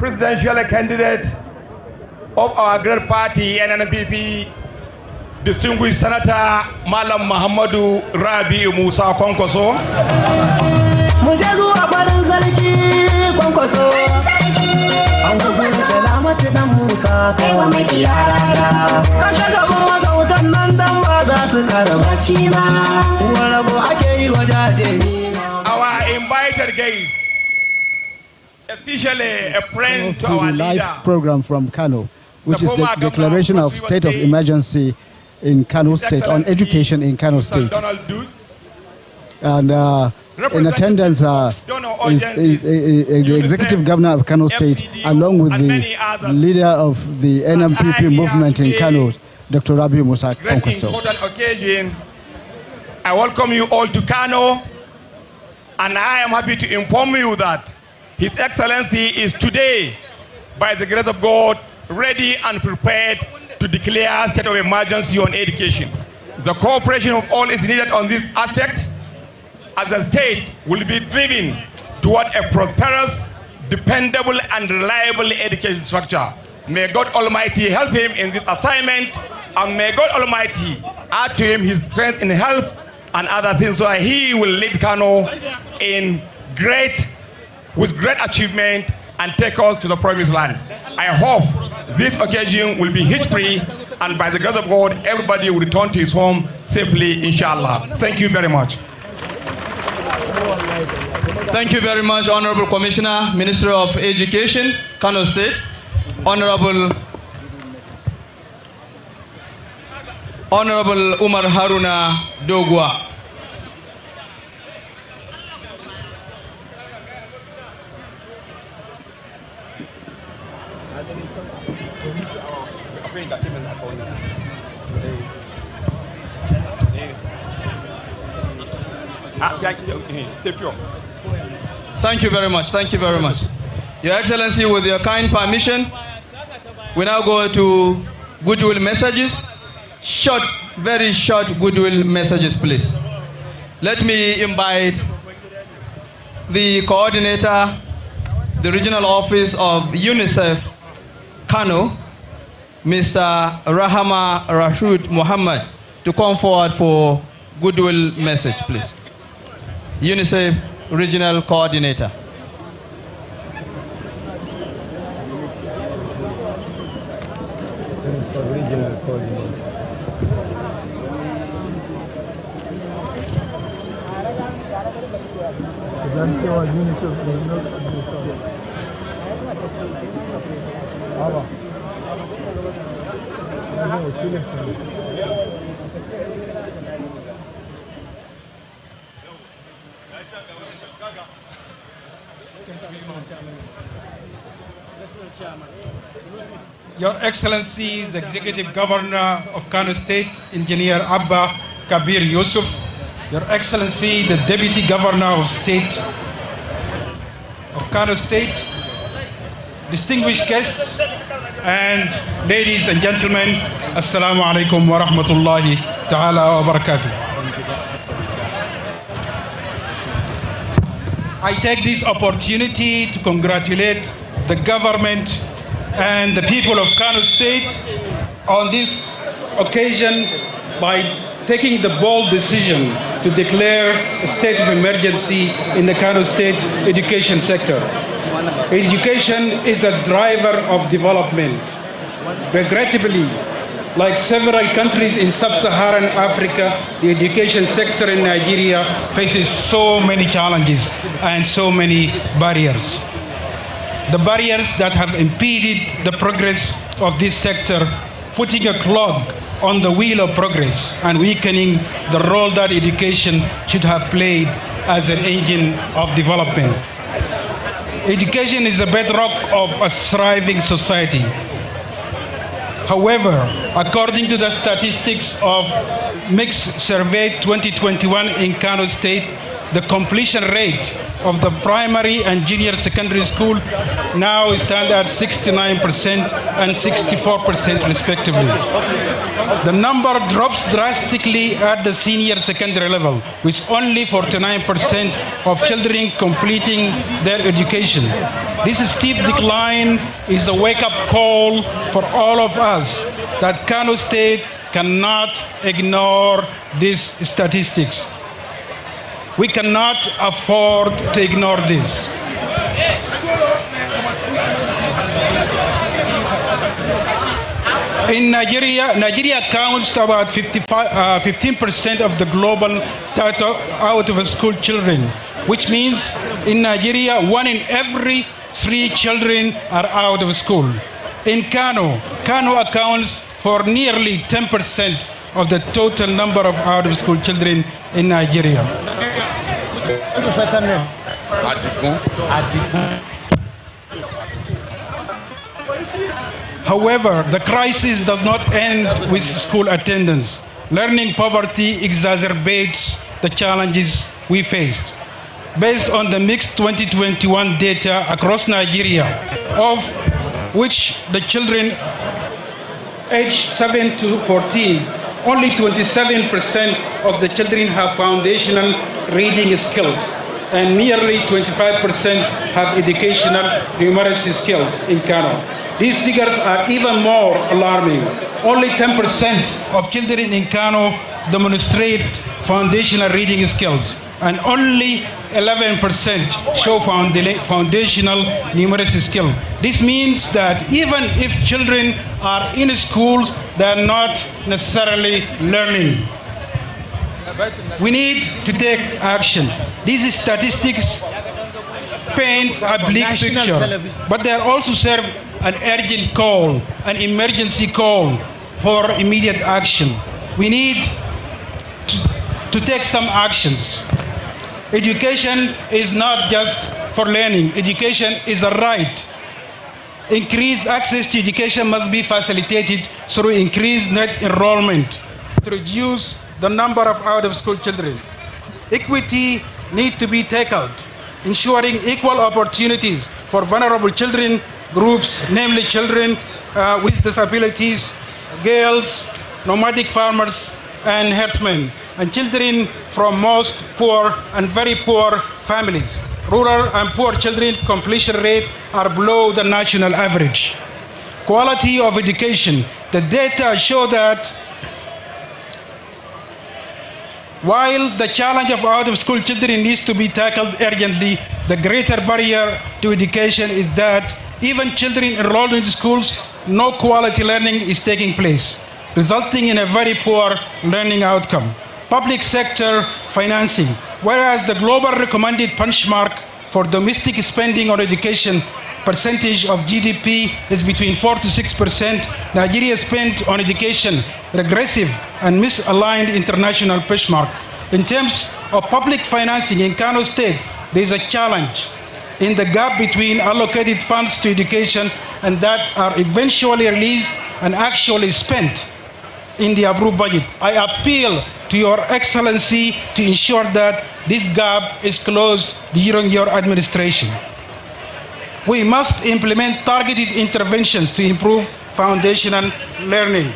presidential candidate of our great party, NNPP, distinguished Senator Malam Muhammadu Rabi Musa Kwankwaso. Our invited guest, officially a friend to our live leader, program from Kano, which is the declaration of state of emergency in Kano State, on education in Kano State. And in attendance is the executive governor of Kano State, along with the leader of the NMPP movement in Kano, Dr. Rabi Musa Kwankwaso. Important occasion. I welcome you all to Kano, and I am happy to inform you that His Excellency is today, by the grace of God, ready and prepared to declare state of emergency on education. The cooperation of all is needed on this aspect, as the state will be driven toward a prosperous, dependable, and reliable education structure. May God Almighty help him in this assignment, and may God Almighty add to him his strength in health and other things, so that he will lead Kano with great achievement and take us to the promised land. I hope this occasion will be hitch-free, and by the grace of God, everybody will return to his home safely, inshallah. Thank you very much. Thank you very much, Honorable Commissioner, Minister of Education, Kano State. Honorable Umar Haruna Dogwa. Thank you very much. Thank you very much. Your Excellency, with your kind permission, we now go to goodwill messages. Short, very short goodwill messages, please. Let me invite the coordinator, the regional office of UNICEF Kano, Mr. Rahama Rashid Muhammad, to come forward for goodwill message, please. UNICEF Regional Coordinator. Your Excellency, the Executive Governor of Kano State, Engineer Abba Kabir Yusuf, Your Excellency, the Deputy Governor of State of Kano State, distinguished guests, and ladies and gentlemen, Assalamu alaikum wa rahmatullahi ta'ala wa barakatuh. I take this opportunity to congratulate the government and the people of Kano State on this occasion by taking the bold decision to declare a state of emergency in the Kano State education sector. Education is a driver of development. Regrettably, like several countries in sub-Saharan Africa, the education sector in Nigeria faces so many challenges and so many barriers. The barriers that have impeded the progress of this sector, putting a clog on the wheel of progress and weakening the role that education should have played as an engine of development. Education is the bedrock of a thriving society. However, according to the statistics of Mixed Survey 2021 in Kano State, the completion rate of the primary and junior secondary school now stand at 69% and 64% respectively. The number drops drastically at the senior secondary level, with only 49% of children completing their education. This steep decline is a wake-up call for all of us that Kano State cannot ignore these statistics. We cannot afford to ignore this. In Nigeria accounts for about 15% of the global total out-of-school children, which means in Nigeria, 1 in every 3 children are out of school. In Kano accounts for nearly 10% of the total number of out-of-school children in Nigeria. However, the crisis does not end with school attendance. Learning poverty exacerbates the challenges we faced. Based on the mixed 2021 data across Nigeria, of which the children aged 7 to 14, only 27% of the children have foundational reading skills, and nearly 25% have educational numeracy skills in Kano. These figures are even more alarming. Only 10% of children in Kano demonstrate foundational reading skills, and only 11% show foundational numeracy skill. This means that even if children are in schools, they are not necessarily learning. We need to take action. These statistics paint a bleak picture, but they also serve an urgent call, an emergency call for immediate action. We need to take some actions. Education is not just for learning. Education is a right. Increased access to education must be facilitated through increased net enrollment to reduce the number of out-of-school children. Equity needs to be tackled, ensuring equal opportunities for vulnerable children groups, namely children with disabilities, girls, nomadic farmers, and herdsmen, and children from most poor and very poor families. Rural and poor children completion rate are below the national average. Quality of education. The data show that while the challenge of out-of-school children needs to be tackled urgently, the greater barrier to education is that even children enrolled in schools, no quality learning is taking place, resulting in a very poor learning outcome. Public sector financing. Whereas the global recommended benchmark for domestic spending on education percentage of GDP is between 4 to 6%, Nigeria spent on education regressive and misaligned international benchmark. In terms of public financing in Kano State, there is a challenge in the gap between allocated funds to education and that are eventually released and actually spent in the approved budget. I appeal to Your Excellency to ensure that this gap is closed during your administration. We must implement targeted interventions to improve foundational learning.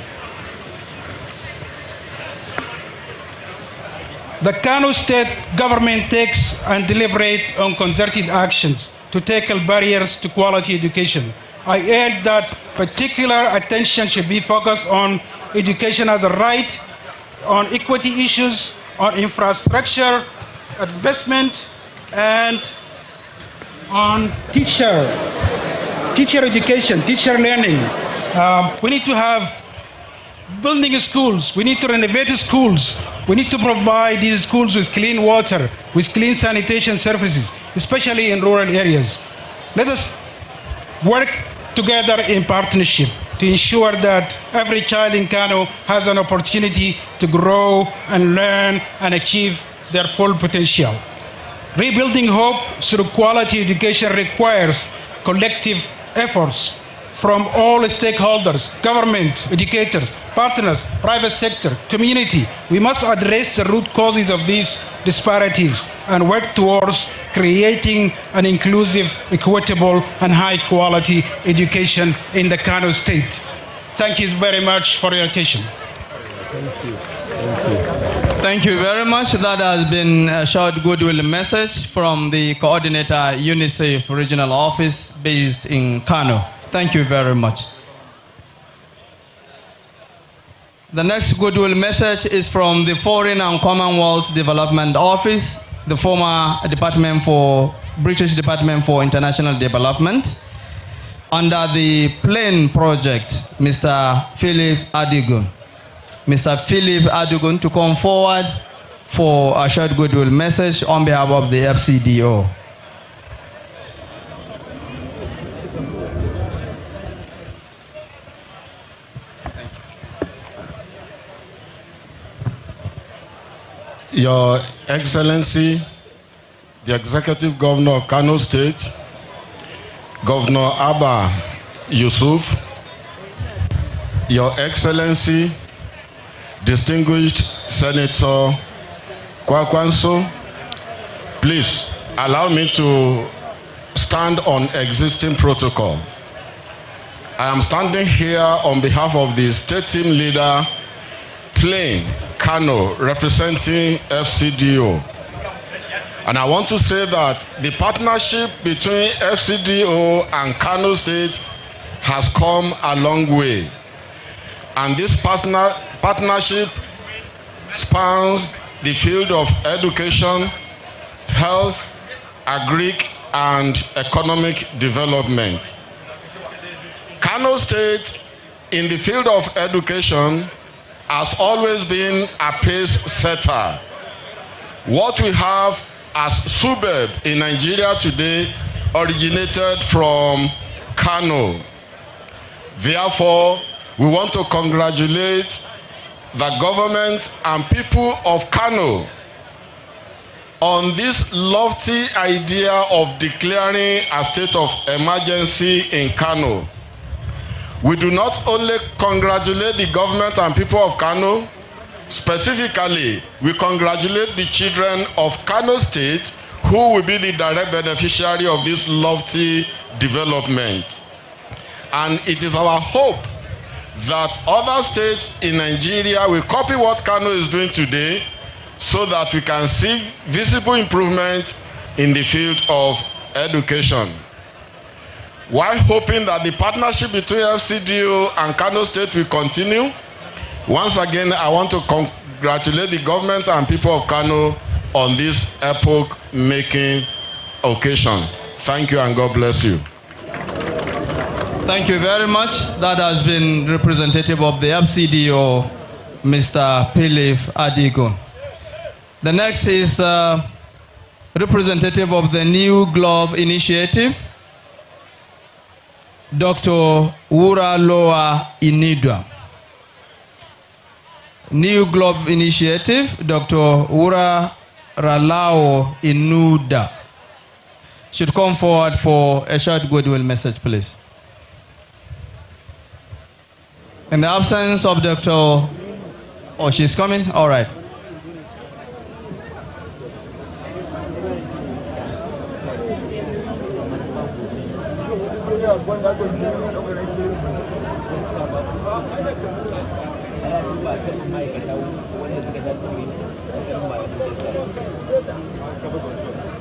The Kano State government takes and deliberates on concerted actions to tackle barriers to quality education. I urge that particular attention should be focused on education as a right, on equity issues, on infrastructure, investment, and on teacher education, teacher learning. We need to have building schools. We need to renovate schools. We need to provide these schools with clean water, with clean sanitation services, especially in rural areas. Let us work together in partnership to ensure that every child in Kano has an opportunity to grow and learn and achieve their full potential. Rebuilding hope through quality education requires collective efforts from all stakeholders, government, educators, partners, private sector, community. We must address the root causes of these disparities and work towards creating an inclusive, equitable, and high-quality education in the Kano State. Thank you very much for your attention. Thank you. Thank you very much. That has been a short goodwill message from the coordinator UNICEF regional office based in Kano. Thank you very much. The next goodwill message is from the Foreign and Commonwealth Development Office, the former British Department for International Development, under the PLANE project, Mr. Philip Adigun. Mr. Philip Adigun to come forward for a short goodwill message on behalf of the FCDO. Your Excellency, the Executive Governor of Kano State, Governor Abba Yusuf, Your Excellency, distinguished Senator Kwankwaso, please allow me to stand on existing protocol. I am standing here on behalf of the state team leader, Plain Kano, representing FCDO. And I want to say that the partnership between FCDO and Kano State has come a long way. And this partnership spans the field of education, health, agric, and economic development. Kano State, in the field of education, has always been a pace setter. What we have as SUBEB in Nigeria today originated from Kano. Therefore, we want to congratulate the government and people of Kano on this lofty idea of declaring a state of emergency in Kano. We do not only congratulate the government and people of Kano, specifically, we congratulate the children of Kano State who will be the direct beneficiary of this lofty development. And it is our hope that other states in Nigeria will copy what Kano is doing today so that we can see visible improvement in the field of education. While hoping that the partnership between FCDO and Kano State will continue, once again, I want to congratulate the government and people of Kano on this epoch-making occasion. Thank you and God bless you. Thank you very much. That has been representative of the FCDO, Mr. Philip Adigun. The next is representative of the New Glove Initiative, Dr. Wuraloa Inidwa. New Glove Initiative, Dr. Wuraloa Inuda. Should come forward for a short goodwill message, please. In the absence of Dr. Oh, she's coming? All right.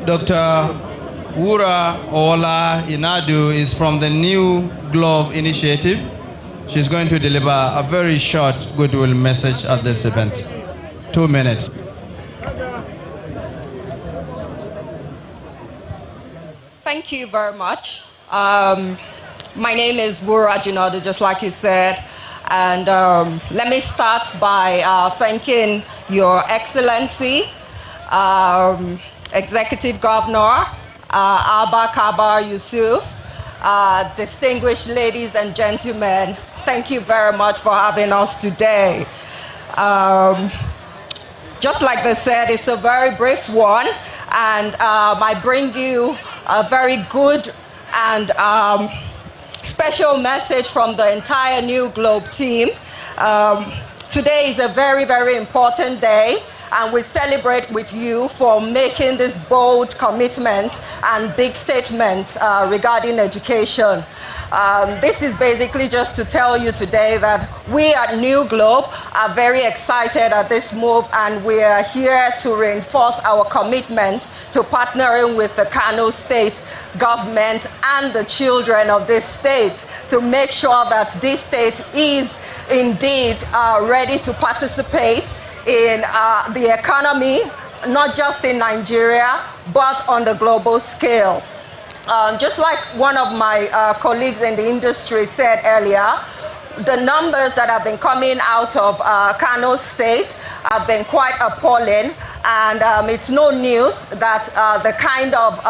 Dr. Wuraloa Inadu is from the New Glove Initiative. She's going to deliver a very short goodwill message at this event. 2 minutes. Thank you very much. My name is Wura Jinadu, just like he said. And let me start by thanking Your Excellency, Executive Governor Abba Kabir Yusuf, distinguished ladies and gentlemen. Thank you very much for having us today. Just like they said, it's a very brief one, and I bring you a very good and special message from the entire New Globe team. Today is a very, very important day, and we celebrate with you for making this bold commitment and big statement regarding education. This is basically just to tell you today that we at New Globe are very excited at this move, and we are here to reinforce our commitment to partnering with the Kano State government and the children of this state to make sure that this state is indeed ready to participate in the economy, not just in Nigeria, but on the global scale. Just like one of my colleagues in the industry said earlier, the numbers that have been coming out of Kano State have been quite appalling, and it's no news that the kind of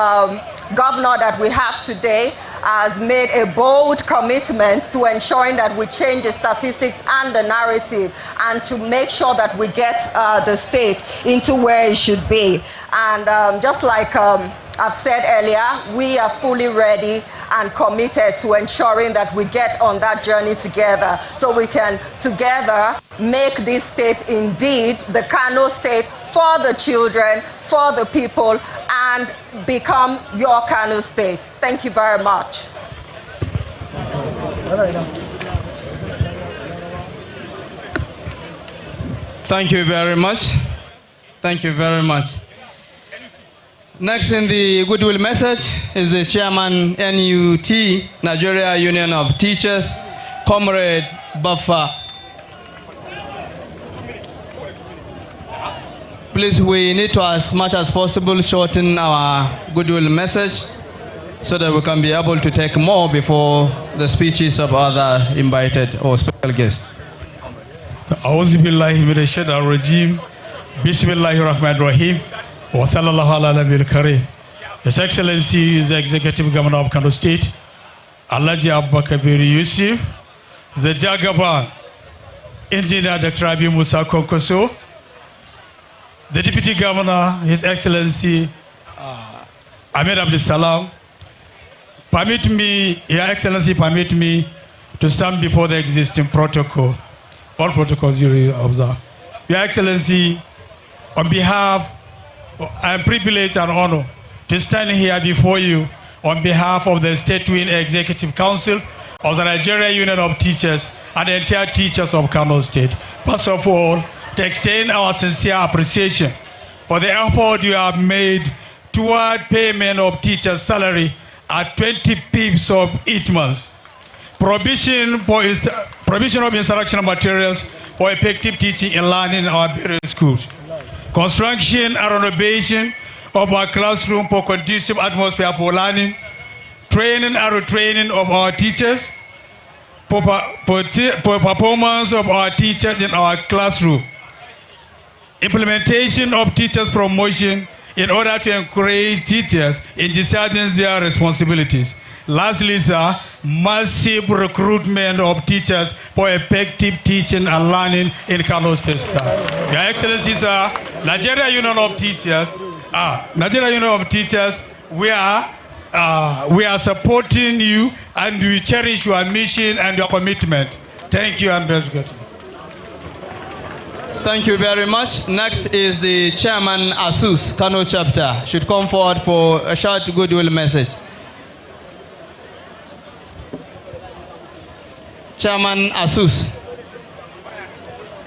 governor that we have today has made a bold commitment to ensuring that we change the statistics and the narrative, and to make sure that we get the state into where it should be. And just like I've said earlier, we are fully ready and committed to ensuring that we get on that journey together, so we can together make this state indeed the Kano State for the children, for the people, and become your Kano State. Thank you very much. Thank you very much. Thank you very much. Next in the goodwill message is the chairman, NUT, Nigeria Union of Teachers, Comrade Baffa. Please, we need to, as much as possible, shorten our goodwill message so that we can be able to take more before the speeches of other invited or special guests. A'udhu billahi minash shaitanir rajim. Bismillahir rahmanir rahim. Wa sallallahu ala nabiyil kareem. His Excellency is the Executive Governor of Kano State, Alhaji Abubakar Yusuf, the Jagaban, Engineer Dr. Abi Musa Kwankwaso, the Deputy Governor, His Excellency Ahmed Abdul Salam. Permit me, Your Excellency, permit me to stand before the existing protocol. All protocols you observe. Your Excellency, on behalf, I am privileged and honored to stand here before you on behalf of the State Wing Executive Council of the Nigeria Union of Teachers and the entire teachers of Kano State. First of all, to extend our sincere appreciation for the effort you have made toward payment of teachers' salary at 20 pips of each month. Provision of instructional materials for effective teaching and learning in our various schools. Construction and renovation of our classroom for conducive atmosphere for learning. Training and retraining of our teachers. For performance of our teachers in our classroom. Implementation of teachers' promotion in order to encourage teachers in discharging their responsibilities. Lastly, sir, massive recruitment of teachers for effective teaching and learning in Kano State, sir. Your Excellency, sir, Nigeria Union of Teachers, we are supporting you, and we cherish your mission and your commitment. Thank you, and best good. Thank you very much. Next is the chairman, ASUS, Kano chapter. Should come forward for a short goodwill message. Chairman ASUS.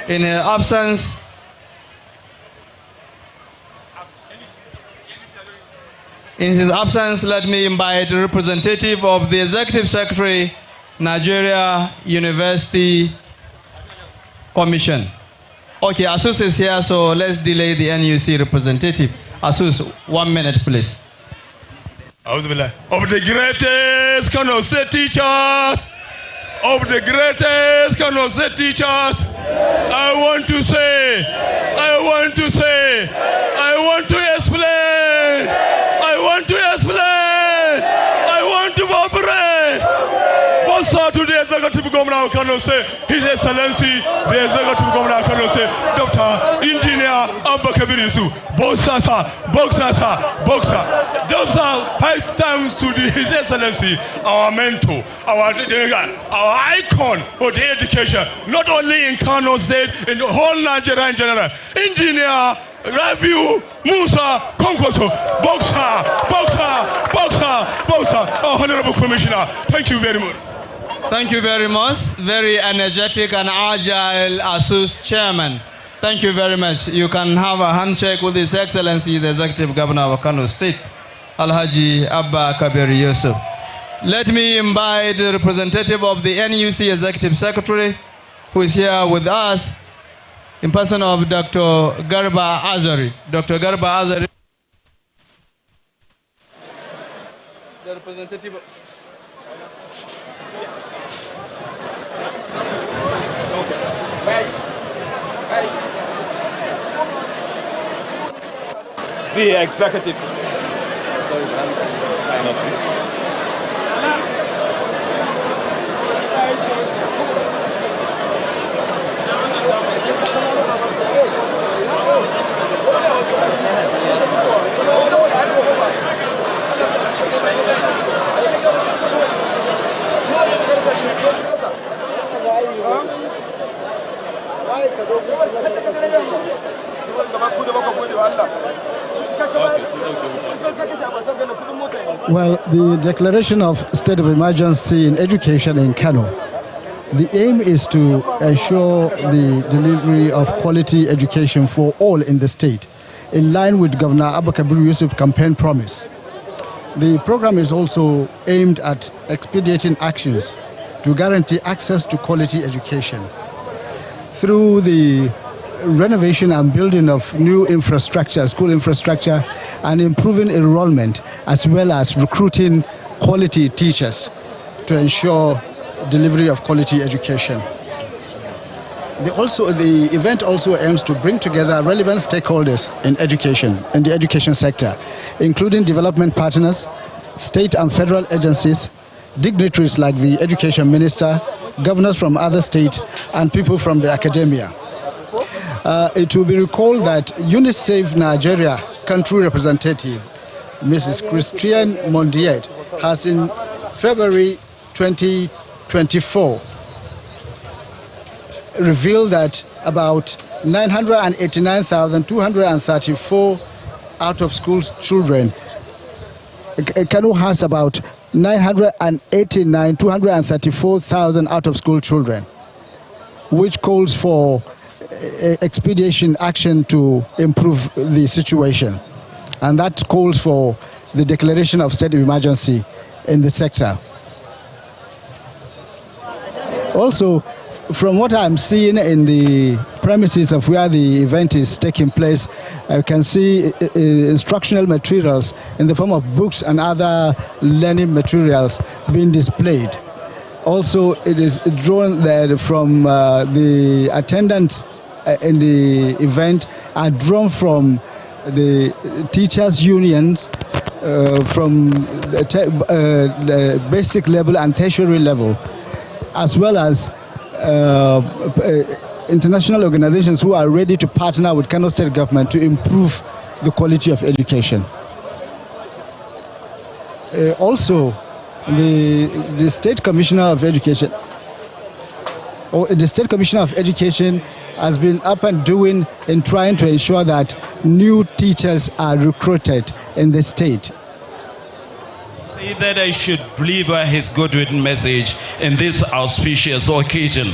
In his absence, let me invite the representative of the Executive Secretary, Nigeria University Commission. Okay, ASUS is here, so let's delay the NUC representative. ASUS, 1 minute, please. Of the greatest Kano State teachers, of the greatest Kano State teachers, I want to explain, I want to cooperate for Bossa to the Executive Governor of Kano State, His Excellency, the Executive Governor of Kano State, Dr. Engineer Abba Kabirisu. Bossa, sir, boxer, sir, boxer. Those are 5 times to His Excellency, our mentor, our icon for the education, not only in Kano State, in the whole Nigeria in general. Engineer Rabiu Musa Kwankwaso, boxer, boxer, boxer, boxer. Honorable Commissioner, thank you very much. Thank you very much. Very energetic and agile ASUS chairman. Thank you very much. You can have a handshake with His Excellency, the Executive Governor of Kano State, Alhaji Abba Kabir Yusuf. Let me invite the representative of the NUC Executive Secretary, who is here with us, in person of Dr. Garba Azari. Dr. Garba Azari. The representative. The executive. Sorry, Well, the declaration of state of emergency in education in Kano, the aim is to ensure the delivery of quality education for all in the state, in line with Governor Abba Kabir Yusuf's campaign promise. The program is also aimed at expediting actions to guarantee access to quality education through the renovation and building of new infrastructure, school infrastructure, and improving enrollment, as well as recruiting quality teachers to ensure delivery of quality education. The event also aims to bring together relevant stakeholders in education, in the education sector, including development partners, state and federal agencies, dignitaries like the education minister, governors from other states, and people from the academia. It will be recalled that UNICEF Nigeria country representative, Mrs. Christiane Mondiet, has in February 2024 revealed that about 989,234 out-of-school children, Kano has about 234,000 out-of-school children, which calls for expedition action to improve the situation. And that calls for the declaration of state of emergency in the sector. Also, from what I'm seeing in the premises of where the event is taking place, I can see instructional materials in the form of books and other learning materials being displayed. Also, it is drawn there from the attendants in the event are drawn from the teachers' unions from the basic level and tertiary level, as well as international organizations who are ready to partner with Kano State government to improve the quality of education. Also, the State Commissioner of Education, the State Commissioner of Education has been up and doing in trying to ensure that new teachers are recruited in the state. That I should deliver his Goodwill message in this auspicious occasion.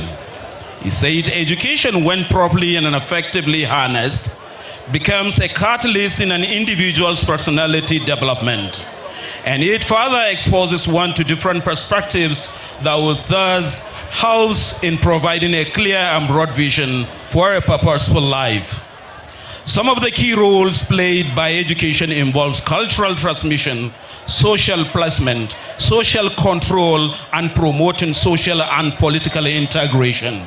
He said education, when properly and effectively harnessed, becomes a catalyst in an individual's personality development. And it further exposes one to different perspectives that will thus house in providing a clear and broad vision for a purposeful life. Some of the key roles played by education involves cultural transmission, social placement, social control, and promoting social and political integration.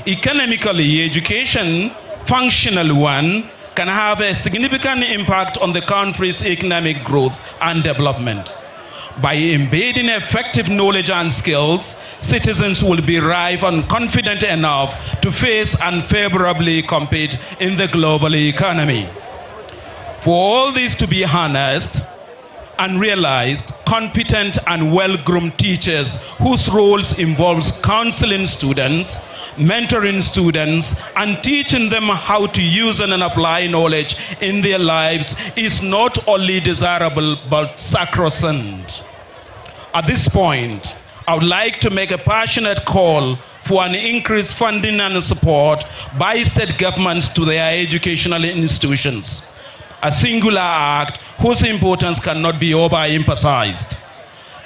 Economically, education, functional one, can have a significant impact on the country's economic growth and development. By embedding effective knowledge and skills, citizens will be ripe and confident enough to face and favorably compete in the global economy. For all this to be harnessed and realized, competent and well-groomed teachers whose roles involves counseling students, mentoring students, and teaching them how to use and apply knowledge in their lives is not only desirable but sacrosanct. At this point, I would like to make a passionate call for an increased funding and support by state governments to their educational institutions, a singular act whose importance cannot be overemphasized.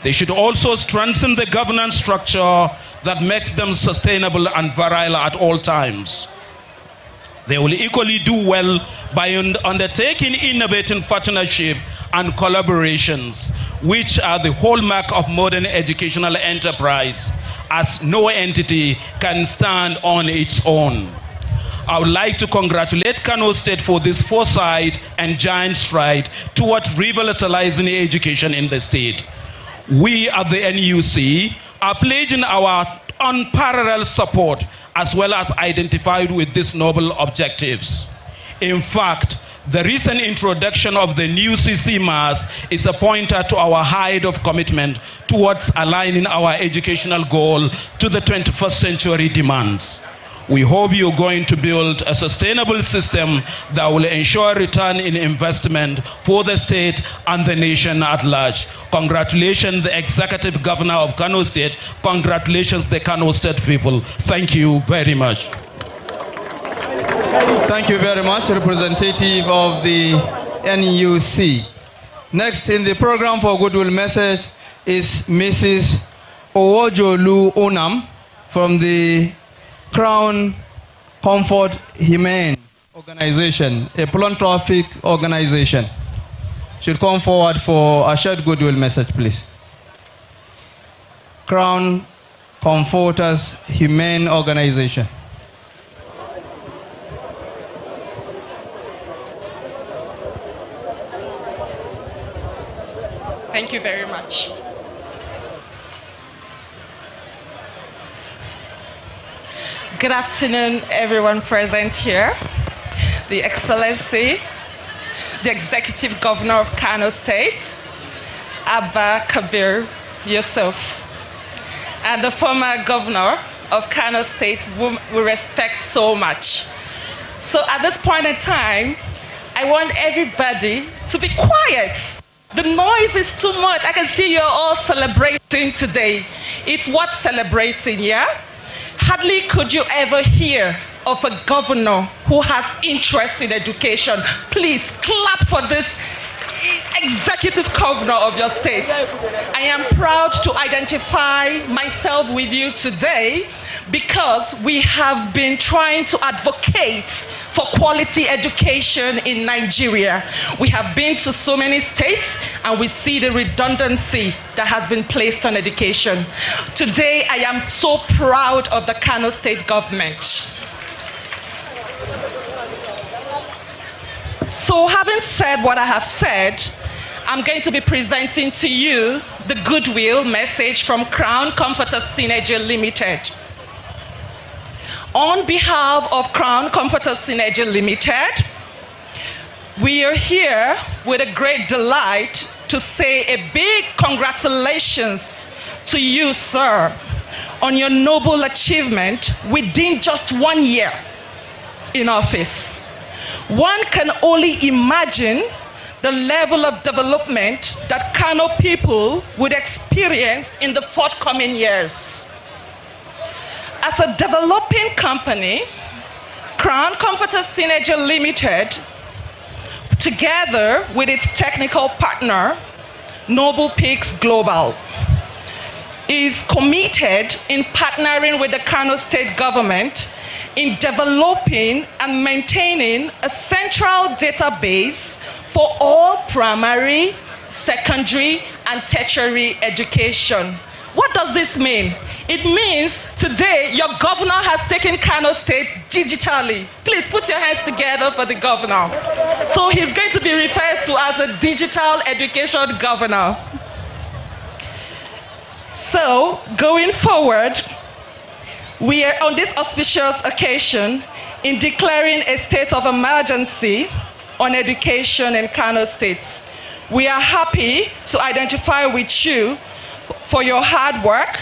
They should also strengthen the governance structure that makes them sustainable and virile at all times. They will equally do well by undertaking innovative partnership and collaborations, which are the hallmark of modern educational enterprise, as no entity can stand on its own. I would like to congratulate Kano State for this foresight and giant stride towards revitalizing education in the state. We at the NUC are pledging our unparalleled support as well as identified with these noble objectives. In fact, the recent introduction of the new CC-MAS is a pointer to our height of commitment towards aligning our educational goal to the 21st century demands. We hope you're going to build a sustainable system that will ensure return in investment for the state and the nation at large. Congratulations, the Executive Governor of Kano State. Congratulations, the Kano State people. Thank you very much. Thank you very much, representative of the NUC. Next in the program for Goodwill Message is Mrs. Owojolu Onam from the Crown Comfort Humane Organization, a philanthropic organization. Should come forward for a short Goodwill message, please. Crown Comforters Humane Organization. Thank you very much. Good afternoon, everyone present here. The Excellency, the Executive Governor of Kano State, Abba Kabir Yusuf, and the former Governor of Kano State, whom we respect so much. So at this point in time, I want everybody to be quiet. The noise is too much. I can see you're all celebrating today. It's worth celebrating, yeah? Hardly could you ever hear of a governor who has interest in education. Please clap for this executive governor of your state. I am proud to identify myself with you today because we have been trying to advocate for quality education in Nigeria. We have been to so many states and we see the redundancy that has been placed on education. Today, I am so proud of the Kano State government. So having said what I have said, I'm going to be presenting to you the Goodwill message from Crown Comforters Synergy Limited. On behalf of Crown Comforters Synergy Limited, we are here with a great delight to say a big congratulations to you, sir, on your noble achievement within just 1 year in office. One can only imagine the level of development that Kano people would experience in the forthcoming years. As a developing company, Crown Comforters Synergy Limited, together with its technical partner, Noble Peaks Global, is committed in partnering with the Kano State government in developing and maintaining a central database for all primary, secondary, and tertiary education. What does this mean? It means today your governor has taken Kano State digitally. Please put your hands together for the governor. So he's going to be referred to as a digital education governor. So, going forward, we are on this auspicious occasion in declaring a state of emergency on education in Kano State. We are happy to identify with you for your hard work,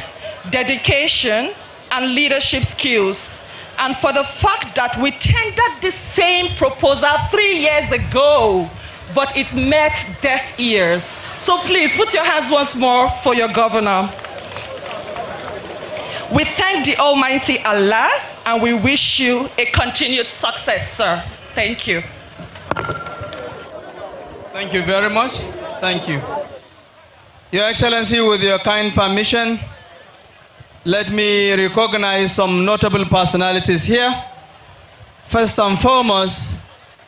dedication, and leadership skills, and for the fact that we tendered the same proposal 3 years ago, but it met deaf ears. So please put your hands once more for your governor. We thank the Almighty Allah, and we wish you a continued success, sir. Thank you. Thank you very much. Thank you. Your Excellency, with your kind permission, let me recognize some notable personalities here. First and foremost,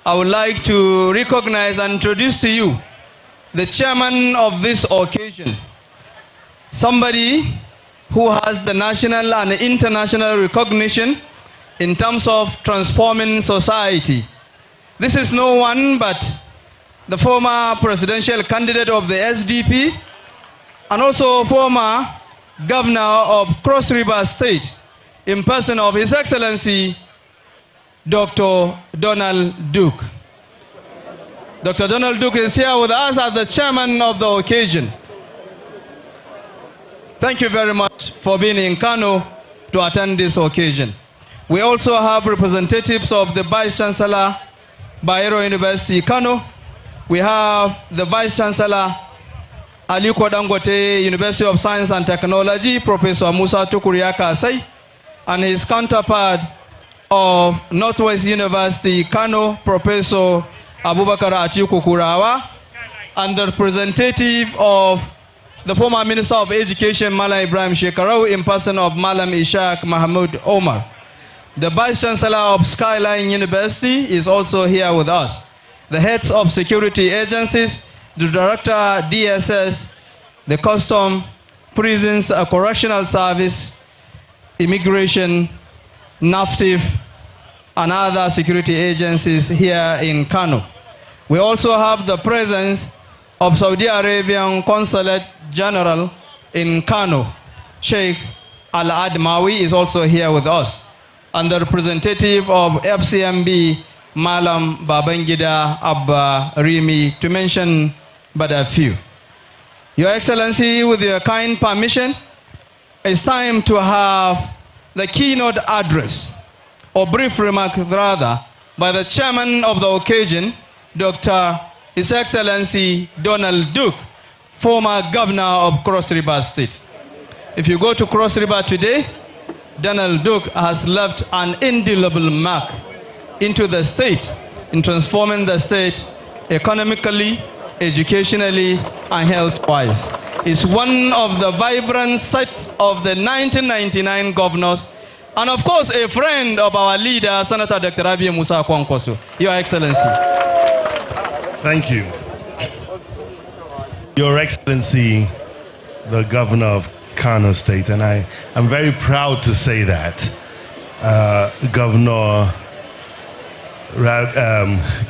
I would like to recognize and introduce to you the chairman of this occasion, somebody who has the national and international recognition in terms of transforming society. This is no one but the former presidential candidate of the SDP and also former governor of Cross River State, in person of His Excellency Dr. Donald Duke. Dr. Donald Duke is here with us as the chairman of the occasion. Thank you very much for being in Kano to attend this occasion. We also have representatives of the Vice Chancellor, Bayero University, Kano. We have the Vice Chancellor, Aliko Dangote, University of Science and Technology, Professor Musa Tukuriaka Asai, and his counterpart of Northwest University, Kano, Professor Abubakar Atiku Kurawa, and the representative of the former Minister of Education, Malam Ibrahim Shekarau, in person of Malam Ishaq Mahmoud Omar. The Vice Chancellor of Skyline University is also here with us. The heads of security agencies, the Director DSS, the Custom, Prisons, Correctional Service, Immigration, NAFTIF, and other security agencies here in Kano. We also have the presence of Saudi Arabian Consulate General in Kano. Sheikh Al-Admawi is also here with us. And the representative of FCMB, Malam Babangida Abba Rimi, to mention but a few. Your Excellency, with your kind permission, it's time to have the keynote address, or brief remark rather, by the chairman of the occasion, Dr. His Excellency Donald Duke, former governor of Cross River State. If you go to Cross River today, Donald Duke has left an indelible mark into the state, in transforming the state economically, educationally, and health-wise. He's one of the vibrant set of the 1999 governors, and of course a friend of our leader, Senator Dr. Rabi Musa Kwankwaso. Your Excellency. Thank you. Your Excellency, the Governor of Kano State, and I am very proud to say that Governor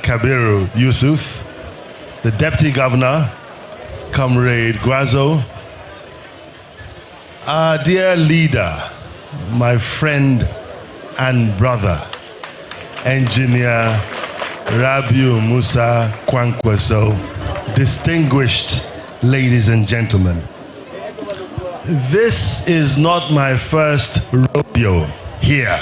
Kabiru Yusuf, the Deputy Governor, Comrade Gwazo, our dear leader, my friend and brother, Engineer Rabiu Musa Kwankwaso, distinguished ladies and gentlemen. This is not my first rodeo here.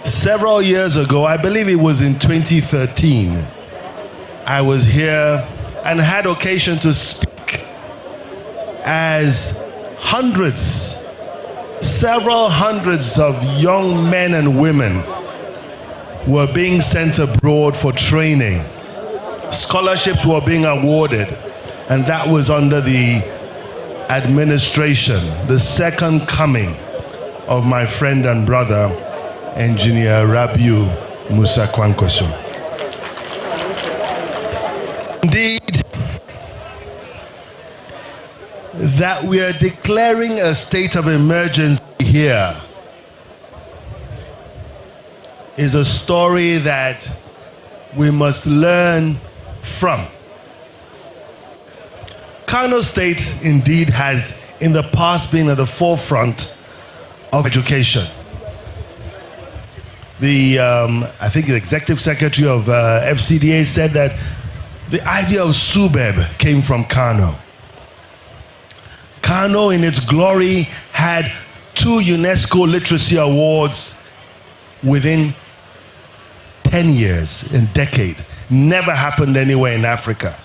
Several years ago, I believe it was in 2013, I was here and had occasion to speak as hundreds, several hundreds of young men and women were being sent abroad for training. Scholarships were being awarded, and that was under the administration, the second coming of my friend and brother, Engineer Rabiu Musa Kwankwaso. Indeed, that we are declaring a state of emergency here is a story that we must learn from. Kano State indeed has in the past been at the forefront of education. I think the executive secretary of FCDA said that the idea of SUBEB came from Kano. Kano in its glory had 2 UNESCO Literacy Awards within 10 years, a decade. Never happened anywhere in Africa.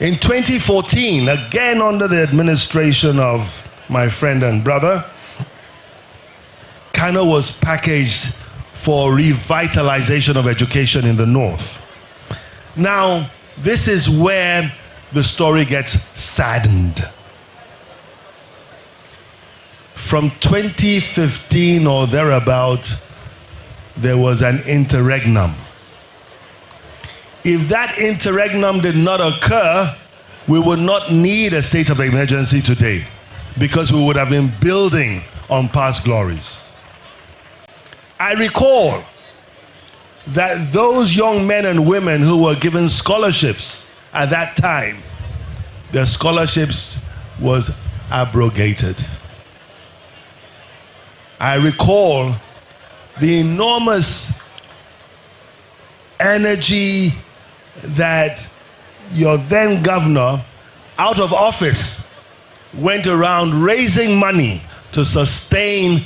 In 2014, again under the administration of my friend and brother, Kano was packaged for revitalization of education in the north. Now, this is where the story gets saddened. From 2015 or thereabout, there was an interregnum. If that interregnum did not occur, we would not need a state of emergency today, because we would have been building on past glories. I recall that those young men and women who were given scholarships at that time, their scholarships was abrogated. I recall the enormous energy that your then governor, out of office, went around raising money to sustain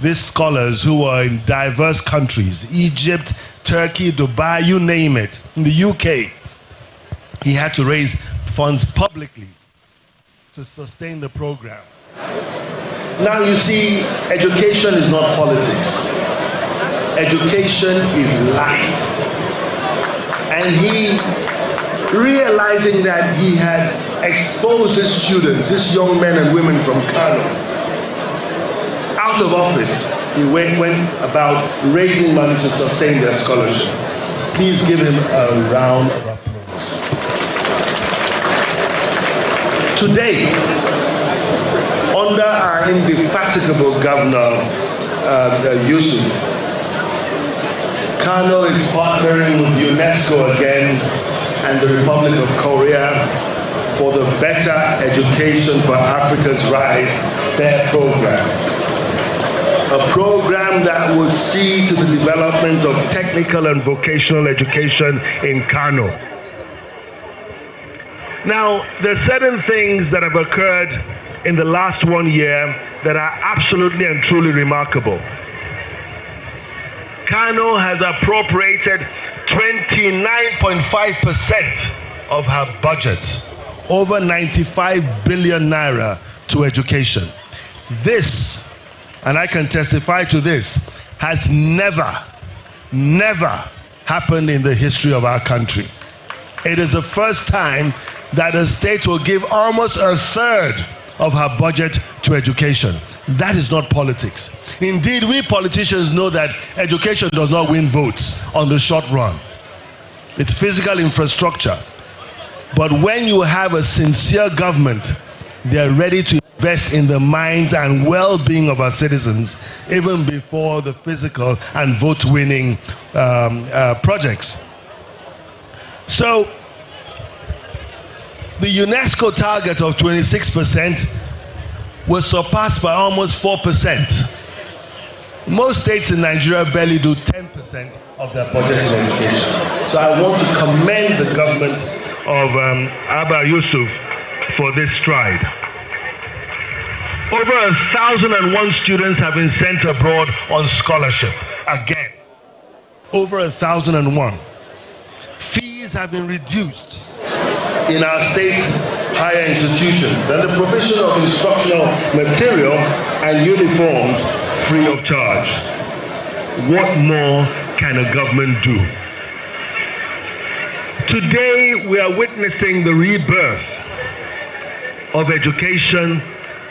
these scholars who were in diverse countries, Egypt, Turkey, Dubai, you name it. In the UK, he had to raise funds publicly to sustain the program. Now you see, education is not politics. Education is life. And he, realizing that he had exposed his students, these young men and women from Kano, out of office, he went about raising money to sustain their scholarship. Please give him a round of applause. Today, under our indefatigable governor, Yusuf, Kano is partnering with UNESCO again and the Republic of Korea for the Better Education for Africa's Rise, their program. A program that would see to the development of technical and vocational education in Kano. Now, there are certain things that have occurred in the last 1 year that are absolutely and truly remarkable. Kano has appropriated 29.5% of her budget, over 95 billion naira, to education. This, and I can testify to this, has never happened in the history of our country. It is the first time that a state will give almost a third of her budget to education. That is not politics. Indeed, we politicians know that education does not win votes on the short run. It's physical infrastructure. But when you have a sincere government, they're ready to invest in the minds and well-being of our citizens, even before the physical and vote-winning projects. So, the UNESCO target of 26% was surpassed by almost 4%. Most states in Nigeria barely do 10% of their budget in education. So I want to commend the government of Abba Yusuf for this stride. Over 1,001 students have been sent abroad on scholarship. Again, over 1,001. Fees have been reduced in our state's higher institutions, and the provision of instructional material and uniforms free of charge. What more can a government do? Today, we are witnessing the rebirth of education,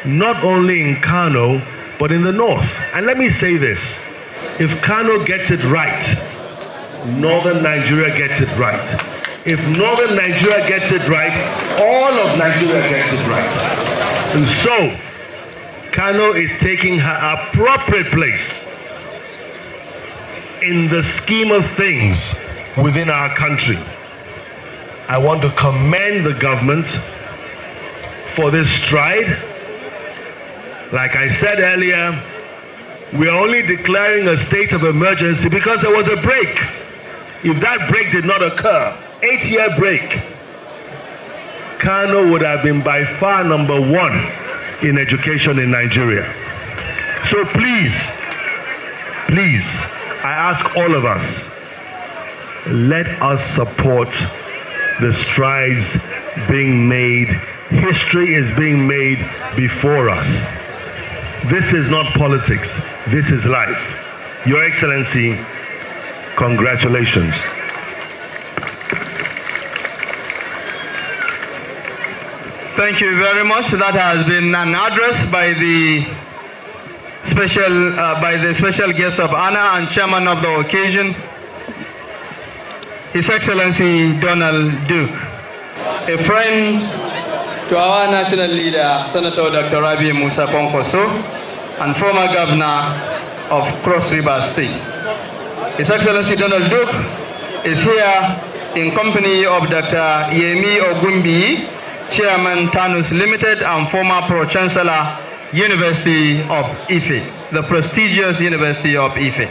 not only in Kano, but in the north. And let me say this, if Kano gets it right, northern Nigeria gets it right. If northern Nigeria gets it right, all of Nigeria gets it right. And so, Kano is taking her appropriate place in the scheme of things within our country. I want to commend the government for this stride. Like I said earlier, we are only declaring a state of emergency because there was a break. If that break did not occur, 8-year break, Kano would have been by far #1 in education in Nigeria. So please, I ask all of us, let us support the strides being made. History is being made before us. This is not politics. This is life. Your Excellency, congratulations. Thank you very much. That has been an address by the special guest of honor and chairman of the occasion, His Excellency Donald Duke, a friend to our national leader, Senator Dr. Rabi Musa Kwankwaso, and former governor of Cross River State. His Excellency Donald Duke is here in company of Dr. Yemi Ogumbi, Chairman Tanus Limited and former Pro-Chancellor, University of Ife, the prestigious University of Ife.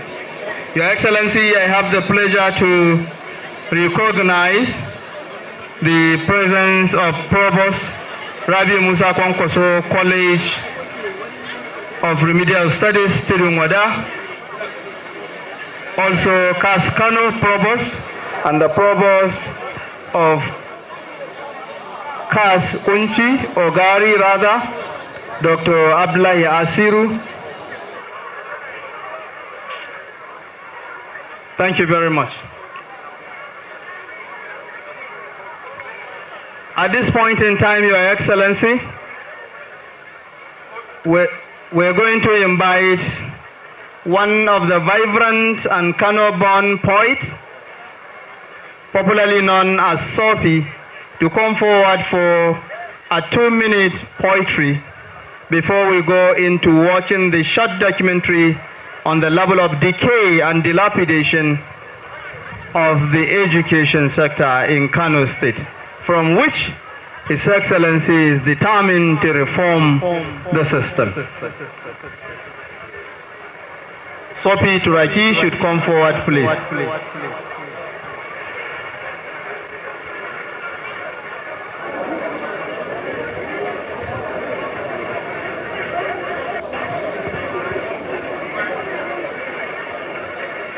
Your Excellency, I have the pleasure to recognize the presence of Provost Rabi Musa Kwankwaso College of Remedial Studies, Tirumwada, also Kano Provost, and the Provost of Kas Unchi, Ogari rather, Dr. Abdullahi Asiru. Thank you very much. At this point in time, Your Excellency, we're going to invite one of the vibrant and Kano-born poets, popularly known as Sophie, to come forward for a 2-minute poetry before we go into watching the short documentary on the level of decay and dilapidation of the education sector in Kano State, from which His Excellency is determined to reform the system. Sophie Turaki should come forward, please.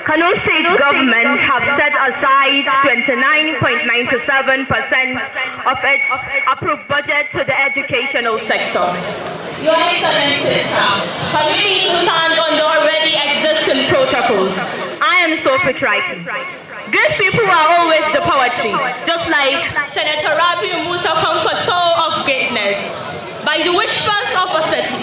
Kano State government have set aside 29.97% of its approved budget to the educational sector. Your Excellency, permit me to stand on the already existing protocols. I am Sophie Turaki. Great people are always the poetry, just like Senator Rabi Musa Kwankwaso of greatness. By the whispers of a city,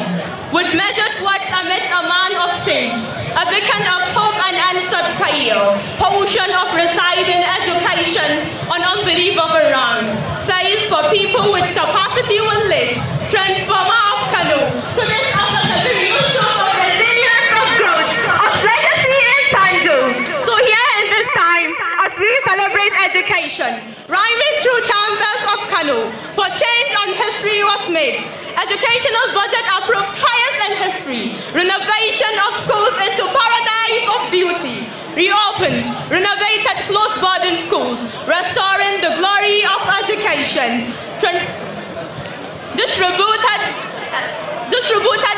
with measured words amidst a man of change, a beacon of hope and answered prayer, potion of residing education on unbelievable ground, says for people with capacity will live, transformer of Kano, to this other use of resilience of growth, of legacy intangible. So here in this time, as we celebrate education, rhyming through chambers of Kano, for change and history was made. Educational budget approved highest in history. Renovation of schools into paradise of beauty. Reopened, renovated closed boarding schools, restoring the glory of education. Distributed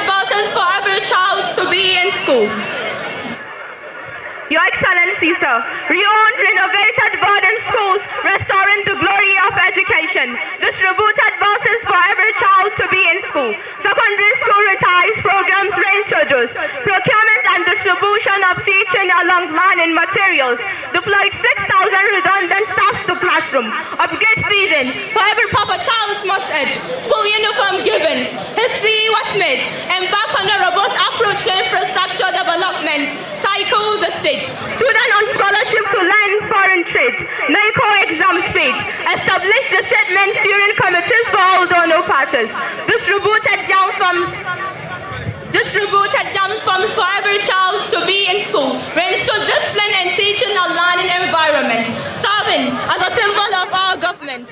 buses for every child to be in school. Your Excellency, sir, reowned, renovated boarding schools, restoring the glory of education. Distributed buses for every child to be in school. Secondary school retires programs reintroduced. Procurement and distribution of teaching along learning materials. Deployed 6,000 redundant staffs to classroom. Upgrade feeding for every proper child's must edge. School uniform givens. History was made. Embark on a robust approach to infrastructure development. Cycle the state. Student on scholarship to learn foreign trade. NICO exam speed. Establish the statement steering committees for all donor parties. Distributed down from distributed jam forms for every child to be in school, reinstalled discipline and teaching a learning environment, serving as a symbol of our government.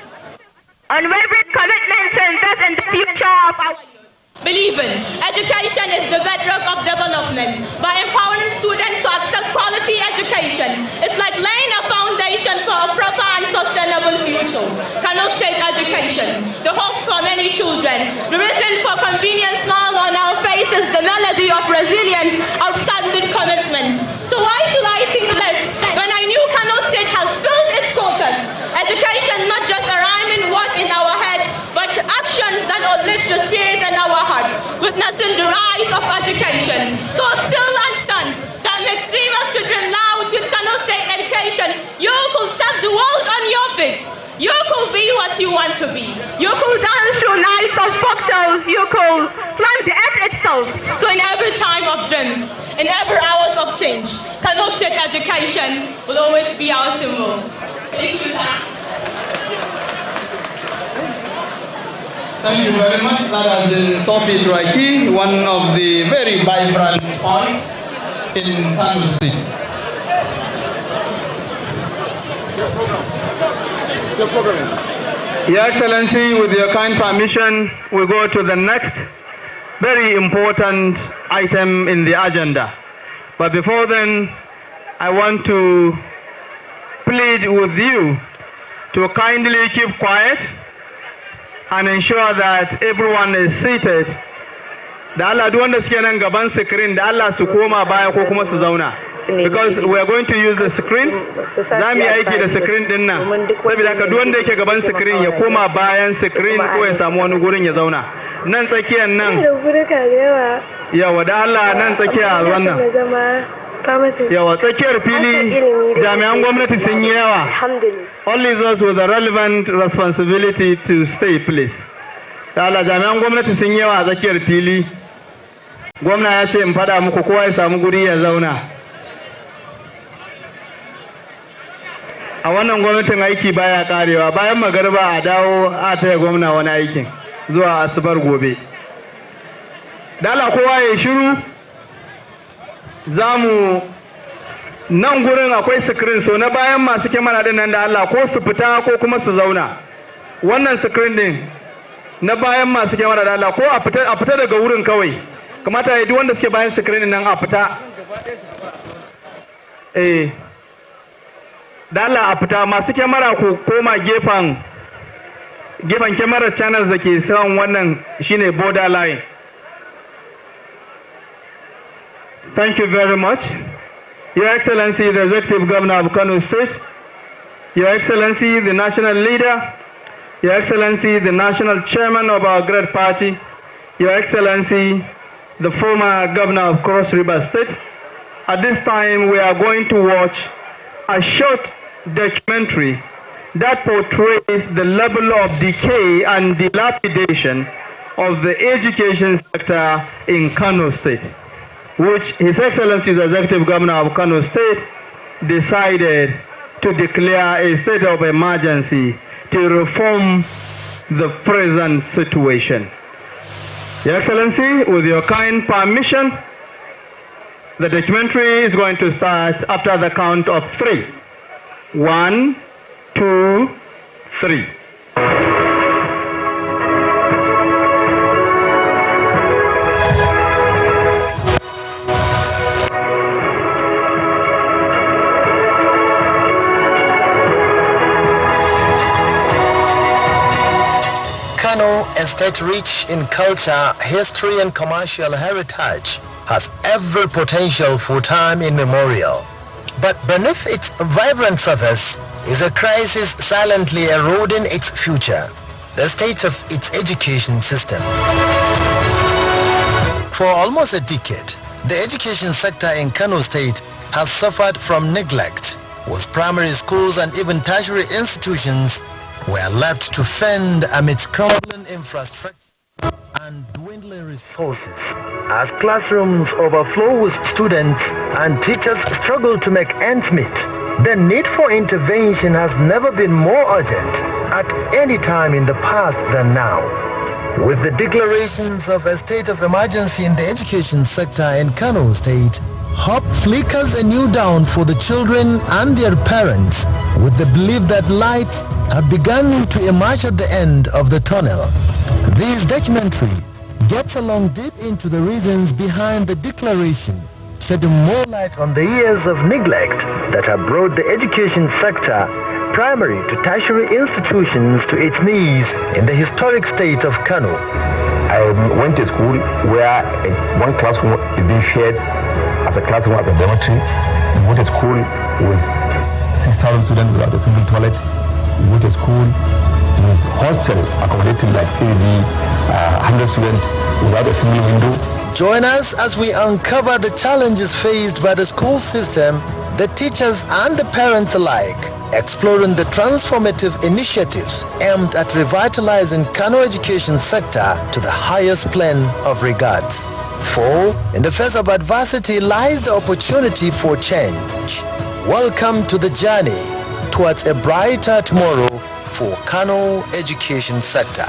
Unwavering commitment to invest in the future of our youth. Believing education is the bedrock of development. By empowering students to access quality education, it's like laying a foundation for a proper and sustainable future. Kano State education, the hope for many children. The reason for convenience smile on our faces, the melody of resilience, outstanding commitment. So why should I think less when I knew Kano State has built its quotas? Education not just a rhyming word in our head, but actions that uplift the spirit in our hearts, witnessing the rise of education. So still and stand, that makes dreamers to dream loud with Kano State education. You could step the world on your feet. You could be what you want to be. You could dance through nights of cocktails. You could climb the earth itself. So in every time of dreams, in every hours of change, Kano State education will always be our symbol. Thank you. Thank you very much. That has been Sophie Traiki, one of the very vibrant points in Kano State. Your Excellency, with your kind permission, we go to the next very important item in the agenda. But before then, I want to plead with you to kindly keep quiet and ensure that everyone is seated. Da Allah duk wanda suke nan gaban screen da Allah su koma baya ko kuma su zauna, because we are going to use the screen. Za mu yi aiki da screen din nan, saboda haka duk wanda yake gaban screen ya koma bayan screen ko ya samu wani gurin ya zauna. Nan tsakiyar nan yawa da Allah nan tsakiyar wannan yawa tsakiyar fili jami'an gwamnati sun yi yawa. Only those with a relevant responsibility to stay, please. Da Allah jami'an gwamnati sun yi yawa a tsakiyar fili. Gwamna ya ce in faɗa muku kowa ya samu guri ya zauna. A wannan gwamnatin aiki baya karewa, bayan magariba a dawo a taya gwamna wani aikin zuwa asubar gobe. Da Allah kowa ya shiru. Zamu nan gurin akwai screen, so na bayan masu kyamara din nan da Allah ko su fita ko kuma su zauna. Wannan screen din na bayan masu kyamara da Allah ko a fita daga wurin kawai. Kamata ya yi duk wanda suke bayan screen din nan a fita. Da Allah a fita, masu kyamara ku koma gefen kyamarar channels da ke saman wannan shine border line. Thank you very much. Your Excellency, the Executive Governor of Kano State, Your Excellency, the National Leader, Your Excellency, the National Chairman of our great party, Your Excellency, the former Governor of Cross River State. At this time, we are going to watch a short documentary that portrays the level of decay and dilapidation of the education sector in Kano State, which His Excellency the Executive Governor of Kano State decided to declare a state of emergency to reform the present situation. Your Excellency, with your kind permission, the documentary is going to start after the count of 3. 1, 2, 3. Kano, a state rich in culture, history and commercial heritage, has every potential for time immemorial. But beneath its vibrant surface is a crisis silently eroding its future, the state of its education system. For almost a decade, the education sector in Kano State has suffered from neglect, with primary schools and even tertiary institutions were left to fend amidst crumbling infrastructure and dwindling resources. As classrooms overflow with students and teachers struggle to make ends meet, the need for intervention has never been more urgent at any time in the past than now. With the declarations of a state of emergency in the education sector in Kano State, hope flickers a new dawn for the children and their parents, with the belief that lights have begun to emerge at the end of the tunnel. This documentary gets along deep into the reasons behind the declaration, shedding more light on the years of neglect that have brought the education sector, primary to tertiary institutions, to its knees in the historic state of Kano. I went to school where one classroom is being shared as a classroom, as a dormitory. We went to school with 6,000 students without a single toilet. We went to school with hostel accommodating like say 100 students without a single window. Join us as we uncover the challenges faced by the school system, the teachers and the parents alike, exploring the transformative initiatives aimed at revitalizing Kano education sector to the highest plane of regards. For in the face of adversity lies the opportunity for change. Welcome to the journey towards a brighter tomorrow for Kano education sector.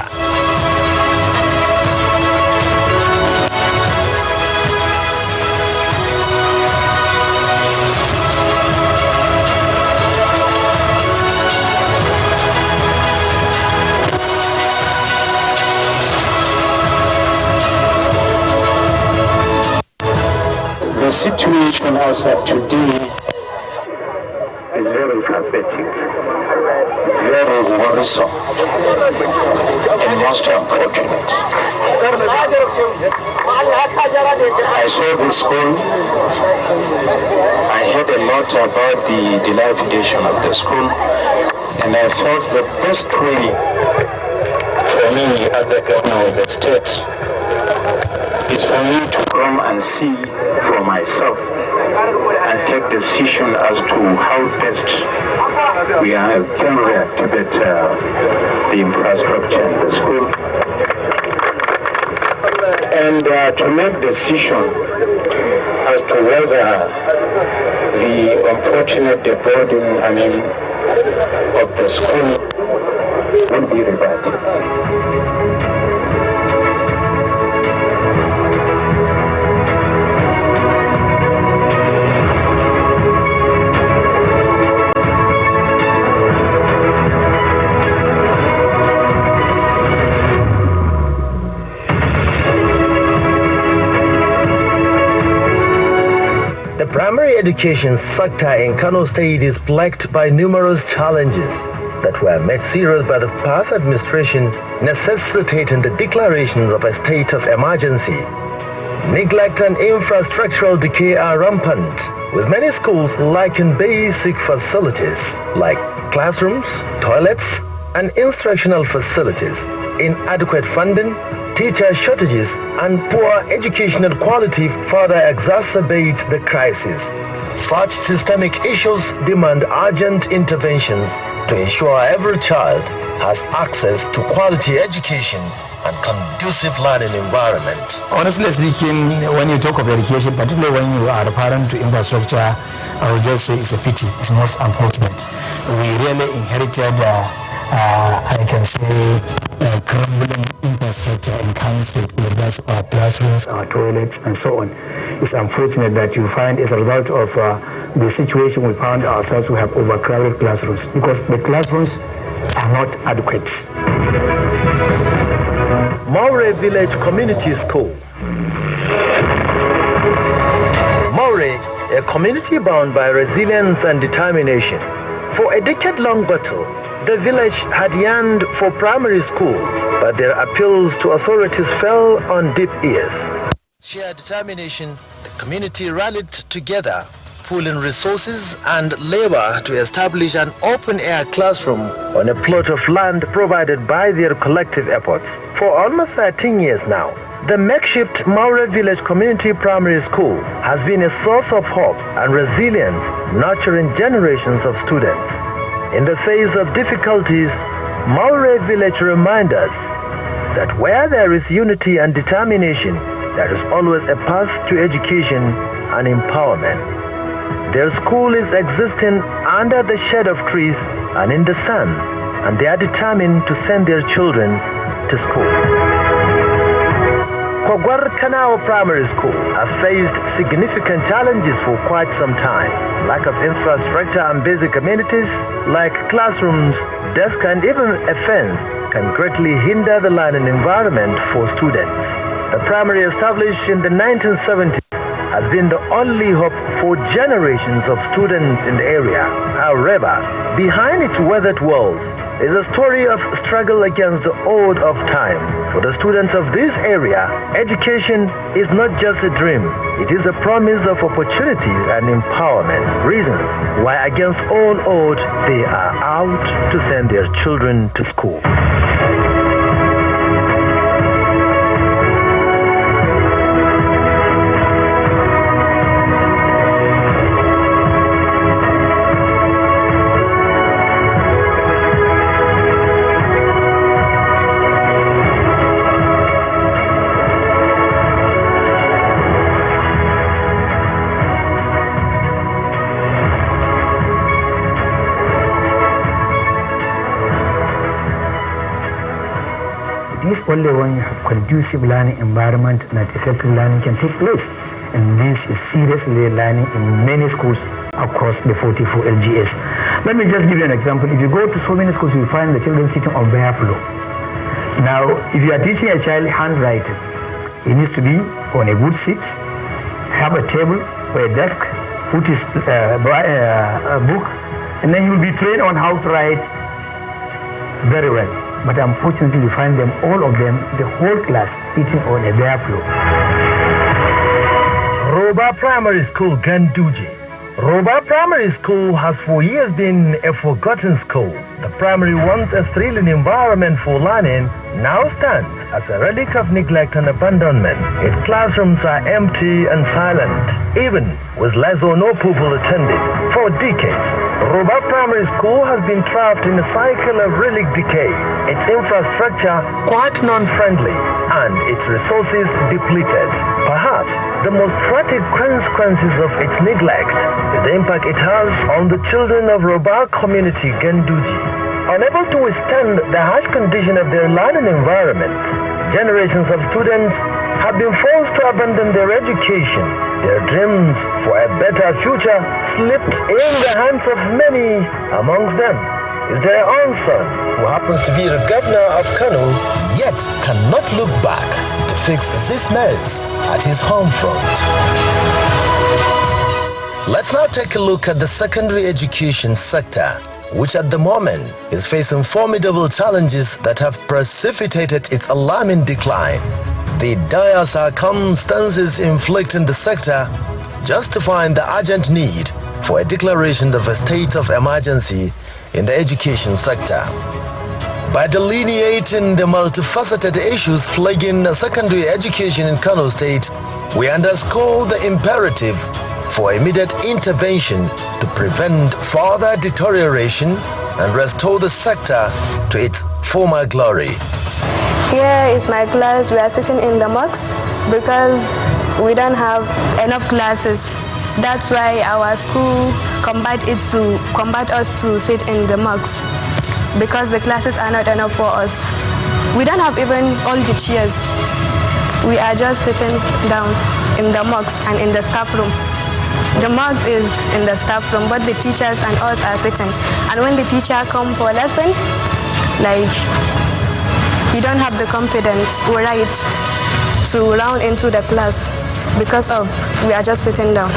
The situation as of today is very pathetic, very worrisome, and most unfortunate. I saw this school. I heard a lot about the dilapidation of the school, and I thought the best way for me as the governor of the state is for me to come and see for myself and take decision as to how best we can reactivate the infrastructure in the school, and to make decision as to whether the unfortunate burden, of the school will be reverted. The primary education sector in Kano State is plagued by numerous challenges that were made serious by the past administration, necessitating the declarations of a state of emergency. Neglect and infrastructural decay are rampant, with many schools lacking basic facilities like classrooms, toilets, and instructional facilities, inadequate funding, teacher shortages, and poor educational quality further exacerbate the crisis. Such systemic issues demand urgent interventions to ensure every child has access to quality education and conducive learning environment. Honestly speaking, when you talk of education, particularly when you are a parent to infrastructure, I would just say it's a pity. It's most unfortunate. We really inherited, I can say, crumbling infrastructure in Kano State with regards to our classrooms, our toilets, and so on. It's unfortunate that you find as a result of the situation we found ourselves, we have overcrowded classrooms because the classrooms are not adequate. Maure Village Community School. Maure, a community bound by resilience and determination. For a decade-long battle, the village had yearned for primary school, but their appeals to authorities fell on deaf ears. Sheer determination, the community rallied together, pooling resources and labor to establish an open-air classroom on a plot of land provided by their collective efforts. For almost 13 years now, the makeshift Maure Village Community Primary School has been a source of hope and resilience, nurturing generations of students. In the face of difficulties, Maure Village reminds us that where there is unity and determination, there is always a path to education and empowerment. Their school is existing under the shade of trees and in the sun, and they are determined to send their children to school. Kwangwaso Kano Primary School has faced significant challenges for quite some time. Lack of infrastructure and basic amenities like classrooms, desks, and even a fence can greatly hinder the learning environment for students. The primary established in the 1970s has been the only hope for generations of students in the area. However, behind its weathered walls is a story of struggle against the odds of time. For the students of this area, education is not just a dream, it is a promise of opportunities and empowerment. Reasons why against all odds they are out to send their children to school. It is only when you have conducive learning environment that effective learning can take place. And this is seriously learning in many schools across the 44 LGS. Let me just give you an example. If you go to so many schools, you find the children sitting on bare floor. Now, if you are teaching a child handwriting, he needs to be on a good seat, have a table or a desk, put his book, and then he will be trained on how to write very well. But unfortunately, you find them, all of them, the whole class, sitting on a bare floor. Roba Primary School, Ganduji. Roba Primary School has for years been a forgotten school. The primary, once a thrilling environment for learning, now stands as a relic of neglect and abandonment. Its classrooms are empty and silent, even with less or no pupil attending. For decades, Roba Primary School has been trapped in a cycle of relic decay, its infrastructure quite non-friendly, and its resources depleted. Perhaps the most tragic consequences of its neglect is the impact it has on the children of Roba community, Ganduji. Unable to withstand the harsh condition of their learning environment, generations of students have been forced to abandon their education. Their dreams for a better future slipped in the hands of many. Amongst them is their own son, who happens to be the governor of Kano, yet cannot look back to fix this mess at his home front. Let's now take a look at the secondary education sector, which at the moment is facing formidable challenges that have precipitated its alarming decline. The dire circumstances inflicting the sector justifying the urgent need for a declaration of a state of emergency in the education sector. By delineating the multifaceted issues plaguing secondary education in Kano State, we underscore the imperative for immediate intervention to prevent further deterioration and restore the sector to its former glory. Here is my class. We are sitting in the mosque because we don't have enough classes. That's why our school combat us to sit in the mosque, because the classes are not enough for us. We don't have even all the chairs. We are just sitting down in the mosque and in the staff room. The mosque is in the staff room, but the teachers and us are sitting. And when the teacher comes for a lesson, like, you don't have the confidence or right to round into the class because of we are just sitting down.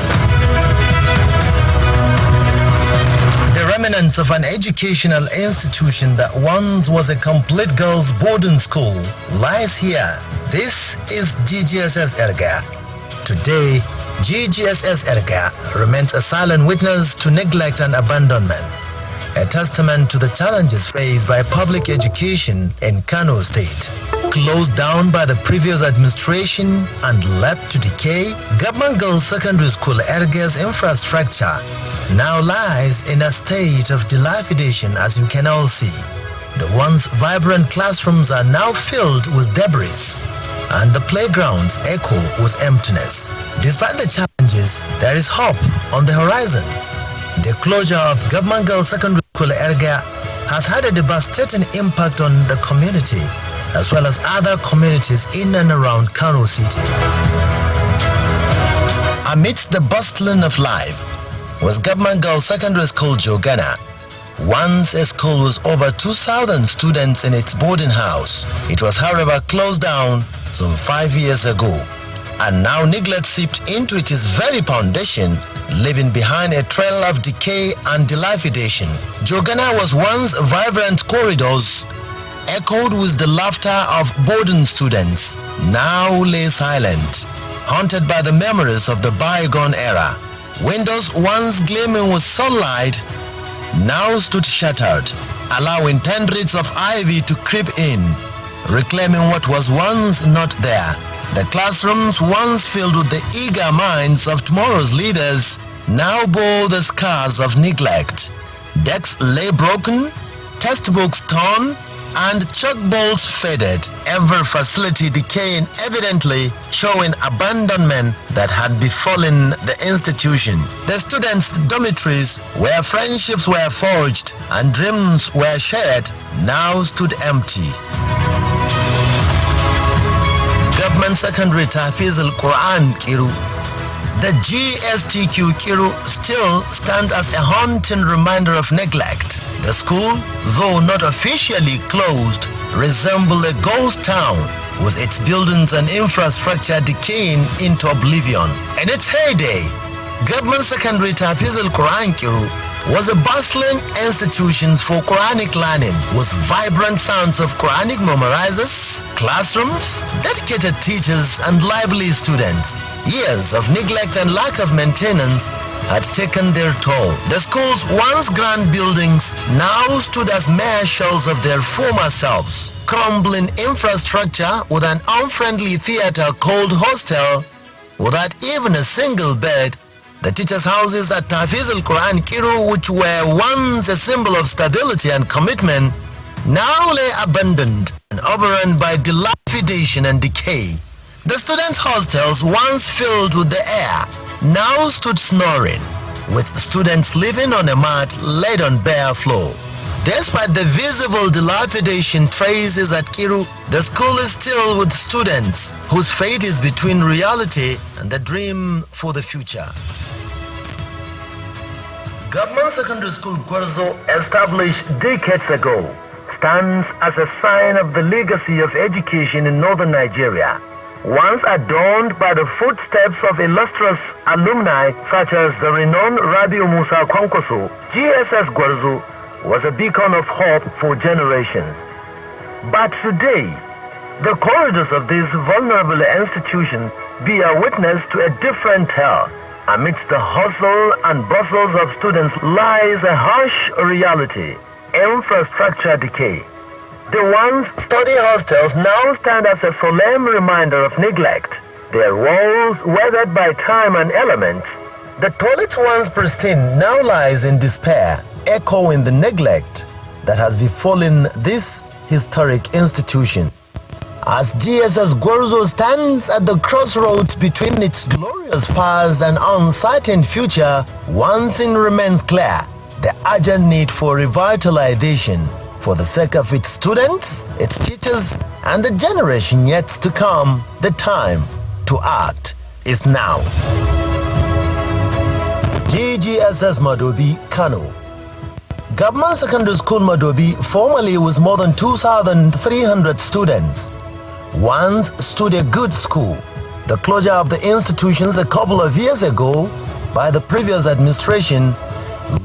The remnants of an educational institution that once was a complete girls' boarding school lies here. This is GGSS Elga. Today, GGSS Elga remains a silent witness to neglect and abandonment, a testament to the challenges faced by public education in Kano State. Closed down by the previous administration and left to decay, Government Girls Secondary School Elga's infrastructure now lies in a state of dilapidation, as you can all see. The once vibrant classrooms are now filled with debris, and the playgrounds echo with emptiness. Despite the challenges, there is hope on the horizon. The closure of Government Girls Secondary School Elga has had a devastating impact on the community as well as other communities in and around Kano City. Amidst the bustling of life was Government Girls Secondary School Jogana. Once a school with over 2,000 students in its boarding house. It was, however, closed down some 5 years ago, and now neglect seeped into its very foundation, leaving behind a trail of decay and dilapidation. Jogana was once vibrant corridors, echoed with the laughter of boarding students, now lay silent, haunted by the memories of the bygone era. Windows once gleaming with sunlight now stood shattered, allowing tendrils of ivy to creep in, reclaiming what was once not there. The classrooms once filled with the eager minds of tomorrow's leaders now bore the scars of neglect. Desks lay broken, textbooks torn, and chalkboards faded, every facility decaying, evidently showing abandonment that had befallen the institution. The students' dormitories, where friendships were forged and dreams were shared, now stood empty. Government Secondary Tahfiz al-Quran Kiru. The GSTQ Kiru still stands as a haunting reminder of neglect. The school, though not officially closed, resembles a ghost town with its buildings and infrastructure decaying into oblivion. In its heyday, Government Secondary Tahfiz al-Quran Kiru was a bustling institution for Quranic learning with vibrant sounds of Quranic memorizers, classrooms, dedicated teachers, and lively students. Years of neglect and lack of maintenance had taken their toll. The school's once grand buildings now stood as mere shells of their former selves. Crumbling infrastructure with an unfriendly theater called hostel, without even a single bed. The teachers' houses at Tahfiz al-Quran Kiru, which were once a symbol of stability and commitment, now lay abandoned and overrun by dilapidation and decay. The students' hostels, once filled with the air, now stood snoring, with students living on a mat laid on bare floor. Despite the visible dilapidation traces at Kiru, the school is still with students whose fate is between reality and the dream for the future. Government Secondary School Gwarzo, established decades ago, stands as a sign of the legacy of education in northern Nigeria. Once adorned by the footsteps of illustrious alumni such as the renowned Rabiu Musa Kwankwaso, GSS Gwarzo was a beacon of hope for generations. But today, the corridors of this vulnerable institution bear witness to a different tale. Amidst the hustle and bustles of students lies a harsh reality: infrastructure decay. The once study hostels now stand as a solemn reminder of neglect, their walls weathered by time and elements. The toilets once pristine now lies in despair, echoing the neglect that has befallen this historic institution. As GSS Gwarzo stands at the crossroads between its glorious past and uncertain future, one thing remains clear: the urgent need for revitalization for the sake of its students, its teachers, and the generation yet to come. The time to act is now. GGSS Madobi, Kano. Government Secondary School Madobi, formerly with more than 2,300 students, once stood a good school. The closure of the institutions a couple of years ago by the previous administration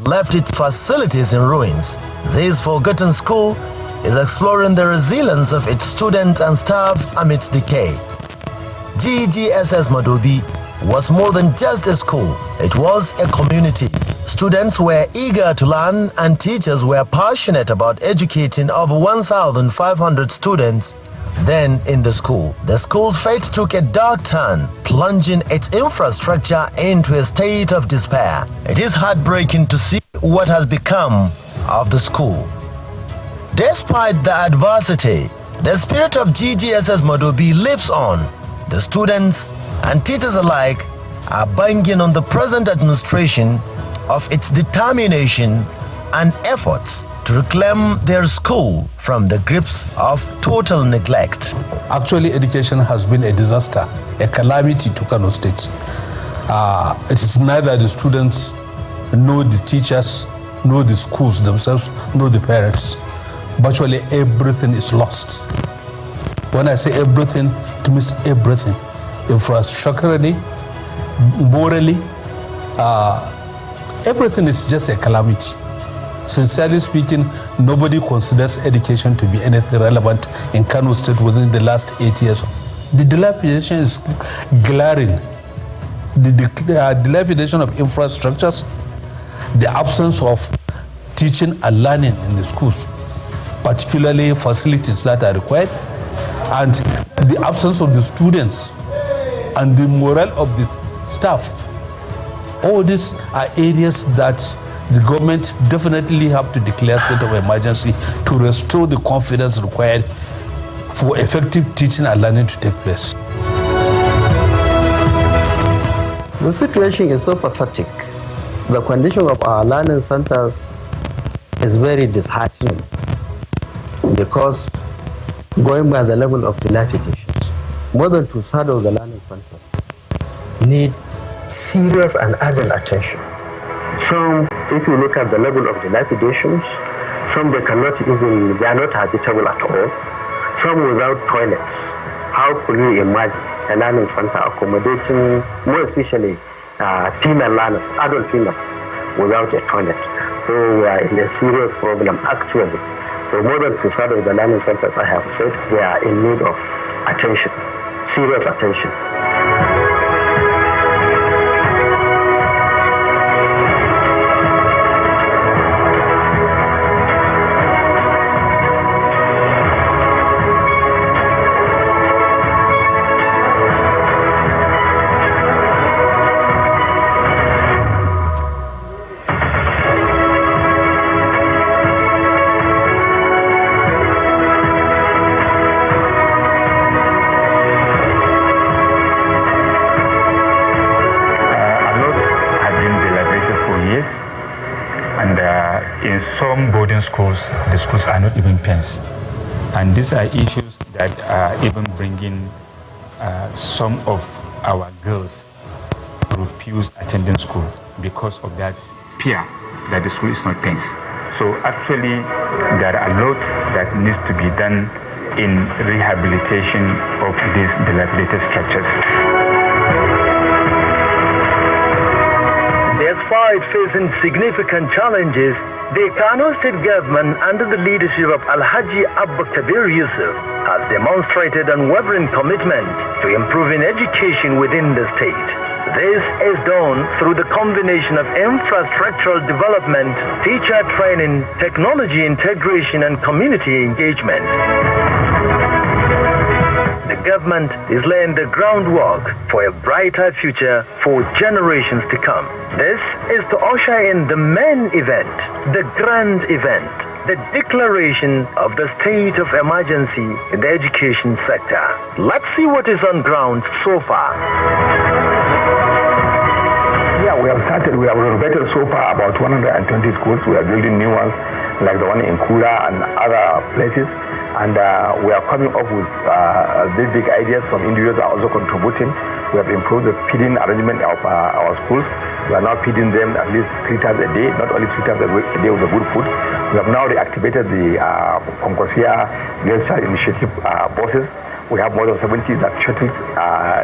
left its facilities in ruins. This forgotten school is exploring the resilience of its students and staff amidst decay. GGSS Madobi was more than just a school. It was a community. Students were eager to learn and teachers were passionate about educating over 1,500 students then in the school. The school's fate took a dark turn, plunging its infrastructure into a state of despair. It is heartbreaking to see what has become of the school. Despite the adversity, the spirit of GGSS Madobi lives on. The students and teachers alike are banking on the present administration of its determination and efforts to reclaim their school from the grips of total neglect. Actually, education has been a disaster, a calamity to Kano State. It is neither the students, nor the teachers, nor the schools themselves, nor the parents. Virtually everything is lost. When I say everything, it means everything. Infrastructurally, morally, everything is just a calamity. Sincerely speaking, nobody considers education to be anything relevant in Kano State within the last 8 years. The dilapidation is glaring. The dilapidation of infrastructures, the absence of teaching and learning in the schools, particularly facilities that are required, and the absence of the students and the morale of the staff. All these are areas that the government definitely have to declare state of emergency to restore the confidence required for effective teaching and learning to take place. The situation is so pathetic. The condition of our learning centers is very disheartening because going by the level of dilapidations, more than 2/3 of the learning centers need serious and urgent attention. Some, if you look at the level of dilapidations, some they are not habitable at all. Some without toilets. How could you imagine a learning center accommodating, more especially female learners, adult females, without a toilet? So we are in a serious problem actually. So more than 2/3 of the learning centers, I have said, they are in need of attention, serious attention. In some boarding schools, the schools are not even pens. And these are issues that are even bringing some of our girls to refuse attending school because of that fear that the school is not pens. So actually, there are a lot that needs to be done in rehabilitation of these dilapidated structures. Despite facing significant challenges, the Kano State government, under the leadership of Alhaji Abba Kabir Yusuf, has demonstrated unwavering commitment to improving education within the state. This is done through the combination of infrastructural development, teacher training, technology integration, and community engagement. The government is laying the groundwork for a brighter future for generations to come. This is to usher in the main event, the grand event, the declaration of the state of emergency in the education sector. Let's see what is on ground so far. Yeah, we have started, we have renovated so far about 120 schools. We are building new ones like the one in Kura and other places. And we are coming up with big ideas. Some individuals are also contributing. We have improved the feeding arrangement of our schools. We are now feeding them at least 3 times a day, not only 3 times a day with the good food. We have now reactivated the Kwankwaso Girls Child Initiative buses. We have more than 70 that shuttles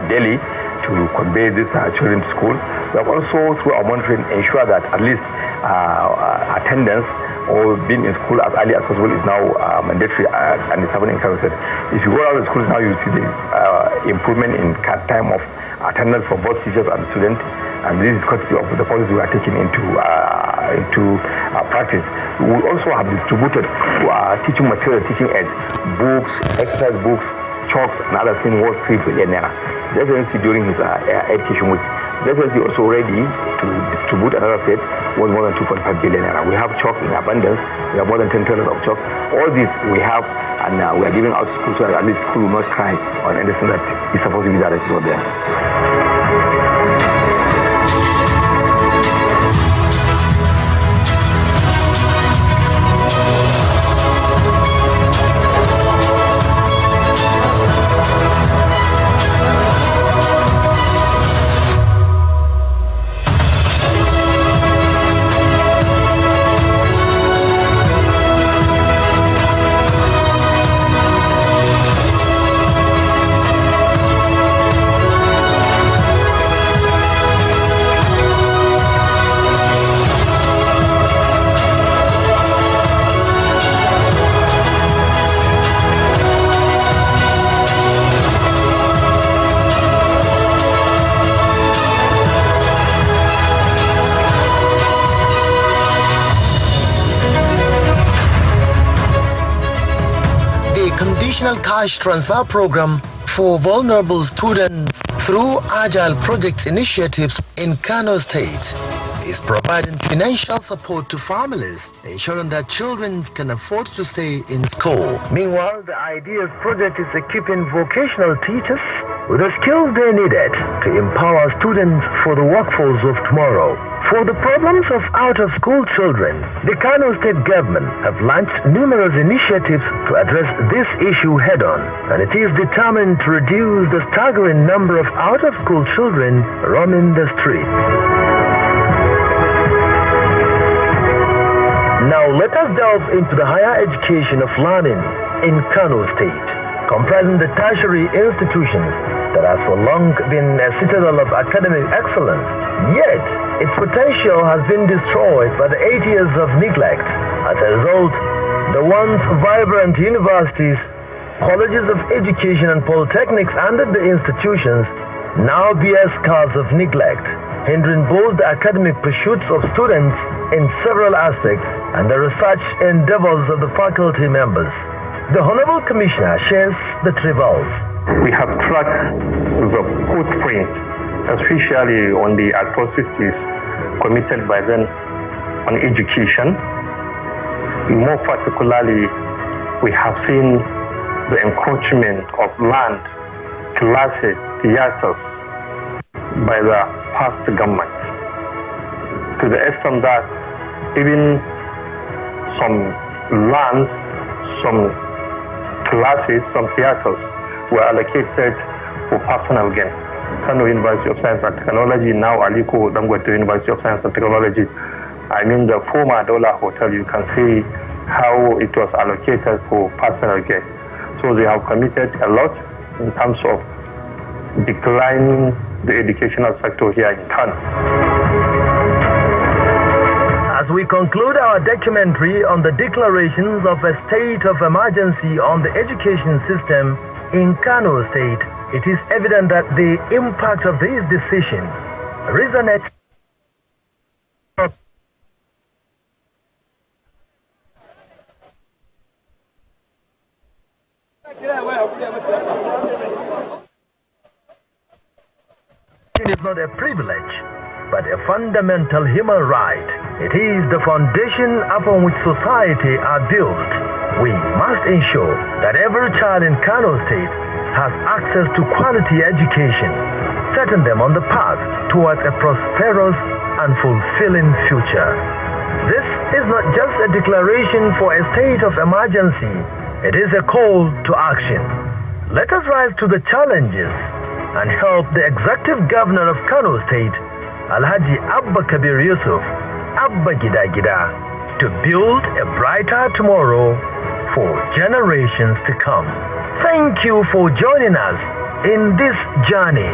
daily to convey these children to schools. We have also, through our monitoring, ensured that at least attendance or being in school as early as possible is now mandatory and is happening in Kano State. If you go out of the schools now, you see the improvement in time of attendance for both teachers and students, and this is courtesy of the policy we are taking into practice. We also have distributed teaching material, teaching aids, books, exercise books, chalks, and other things worth 3 billion naira. The Excellency during his education week, the Excellency also ready to distribute another set worth more than 2.5 billion naira. We have chalk in abundance. We have more than 10 tons of chalk. All this we have, and we are giving out to schools so that at least school will not cry on anything that is supposed to be that is not there. National Cash Transfer Program for vulnerable students through Agile Project initiatives in Kano State is providing financial support to families, ensuring that children can afford to stay in school. Meanwhile, the IDEAS project is equipping vocational teachers with the skills they needed to empower students for the workforce of tomorrow. For the problems of out-of-school children, the Kano State government have launched numerous initiatives to address this issue head-on, and it is determined to reduce the staggering number of out-of-school children roaming the streets. Now let us delve into the higher education of learning in Kano State, comprising the tertiary institutions that has for long been a citadel of academic excellence. Yet, its potential has been destroyed by the 8 years of neglect. As a result, the once vibrant universities, colleges of education and polytechnics under the institutions now bear scars of neglect, hindering both the academic pursuits of students in several aspects and the research endeavors of the faculty members. The Honorable Commissioner shares the travails. We have tracked the footprint, especially on the atrocities committed by them on education. More particularly, we have seen the encroachment of land, classes, theaters by the past government, to the extent that even some land, some classes, some theaters were allocated for personal gain. Kano University of Science and Technology, now Aliko Dangote University of Science and Technology. I mean the former Dollar Hotel, you can see how it was allocated for personal gain. So they have committed a lot in terms of declining the educational sector here in Kano. As we conclude our documentary on the declarations of a state of emergency on the education system in Kano State, it is evident that the impact of this decision resonates. It is not a privilege, but a fundamental human right. It is the foundation upon which society are built. We must ensure that every child in Kano State has access to quality education, setting them on the path towards a prosperous and fulfilling future. This is not just a declaration for a state of emergency, it is a call to action. Let us rise to the challenges and help the executive governor of Kano State, Alhaji Abba Kabir Yusuf, Abba Gida Gida, to build a brighter tomorrow for generations to come. Thank you for joining us in this journey.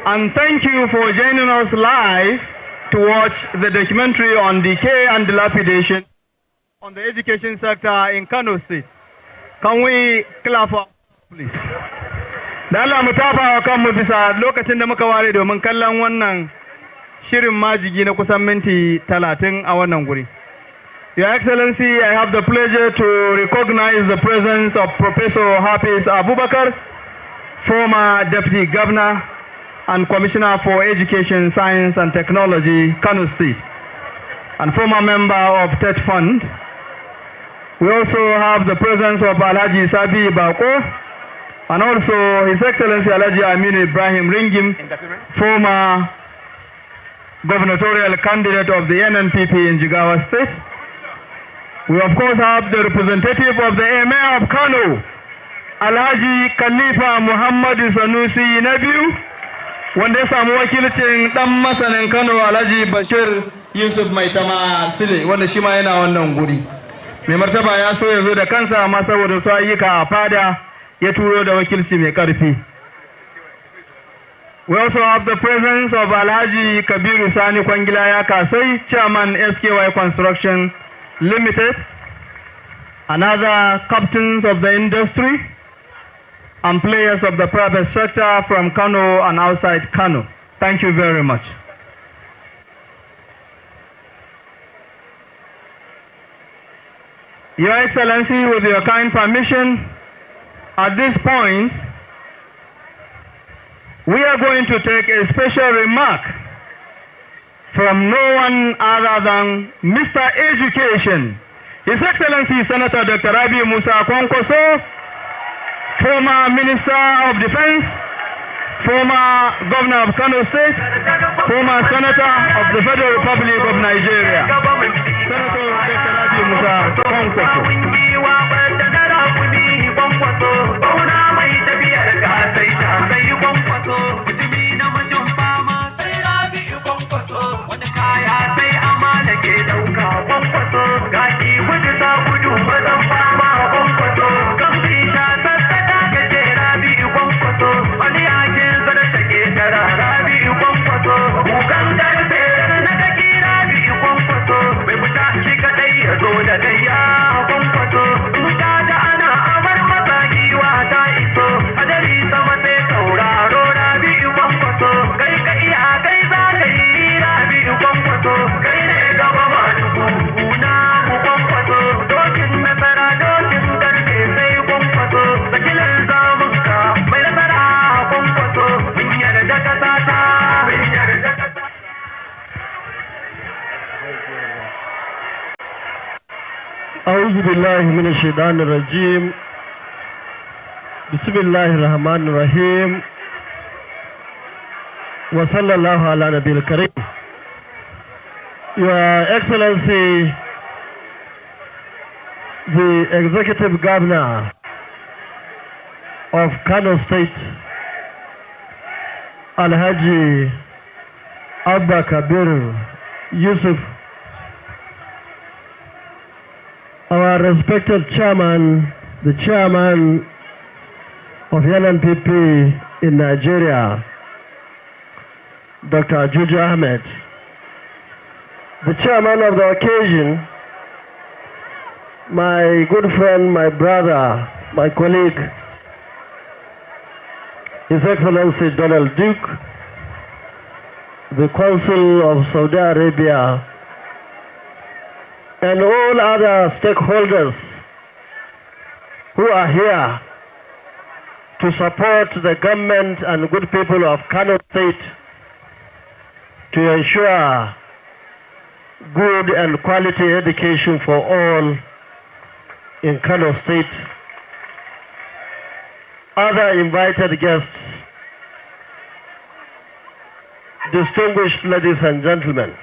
And thank you for joining us live to watch the documentary on decay and dilapidation on the education sector in Kano State. Can we clap for, please? Da Allah mu tafa wa kanmu bisa lokacin da muka ware domin kallon wannan shirin majigi na kusan minti 30 a wannan guri. Your Excellency, I have the pleasure to recognize the presence of Professor Hafiz Abubakar, former Deputy Governor and Commissioner for Education, Science and Technology, Kano State, and former member of TET Fund. We also have the presence of Alhaji Sabi Bako, and also His Excellency Alhaji Aminu Ibrahim Ringim, former gubernatorial candidate of the NNPP in Jigawa State. We of course have the representative of the Emir of Kano, Alhaji Khalifa Muhammad Sanusi Nabiu, wanda ya samu wakilcin dan masanin Kano Alhaji Bashir Yusuf Maitama Sule, wanda shi ma yana wannan guri. Mai martaba ya so ya zo da kansa amma saboda su ayyuka a fada ya turo da wakilci mai karfi. We also have the presence of Alhaji Kabiru Sani Kwangila ya Kasai, Chairman SKY Construction Limited, and other captains of the industry, and players of the private sector from Kano and outside Kano. Thank you very much. Your Excellency, with your kind permission, at this point, we are going to take a special remark from no one other than Mr. Education, His Excellency Senator Dr. Rabi Musa Kwankwaso, former Minister of Defense, former Governor of Kano State, former Senator of the Federal Republic of Nigeria. Senator Dr. Rabi Musa Kwankwaso. أعوذ بالله من الشيطان الرجيم بسم الله الرحمن الرحيم وصلى الله على نبي الكريم. Your Excellency, the Executive Governor of Kano State, Alhaji Abba Kabir Yusuf, our respected chairman, the chairman of NNPP in Nigeria, Dr. Juju Ahmed, the chairman of the occasion, my good friend, my brother, my colleague, His Excellency Donald Duke, the Consul of Saudi Arabia, and all other stakeholders who are here to support the government and good people of Kano State to ensure good and quality education for all in Kano State. Other invited guests, distinguished ladies and gentlemen,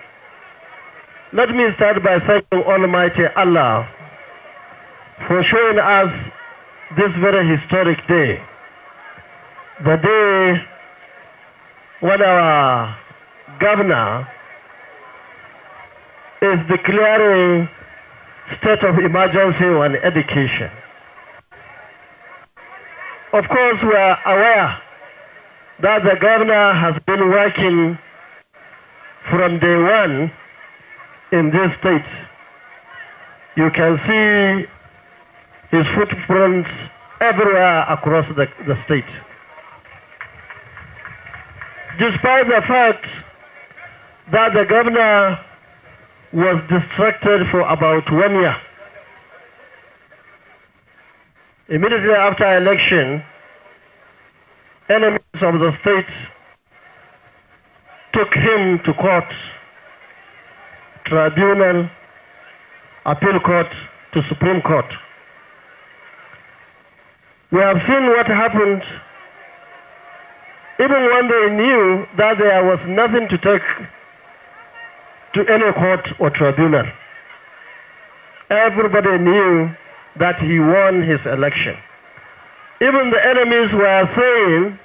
let me start by thanking Almighty Allah for showing us this very historic day, the day when our governor is declaring state of emergency on education. Of course, we are aware that the governor has been working from day one in this state. You can see his footprints everywhere across the state. Despite the fact that the governor was distracted for about 1 year. Immediately after election, enemies of the state took him to court, tribunal, appeal court, to Supreme Court. We have seen what happened even when they knew that there was nothing to take to any court or tribunal. Everybody knew that he won his election. Even the enemies were saying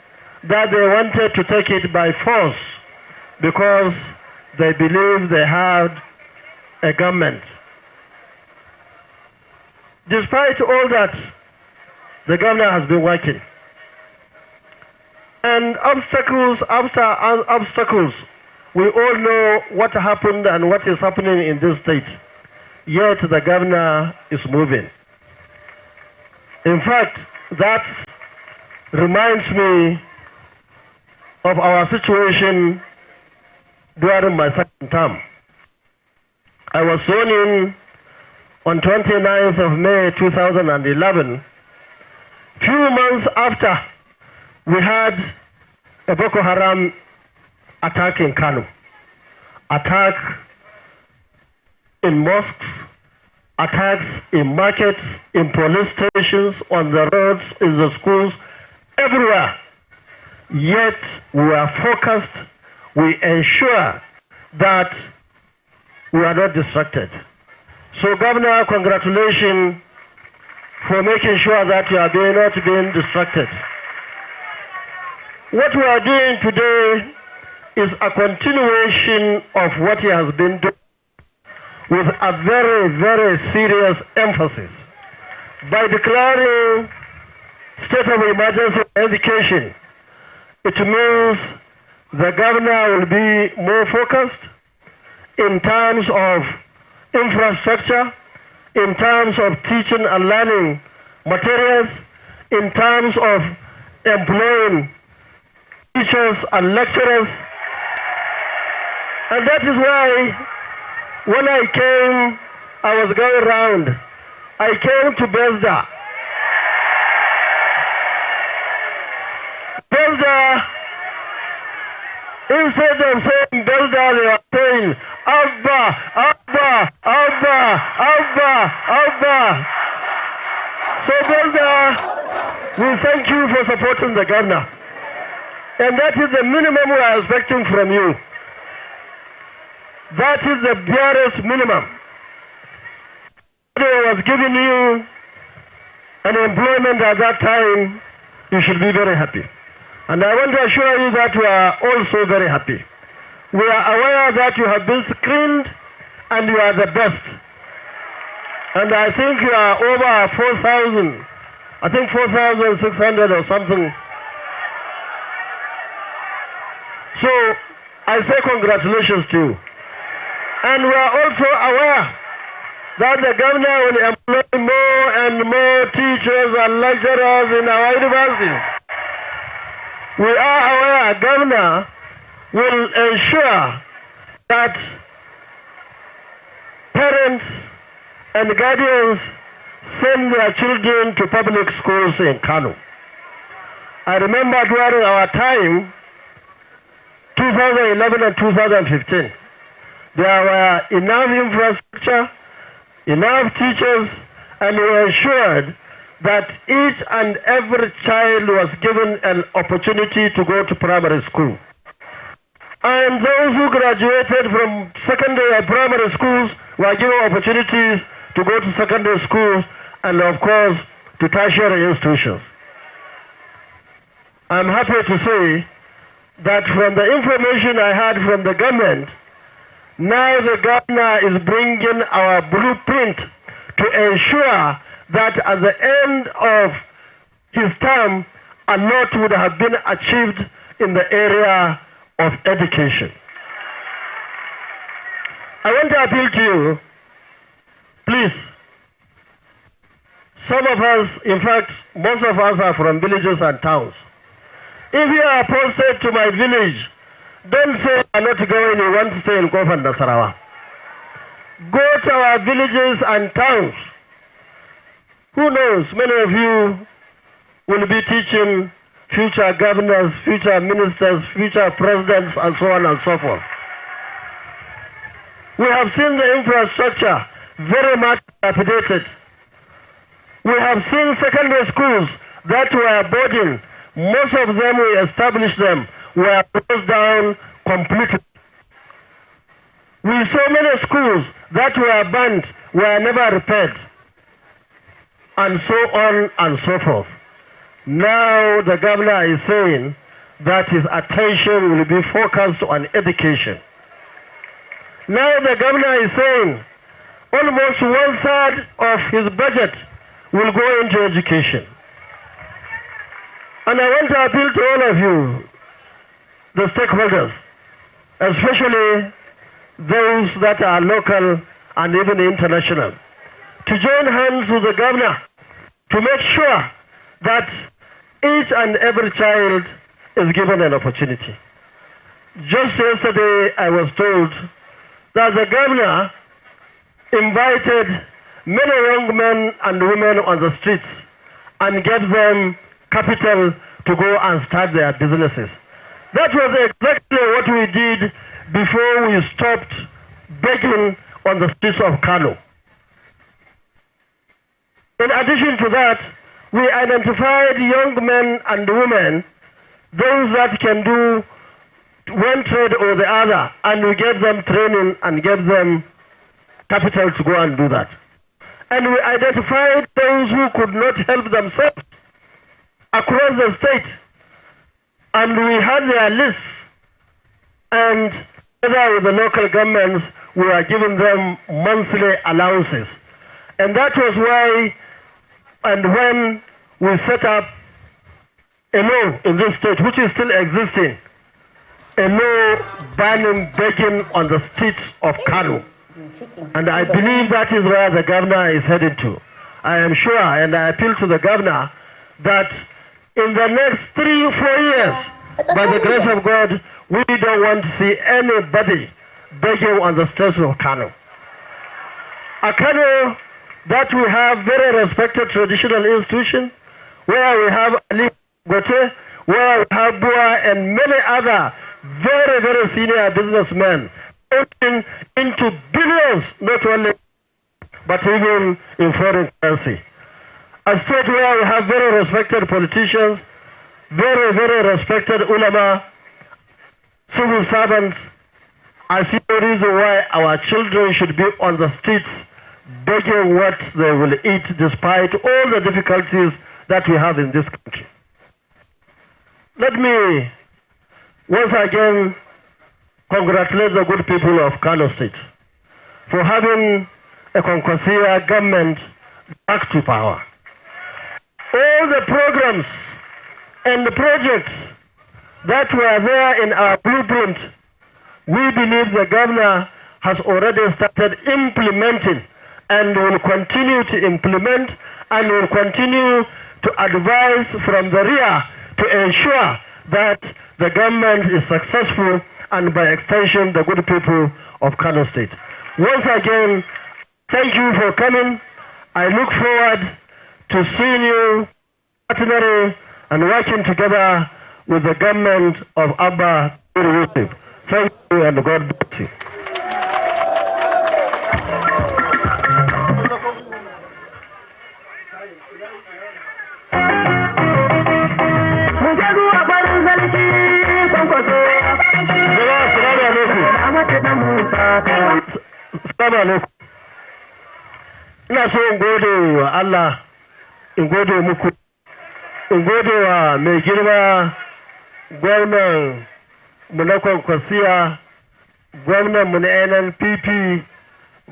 that they wanted to take it by force because they believed they had a government. Despite all that, the governor has been working. And obstacles after obstacles, we all know what happened and what is happening in this state. Yet the governor is moving. In fact, that's reminds me of our situation during my second term. I was sworn in on 29th of May 2011, few months after we had a Boko Haram attack in Kano, attack in mosques, attacks in markets, in police stations, on the roads, in the schools, everywhere. Yet we are focused, we ensure that we are not distracted. So Governor, congratulations for making sure that you are not being distracted. What we are doing today is a continuation of what he has been doing with a very, very serious emphasis. By declaring state of emergency education, it means the governor will be more focused in terms of infrastructure, in terms of teaching and learning materials, in terms of employing teachers and lecturers. And that is why when I came, I was going around. I came to Besda. Besda, instead of saying Besda, they were saying Abba, Abba, Abba, Abba, Abba. So Besda, we thank you for supporting the governor. And that is the minimum we are expecting from you. That is the barest minimum. I was giving you an employment at that time, you should be very happy. And I want to assure you that we are also very happy. We are aware that you have been screened and you are the best. And I think you are over 4,000, I think 4,600 or something. So I say congratulations to you. And we are also aware that the governor will employ more and more teachers and lecturers in our universities. We are aware governor will ensure that parents and guardians send their children to public schools in Kano. I remember during our time, 2011 and 2015, there were enough infrastructure, enough teachers, and we ensured that each and every child was given an opportunity to go to primary school. And those who graduated from secondary and primary schools were given opportunities to go to secondary schools and, of course, to tertiary institutions. I'm happy to say that from the information I had from the government, now the governor is bringing our blueprint to ensure that at the end of his term, a lot would have been achieved in the area of education. I want to appeal to you, please. Some of us, in fact, most of us are from villages and towns. If you are posted to my village, don't say I'm not going, you want to stay in Kof and Nasarawa. Go to our villages and towns. Who knows, many of you will be teaching future governors, future ministers, future presidents, and so on and so forth. We have seen the infrastructure very much dilapidated. We have seen secondary schools that were boarding. Most of them, we established them, were closed down completely. We saw many schools that were burnt, were never repaired, and so on and so forth. Now the governor is saying that his attention will be focused on education. Now the governor is saying almost 1/3 of his budget will go into education. And I want to appeal to all of you, the stakeholders, especially those that are local and even international, to join hands with the governor to make sure that each and every child is given an opportunity. Just yesterday, I was told that the governor invited many young men and women on the streets and gave them capital to go and start their businesses. That was exactly what we did before we stopped begging on the streets of Kano. In addition to that, we identified young men and women, those that can do one trade or the other, and we gave them training and gave them capital to go and do that. And we identified those who could not help themselves across the state, and we had their lists, and together with the local governments, we are giving them monthly allowances. And that was why, and when we set up a law in this state, which is still existing, a law banning begging on the streets of Kano. And I believe that is where the governor is headed to. I am sure, and I appeal to the governor, that in the next 3 or 4 years, by the grace of God, we don't want to see anybody begging on the streets of Kano. A Kano that we have very respected traditional institution, where we have Ali Gote, where we have Bua and many other very, very senior businessmen putting into billions, not only, but even in foreign currency. A state where we have very respected politicians, very, very respected ulama, civil servants. I see no reason why our children should be on the streets begging what they will eat despite all the difficulties that we have in this country. Let me once again congratulate the good people of Kano State for having a Kwankwaso government back to power. All the programs and the projects that were there in our blueprint, we believe the governor has already started implementing and will continue to implement and will continue to advise from the rear to ensure that the government is successful and by extension the good people of Kano State. Once again, thank you for coming. I look forward to seeing you partnering and working together with the government of Abba Yusuf. Thank you and God bless you. Assalamu alaikum. Ina so in gode wa Allah, in gode muku, in gode wa mai girma gwamnan mu na Kwankwasiya, gwamnan mu na NNPP,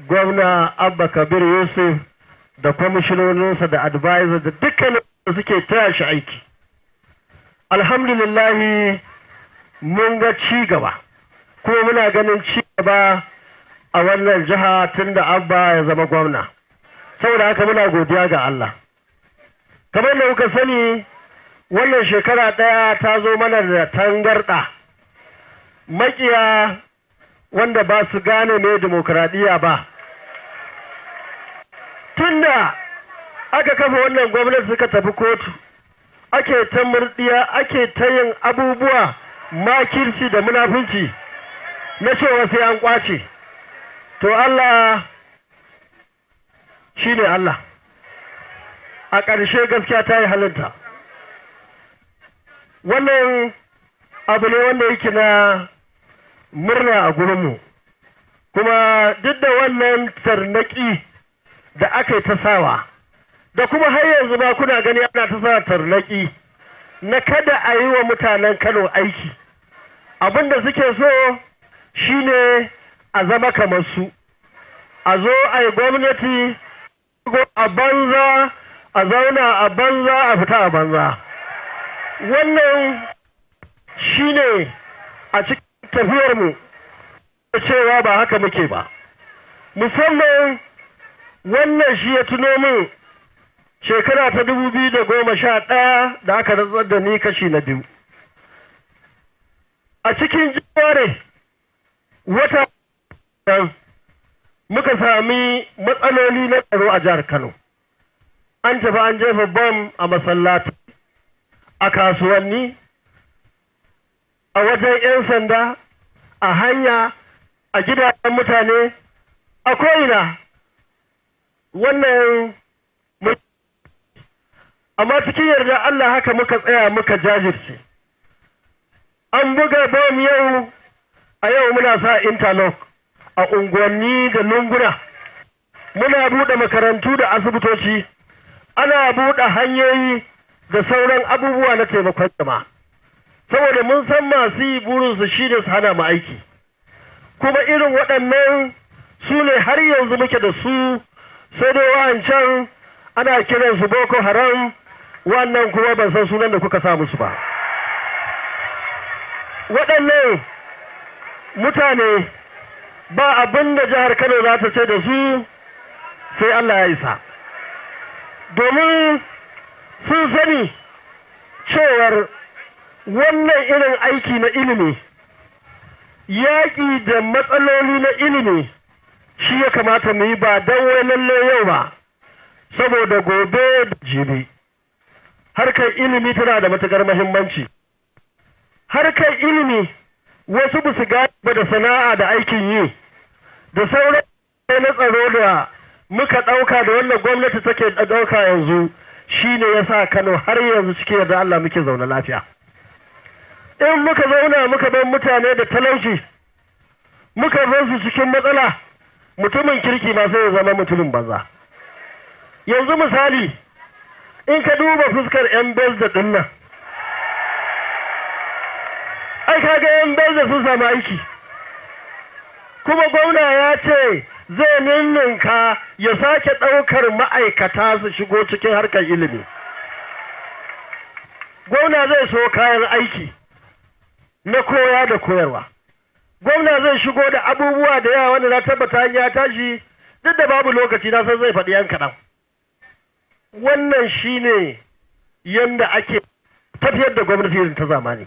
gwamna Abba Kabir Yusuf da kwamishinoninsa da advisor da dukkan da suke taya shi aiki. Alhamdulillahi mun ga ci gaba, kuma muna ganin ci gaba a wannan jiha tun da Abba ya zama gwamna. Saboda haka muna godiya ga Allah. Kamar da kuka sani, wannan shekara ɗaya ta zo mana da tangarɗa. Maƙiya wanda ba su gane me demokradiyya ba. Tunda aka kafa wannan gwamnati suka tafi kotu, ake ta murɗiya, ake ta yin abubuwa makirci da munafunci na cewa sai an ƙwace. To Allah shi ne Allah. A ƙarshe gaskiya ta yi halinta. Wannan abu ne wanda yake na murna a gurinmu. Kuma duk da wannan tarnaƙi da aka yi ta sawa, da kuma har yanzu ba kuna gani ana ta sa tarnaƙi na kada a yi wa mutanen Kano aiki. Abin da suke so shi ne a zama kamar su, a zo a yi gwamnati a banza, a zauna a banza, a fita a banza. Wannan shi ne a cikin tafiyarmu da cewa ba haka muke ba. Musamman wannan shi ya tuno min shekara ta 2011 da aka rantsar da ni kashi na 2. A cikin Januwari wata muka sami matsaloli na tsaro a jihar Kano. An tafi an jefa bom a masallaci, a kasuwanni, a wajen 'yan sanda, a hanya, a gidajen mutane, a ko'ina. Wannan amma cikin yarda Allah haka muka tsaya muka jajirce. An buga bom yau, a yau muna sa interlock a unguwanni da lunguna, muna buɗe makarantu da asibitoci, ana buɗe hanyoyi da sauran abubuwa na taimakon jama'a, saboda mun san masu yi burinsu shi ne su hana mu aiki, kuma irin waɗannan su ne har yanzu muke da su, sai dai wa'ancan ana kiransu Boko Haram, wannan kuma ban san sunan da kuka sa musu ba. Waɗannan mutane ba abin da jihar Kano za ta ce da su sai Allah ya isa, domin sun sani cewar wannan irin aiki na ilimi, yaƙi da matsaloli na ilimi shi ya kamata mu yi, ba don wai lalle yau ba, saboda gobe da jibi. Harkar ilimi tana da matuƙar muhimmanci. Harkar ilimi wasu ba su gane ba da sana'a da aikin yi da sauran na tsaro da muka ɗauka da wannan gwamnati take ɗauka yanzu, shi ne ya sa Kano har yanzu cikin yarda Allah muke zaune lafiya. In muka zauna muka bar mutane da talauci, muka bar su cikin matsala, mutumin kirki ma sai ya zama mutumin banza. Yanzu misali, in ka duba fuskar 'yan bezda ɗin nan, ai kaga 'yan bezda sun samu aiki, kuma gwamna ya ce zai ninninka ya sake ɗaukar ma'aikata su shigo cikin harkar ilimi. Gwamna zai so kayan aiki na koya da koyarwa. Gwamna zai shigo da abubuwa da yawa wanda na tabbata ya tashi, duk da babu lokaci na san zai faɗi yan kaɗan. Wannan shine yanda ake tafiyar da gwamnati irin ta zamani.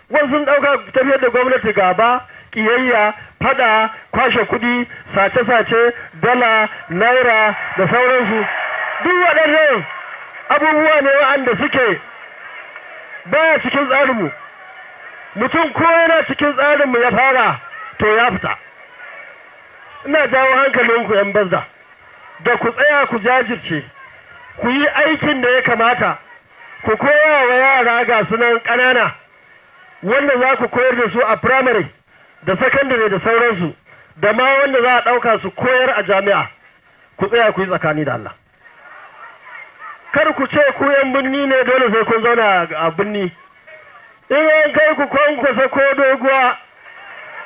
Wasu sun ɗauka tafiyar da gwamnati gaba, ƙiyayya, fada, kwashe kuɗi, sace-sace, dala, naira da sauransu. Duk waɗannan abubuwa ne waɗanda suke baya cikin tsarinmu. Mutum ko yana cikin tsarinmu ya fara, to ya fita. Ina jawo hankalinku 'yan bazda, da ku tsaya ku jajirce, ku yi aikin da ya kamata, ku koya wa yara ga sunan ƙanana, wanda za ku koyar da su a firamare da sakandare da sauransu, da ma wanda za a ɗauka su koyar a jami'a. Ku tsaya ku yi tsakani da Allah. Kar ku ce ku 'yan birni ne dole sai kun zauna a birni. In an kai ku Kwankwaso ko Doguwa,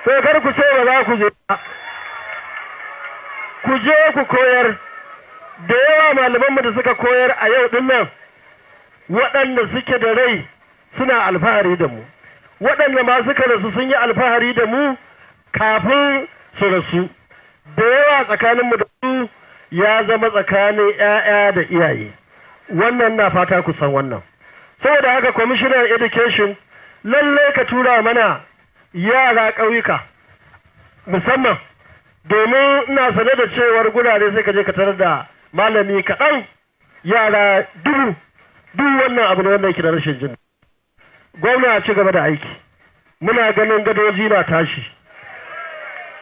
to kar ku ce ba za ku je ba. Ku je ku koyar. Da yawa malamanmu da suka koyar a yau din nan, waɗanda suke da rai suna alfahari da mu, waɗanda ma suka rasu sun yi alfahari da mu kafin su rasu. Da yawa tsakaninmu da su ya zama tsakanin 'ya'ya da iyaye. Wannan na fata ku san wannan. Saboda haka kwamishinan education lalle ka tura mana yara ƙauyuka musamman, domin ina sane da cewar gurare sai ka je ka tarar da malami kaɗan yara dubu. Duk wannan abu ne wanda yake da rashin jin. Gwamna ci gaba da aiki, muna ganin gadoji na tashi,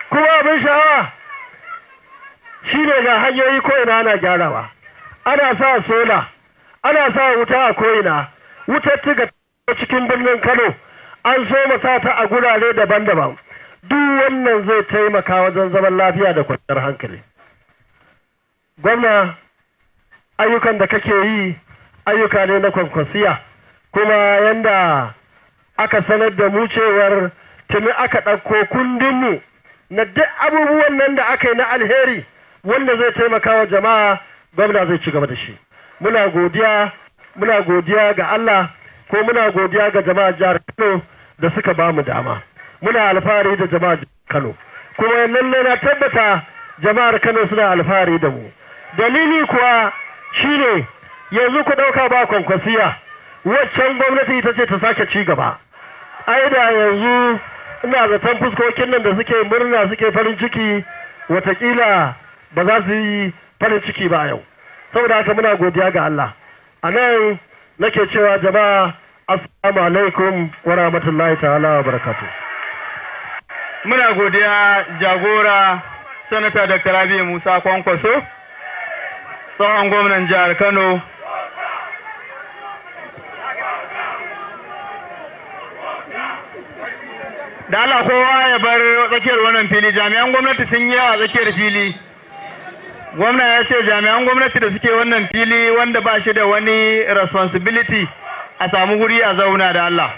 kuma abin sha'awa shi ne ga hanyoyi ko'ina ana gyarawa, ana sa sola, ana sa wuta a ko'ina. Wutar tiga cikin birnin Kano an so masa ta a gurare daban-daban. Duk wannan zai taimaka wajen zaman lafiya da kwanciyar hankali. Gwamna, ayyukan da kake yi ayyuka ne na kwankwasiya, kuma yanda aka sanar da mu cewar tuni aka ɗauko kundinmu na duk abubuwan nan da aka yi na alheri wanda zai taimaka wa jama'a. Gwamna zai ci gaba da shi. Muna godiya ga Allah, ko muna godiya ga jama'a jihar Kano da suka ba mu dama. Muna alfahari da jama'ar Kano, kuma lalle na tabbata jama'ar Kano suna alfahari da mu. Dalili kuwa shine yanzu ku ɗauka ba Kwankwasiya, waccan gwamnati ita ce ta sake ci gaba. Ai da yanzu ina zaton fuskokin nan da suke murna suke farin ciki watakila ba za su yi farin ciki ba yau. Saboda haka muna godiya ga Allah. A nan nake cewa jama'a assalamu alaikum wa rahmatullahi ta'ala wa barakatuh. Muna godiya jagora Sanata Dr. Rabi Musa Kwankwaso, tsohon gwamnan jihar Kano. Da Allah kowa ya bar tsakiyar wannan fili, jami'an gwamnati sun yi a tsakiyar fili. Gwamna ya ce jami'an gwamnati da suke wannan fili wanda ba shi da wani responsibility a samu guri a zauna da Allah.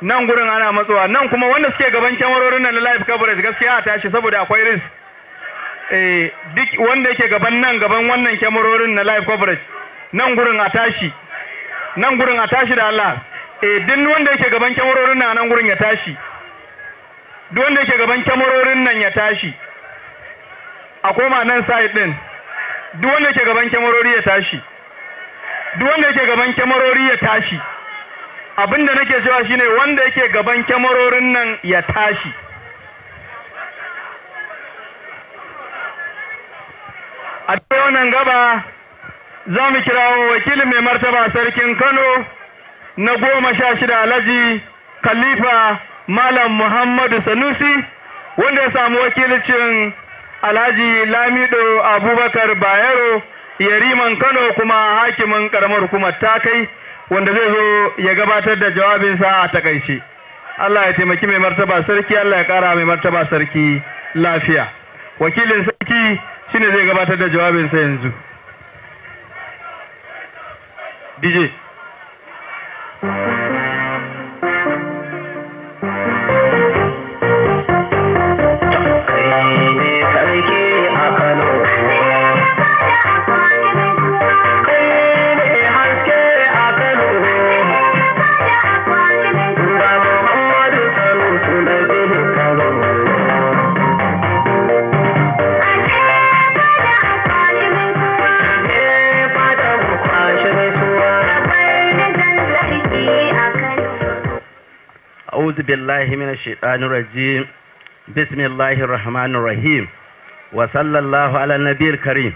Nan gurin ana matsowa, nan kuma wanda suke gaban kyamarorin nan na live coverage gaskiya a tashi saboda akwai risk. Duk wanda yake gaban wannan kyamarorin na live coverage, nan gurin a tashi. Nan gurin a tashi da Allah. Duk wanda yake gaban kyamarorin nan gurin ya tashi. Duk wanda yake gaban kyamarorin nan ya tashi. A koma nan side din. Duk wanda yake gaban kyamarori ya tashi. Duk wanda yake gaban kyamarori ya tashi. Abinda nake cewa shine wanda yake gaban kyamarorin nan ya tashi. A cikin wannan gaba za mu kira wakilin mai martaba sarkin Kano na 16 Alhaji Khalifa Malam Muhammadu Sanusi, wanda ya samu wakilcin Alhaji Lamido Abubakar Bayero, Yariman Kano kuma hakimin karamar hukumar Takai, wanda zai zo ya gabatar da jawabinsa a takaice. Allah ya taimaki mai martaba sarki, Allah ya kara mai martaba sarki lafiya. Wakilin sarki shine zai gabatar da jawabinsa yanzu. DJ. أعوذ بالله من الشيطان الرجيم بسم الله الرحمن الرحيم وصلى الله على النبي الكريم.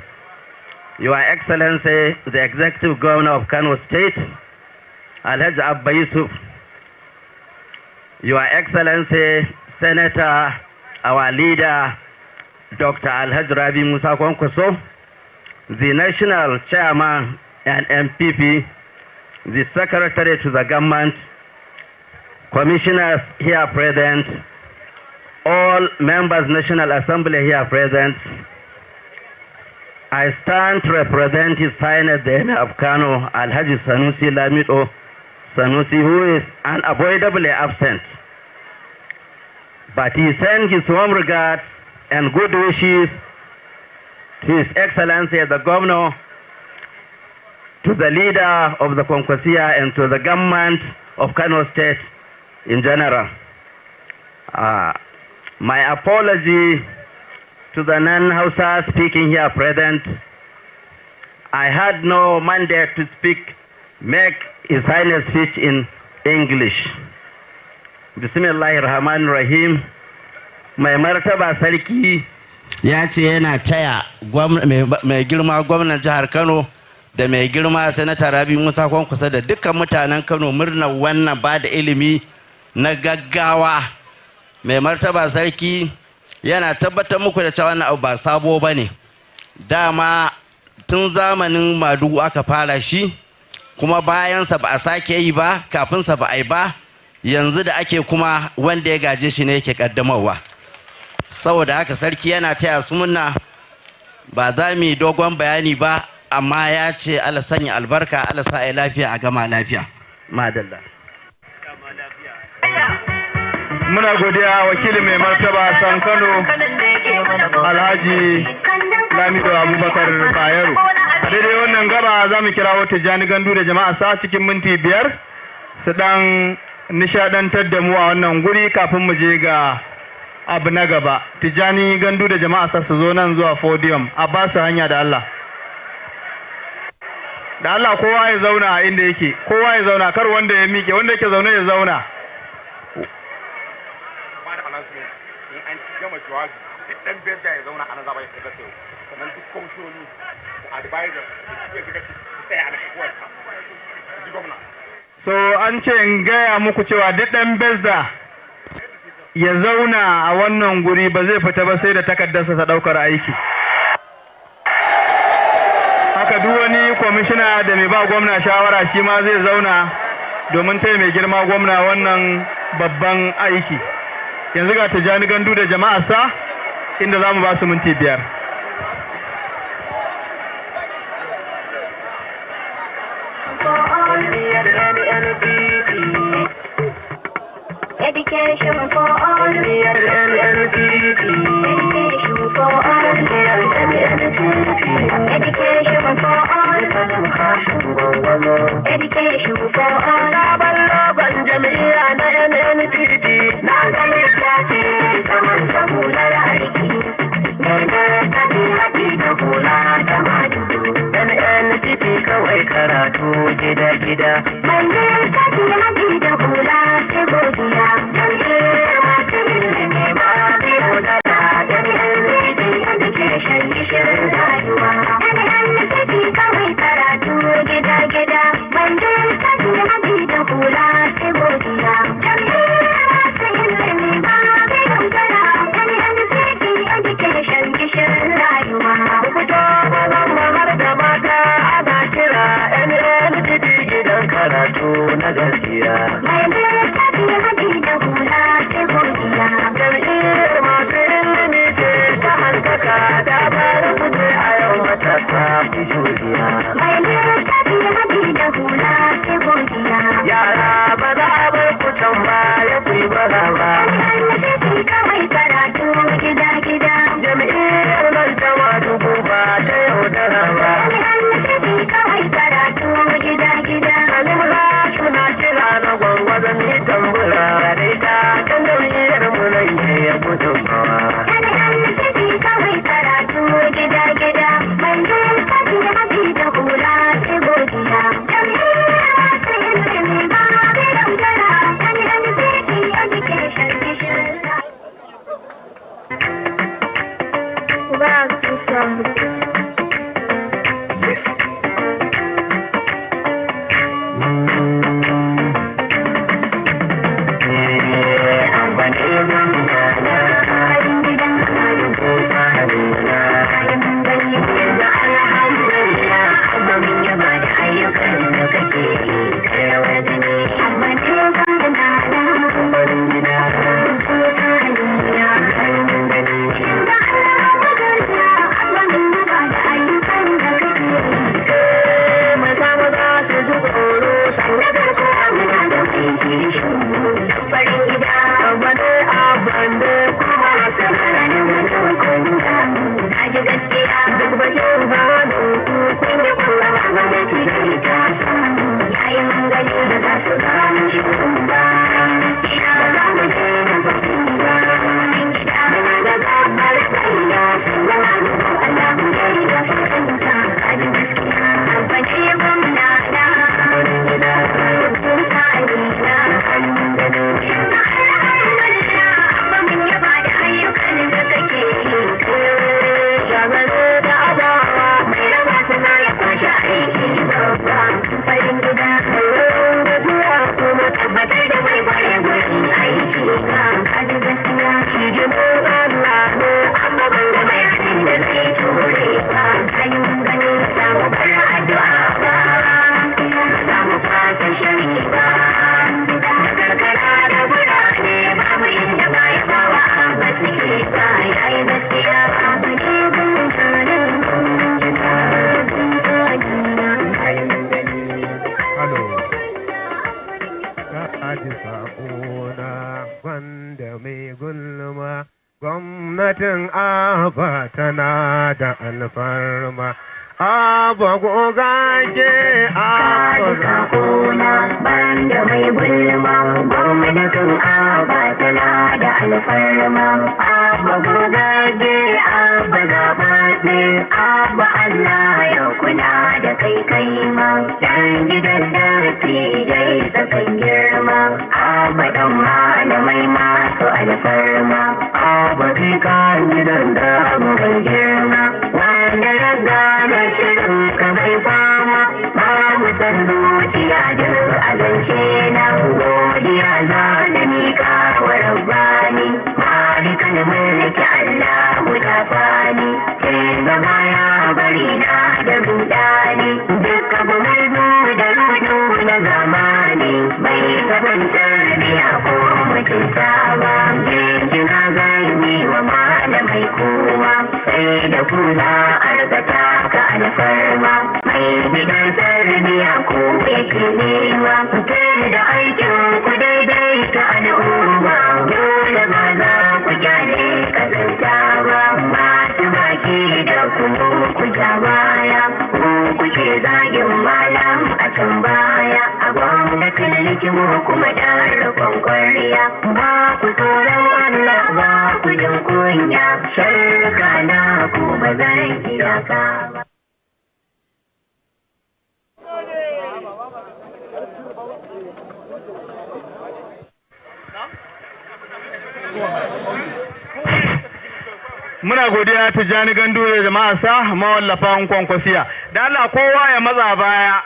Your Excellency, the Executive Governor of Kano State, Alhaji Abba Yusuf, Your Excellency, Senator, our leader, Dr. Alhaji Rabi Musa Kwankwaso, the National Chairman and MPP, the Secretary to the Government, Commissioners here present, all members National Assembly here present. I stand to represent His Highness the Emir of Kano, Alhaji Sanusi Lamido Sanusi, who is unavoidably absent. But he sends his warm regards and good wishes to His Excellency the Governor, to the leader of the Kwankwasia, and to the government of Kano State in general. My apology to the non-Hausa speaking here present. I had no mandate to make His Highness speech in English. Bismillahirrahmanirrahim. Mai martaba sarki ya ce yana taya mai girma gwamnan jihar Kano da mai girma Sanata Rabi Musa Kwankwaso da dukkan mutanen Kano murnar wannan ba da ilimi na gaggawa. Mai martaba sarki yana tabbatar muku da cewa wannan abu ba sabo bane. Dama tun zamanin Madugu aka fara shi, kuma bayansa ba a sake yi ba, kafinsa ba a yi ba, yanzu da ake kuma wanda ya gaje shi ne yake kaddamarwa. Saboda haka sarki yana taya su murna, ba za mu yi dogon bayani ba, amma ya ce Allah sanya albarka, Allah sa ai lafiya a gama lafiya. Madalla. Muna godiya wakilin mai martaba san Kano Alhaji Lamido Abubakar Bayero. A daidai wannan gaba za mu kira wata Tijjani Gandu da jama'a sa cikin minti 5 su dan nishadantar da mu a wannan guri kafin mu je ga abu na gaba. Tijjani Gandu da jama'a sa su zo nan zuwa podium a ba su hanya da Allah. da Allah kowa ya zauna inda yake, kowa ya zauna, kar wanda ya miƙe, wanda yake zaune ya zauna. So an ce in gaya muku cewa duk ɗan bezda ya zauna a wannan guri ba zai fita ba sai da takardarsa ta ɗaukar aiki. Haka duk wani kwamishina da mai ba gwamna shawara shi ma zai zauna domin taya mai girma gwamna wannan babban aiki. Yanzu ga Tijjani Gandu da jama'arsa inda za mu ba su minti 5. Education for all. Education for all. Education for all. Education for all. Sabon laban jami'a na NNPP na ga littafi saman sabular aiki. Daidai ta bi haƙi da kula ta madudu. NNPP kawai karatu gida-gida. Mai littafi haƙi da kula sai godiya. Jam'iyyar masu ilimi ba biyu da na NNPP education gishirin rayuwa. NNPP kawai karatu gida-gida. Mai littafi haƙi da kula sai godiya. Jam'iyyar masu ilimi ba biyu da na NNPP education gishirin rayuwa. Fito mazan har da mata ana kira NNPP gidan karatu na gaskiya. Mai littafi haƙi da kula sai godiya. Jam'iyyar masu ilimi ce ta haskaka da bari kuce a yau matasa fi juriya. Mai littafi haƙi da kula sai godiya. Yara ba za a bar ku can baya ku yi bara ba. NNPP kawai karatu gida-gida. Jam'iyyar nan ta madugu ba ta yaudara ba. NNPP kawai karatu gida-gida. Salim Rashu na kira na gwangwaza mi tambura da ita can jam'iyyar mu nan ya gudunmawa. NNPP kawai karatu gida-gida. Mai littafi haƙi da kula sai godiya. Jam'iyyar masu ilimi ba bai yaudara. NNPP education gishirin gwamnatin Abba tana da alfarma. Abba gogage Abba sakona banda mai gulma, gwamnatin Abba tana da alfarma. Abba gogage Abba zaɓaɓɓe, Abba Allah ya kula da kai. kai ma dan gidan dattijai sassan girma abadan malamai masu alfarma abati kan gidan da mai girma wanda ya gane shirin ka bai fama babu san zuciya duk azance na godiya za na miƙa wa rabbani malikan mulki Allah guda fani ce gaba ya bari na da rudani duka ba mai zo da rudu na zamani bai taɓa tarbiya ko mutunta ba jinjina zai yi wa malamai kowa sai da ku za a rikata ka alfarma mai gidan tarbiya ko yake nema tun da aikin ku daidai ta al'umma dole ba za ku kyale kazanta ba masu baki da kuma ku ja baya ku kuke zagin malam a can baya a gwamnatin likimu kuma da rikon kwariya ba ku tsoron Allah ba ku jin kunya sharka na ku ba zan iyaka ba. Muna godiya ta Jani Gandu da jama'arsa mawallafan Kwankwasiya. Da Allah kowa ya maza baya.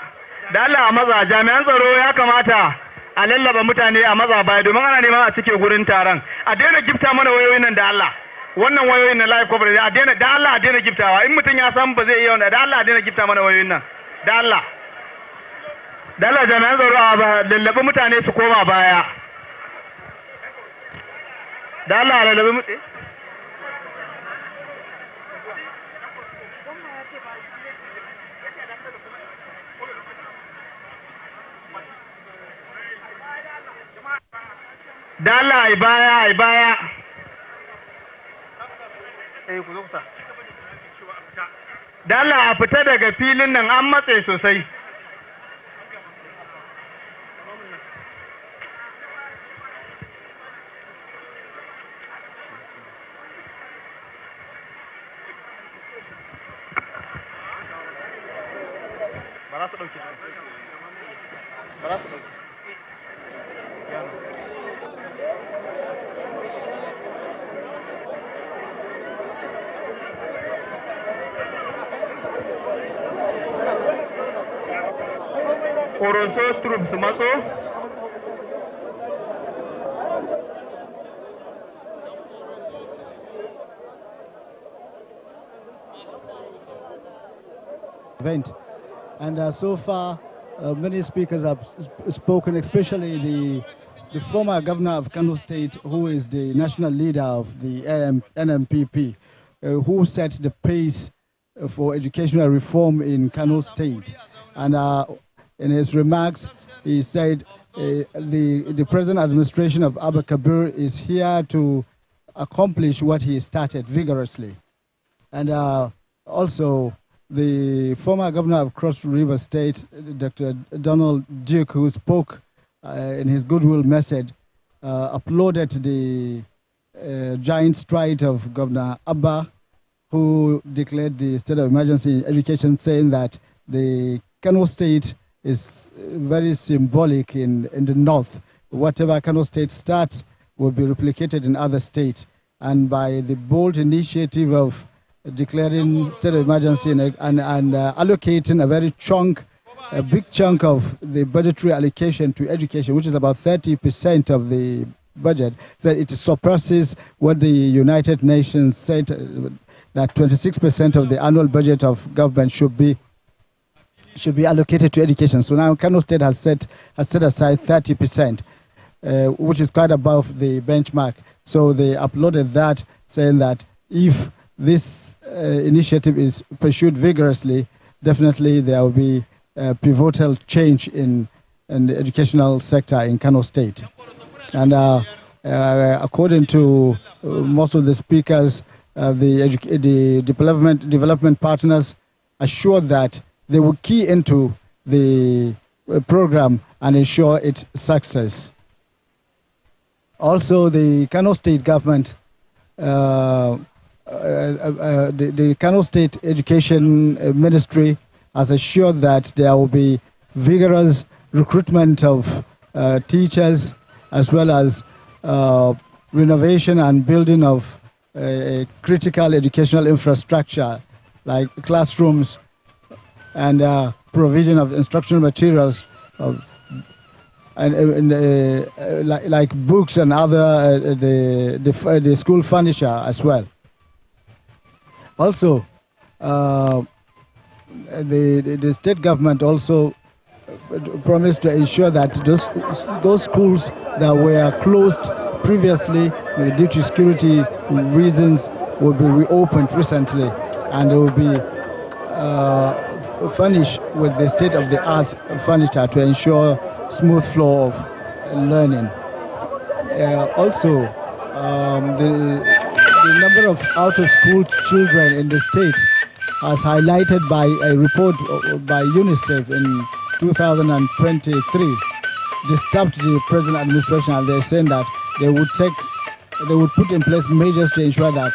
Da Allah a maza jami'an tsaro ya kamata a lallaba mutane a maza baya domin ana neman a cike gurin taron. A daina gifta mana wayoyin nan da Allah. Wannan wayoyin na live coverage a daina da Allah a daina giftawa. In mutum ya san ba zai iya wannan da Allah a daina gifta mana wayoyin nan. Da Allah. Da Allah jami'an tsaro a lallabi mutane su koma baya. Da Allah a lallabi mutane. Da Allah ai baya ai baya. Da Allah a fita daga filin nan an matse sosai. Ba za su ɗauki. Ba za su ɗauki. Oroso troops matso. Event. And so far, many speakers have spoken, especially the former governor of Kano State, who is the national leader of the NMPP, who set the pace for educational reform in Kano State. And in his remarks, he said the present administration of Abba Kabir is here to accomplish what he started vigorously. And also, the former governor of Cross River State, Dr. Donald Duke, who spoke in his Goodwill message, applauded the giant stride of Governor Abba, who declared the state of emergency in education, saying that the Kano State is very symbolic in the north. Whatever Kano State starts will be replicated in other states. And by the bold initiative of declaring state of emergency and allocating a big chunk of the budgetary allocation to education, which is about 30% of the budget, so it surpasses what the United Nations said, that 26% of the annual budget of government should be allocated to education. So now Kano State has set aside 30%, which is quite above the benchmark. So they applauded that, saying that if this initiative is pursued vigorously, definitely there will be a pivotal change in the educational sector in Kano State. And according to most of the speakers, the development partners assured that they will key into the program and ensure its success. Also, the Kano State government, the Kano State Education Ministry has assured that there will be vigorous recruitment of teachers, as well as renovation and building of critical educational infrastructure like classrooms and provision of instructional materials like books and other the school furniture as well. Also, the state government also promised to ensure that those schools that were closed previously due to security reasons will be reopened recently, and they will be furnished with the state-of-the-art furniture to ensure smooth flow of learning. Also, the number of out-of-school children in the state, as highlighted by a report by UNICEF in 2023, disturbed the present administration, and they're saying that they would put in place measures to ensure that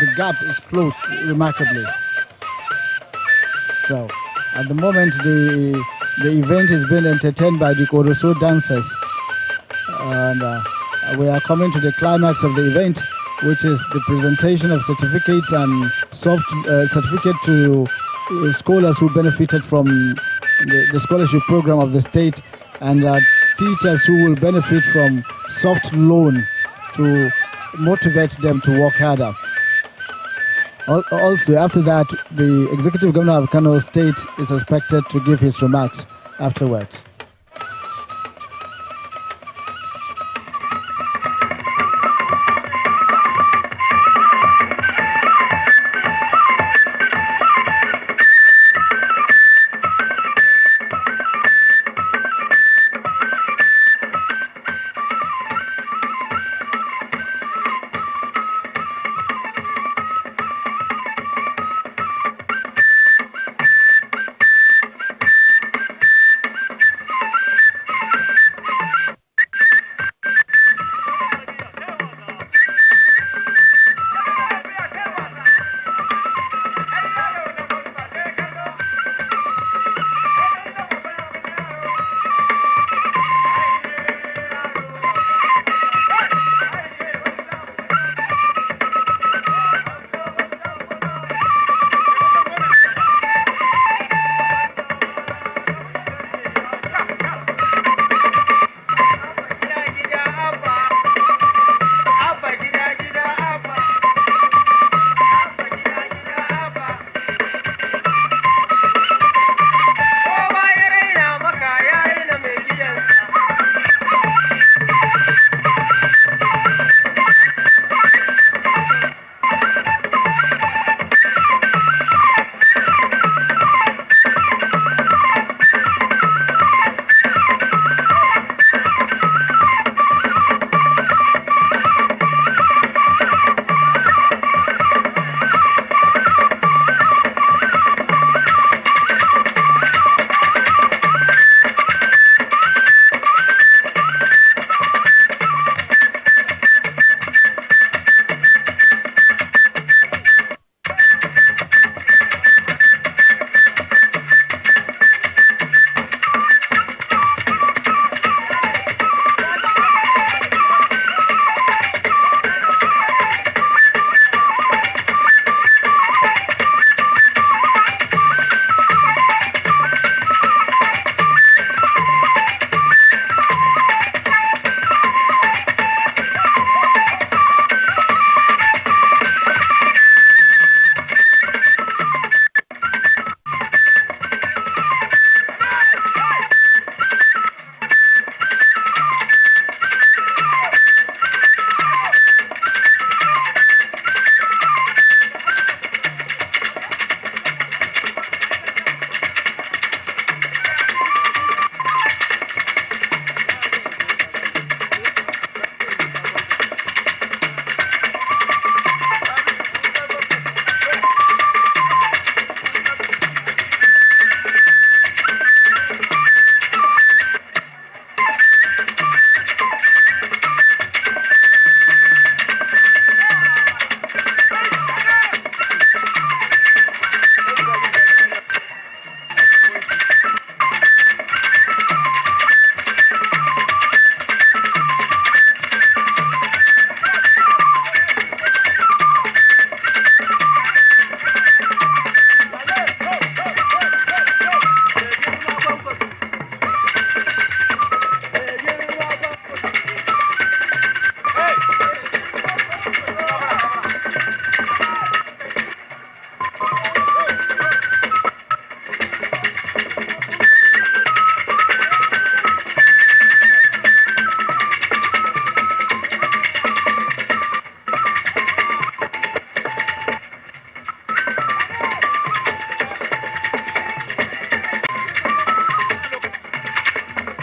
the gap is closed remarkably. So, at the moment, the event is being entertained by the Koroso dancers, and we are coming to the climax of the event, which is the presentation of certificates and soft certificate to scholars who benefited from the scholarship program of the state, and teachers who will benefit from soft loan to motivate them to work harder. Also, after that, the Executive Governor of Kano State is expected to give his remarks afterwards.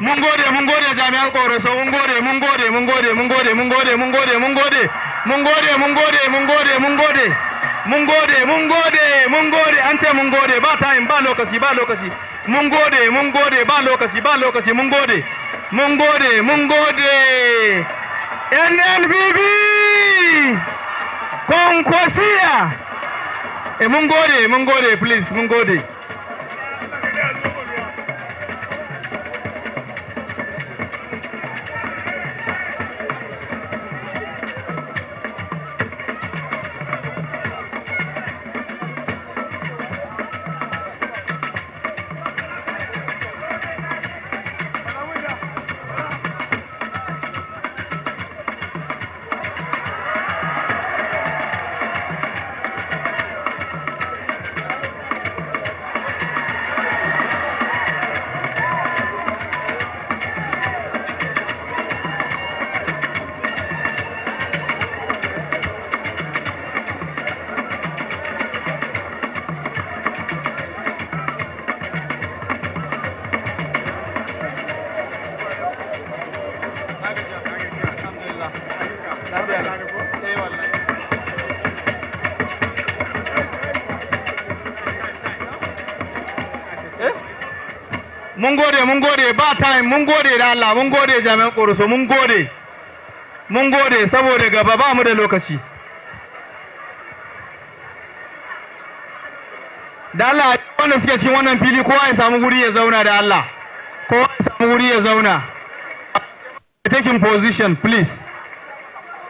Mun gode jami'an Kwankwaso, mun gode. An ce mun gode, ba time, ba lokaci. Mun gode, ba lokaci, mun gode. NNPP! Kwankwasiya! Mun gode, please, mun gode. Mun gode, ba time, mun gode da Allah, mun gode jami'an Kwankwaso, mun gode saboda gaba ba mu da lokaci. Da Allah wanda suke cikin wannan fili kowa ya samu guri ya zauna da Allah. Kowa ya samu guri ya zauna. Taking position, please.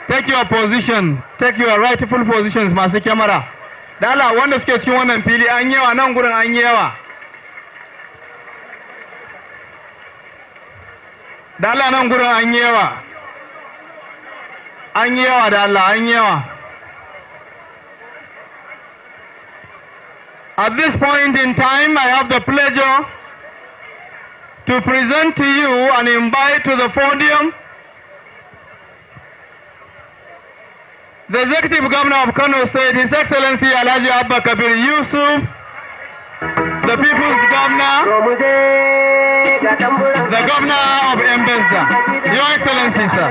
Take your position, take your rightful positions masu kyamara. Da Allah wanda suke cikin wannan fili an yawa nan gurin an yawa. Da Allah nan gurin an yawa. An yawa da Allah, an yawa. At this point in time, I have the pleasure to present to you and invite to the podium the Executive Governor of Kano State, His Excellency Alhaji Abba Kabir Yusuf, the People's Governor, the Governor of Mbesa. Your Excellency, sir.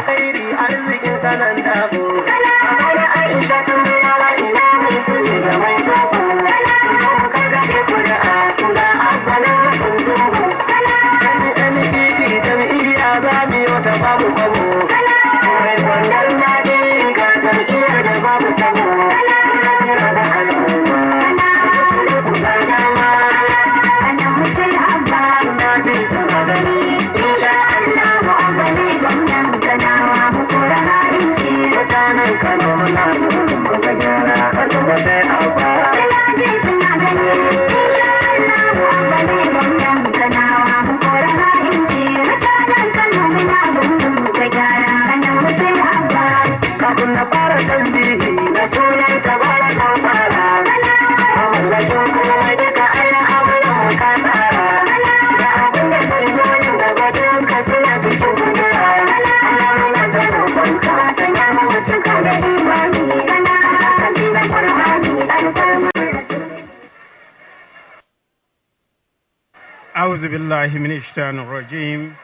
أعوذ بالله من الشيطان الرجيم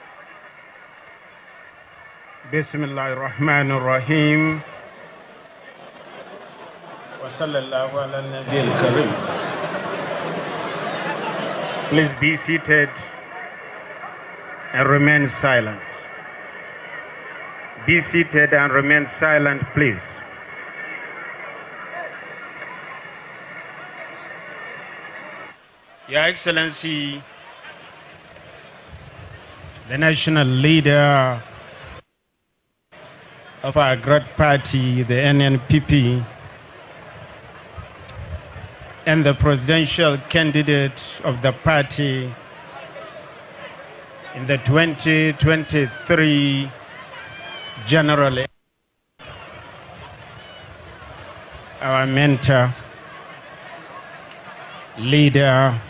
بسم الله الرحمن الرحيم وصلى الله على النبي الكريم. Please be seated and remain silent. Be seated and remain silent, please. Your Excellency, the national leader of our great party, the NNPP, and the presidential candidate of the party in the 2023 general election, our mentor, leader,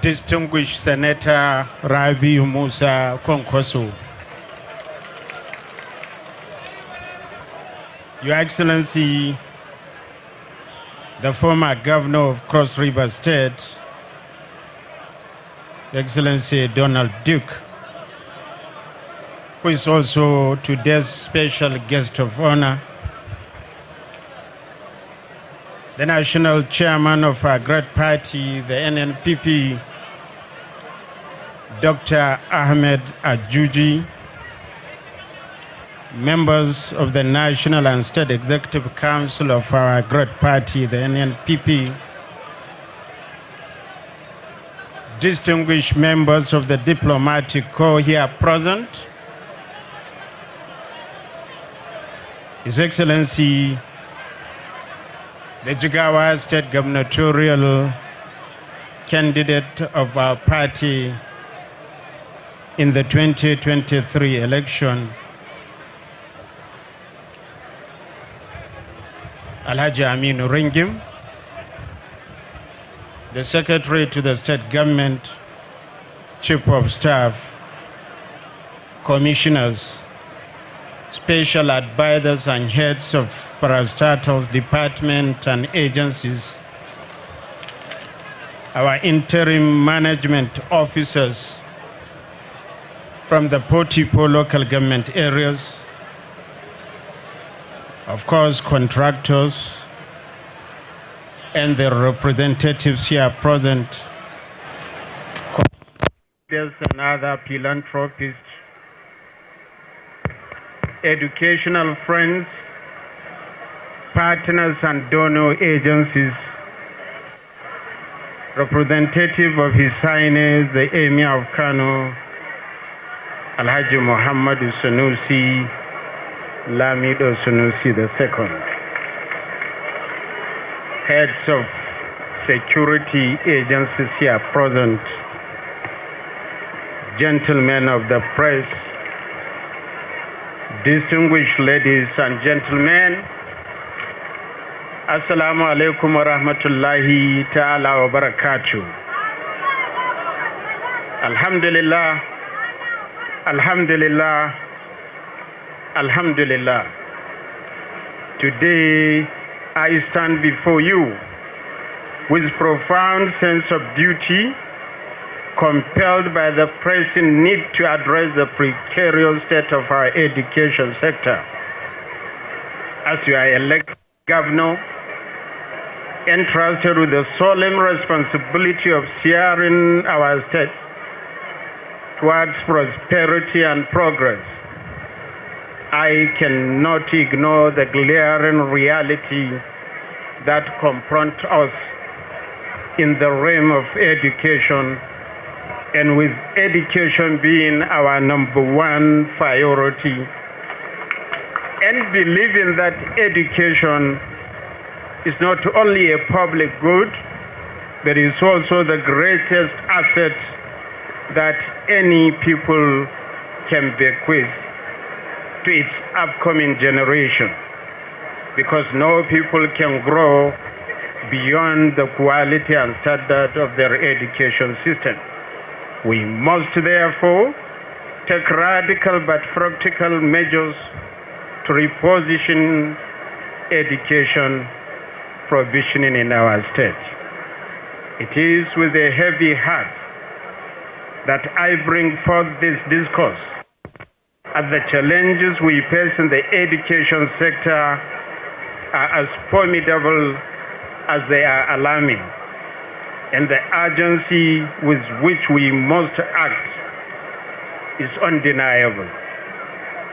distinguished Senator Rabi Musa Kwankwaso. Your Excellency, the former governor of Cross River State, Excellency Donald Duke, who is also today's special guest of honor, the national chairman of our great party, the NNPP, Dr. Ahmed Ajuji, members of the National and State Executive Council of our great party, the NNPP, distinguished members of the diplomatic corps here present, His Excellency, the Jigawa State gubernatorial candidate of our party in the 2023 election, Alhaji Aminu Ringim, the Secretary to the State Government, Chief of Staff, Commissioners, Special Advisors and Heads of Parastatals, Department and Agencies, our Interim Management Officers from the Potipo local government areas, of course, contractors, and the representatives here present, and other philanthropists, educational friends, partners and donor agencies, representative of His Highness the Emir of Kano, Alhaji Muhammadu Sanusi Lamido Sanusi II, heads of security agencies here present, gentlemen of the press, distinguished ladies and gentlemen, Assalamu alaikum wa rahmatullahi ta'ala wa barakatuh. Alhamdulillah, Alhamdulillah, Alhamdulillah. Today I stand before you with profound sense of duty, compelled by the pressing need to address the precarious state of our education sector. As you are elected governor, entrusted with the solemn responsibility of steering our state towards prosperity and progress, I cannot ignore the glaring reality that confronts us in the realm of education, and with education being our #1 priority, and believing that education is not only a public good, but is also the greatest asset that any people can bequeath to its upcoming generation, because no people can grow beyond the quality and standard of their education system. We must therefore take radical but practical measures to reposition education provisioning in our state. It is with a heavy heart that I bring forth this discourse, as the challenges we face in the education sector are as formidable as they are alarming, and the urgency with which we must act is undeniable.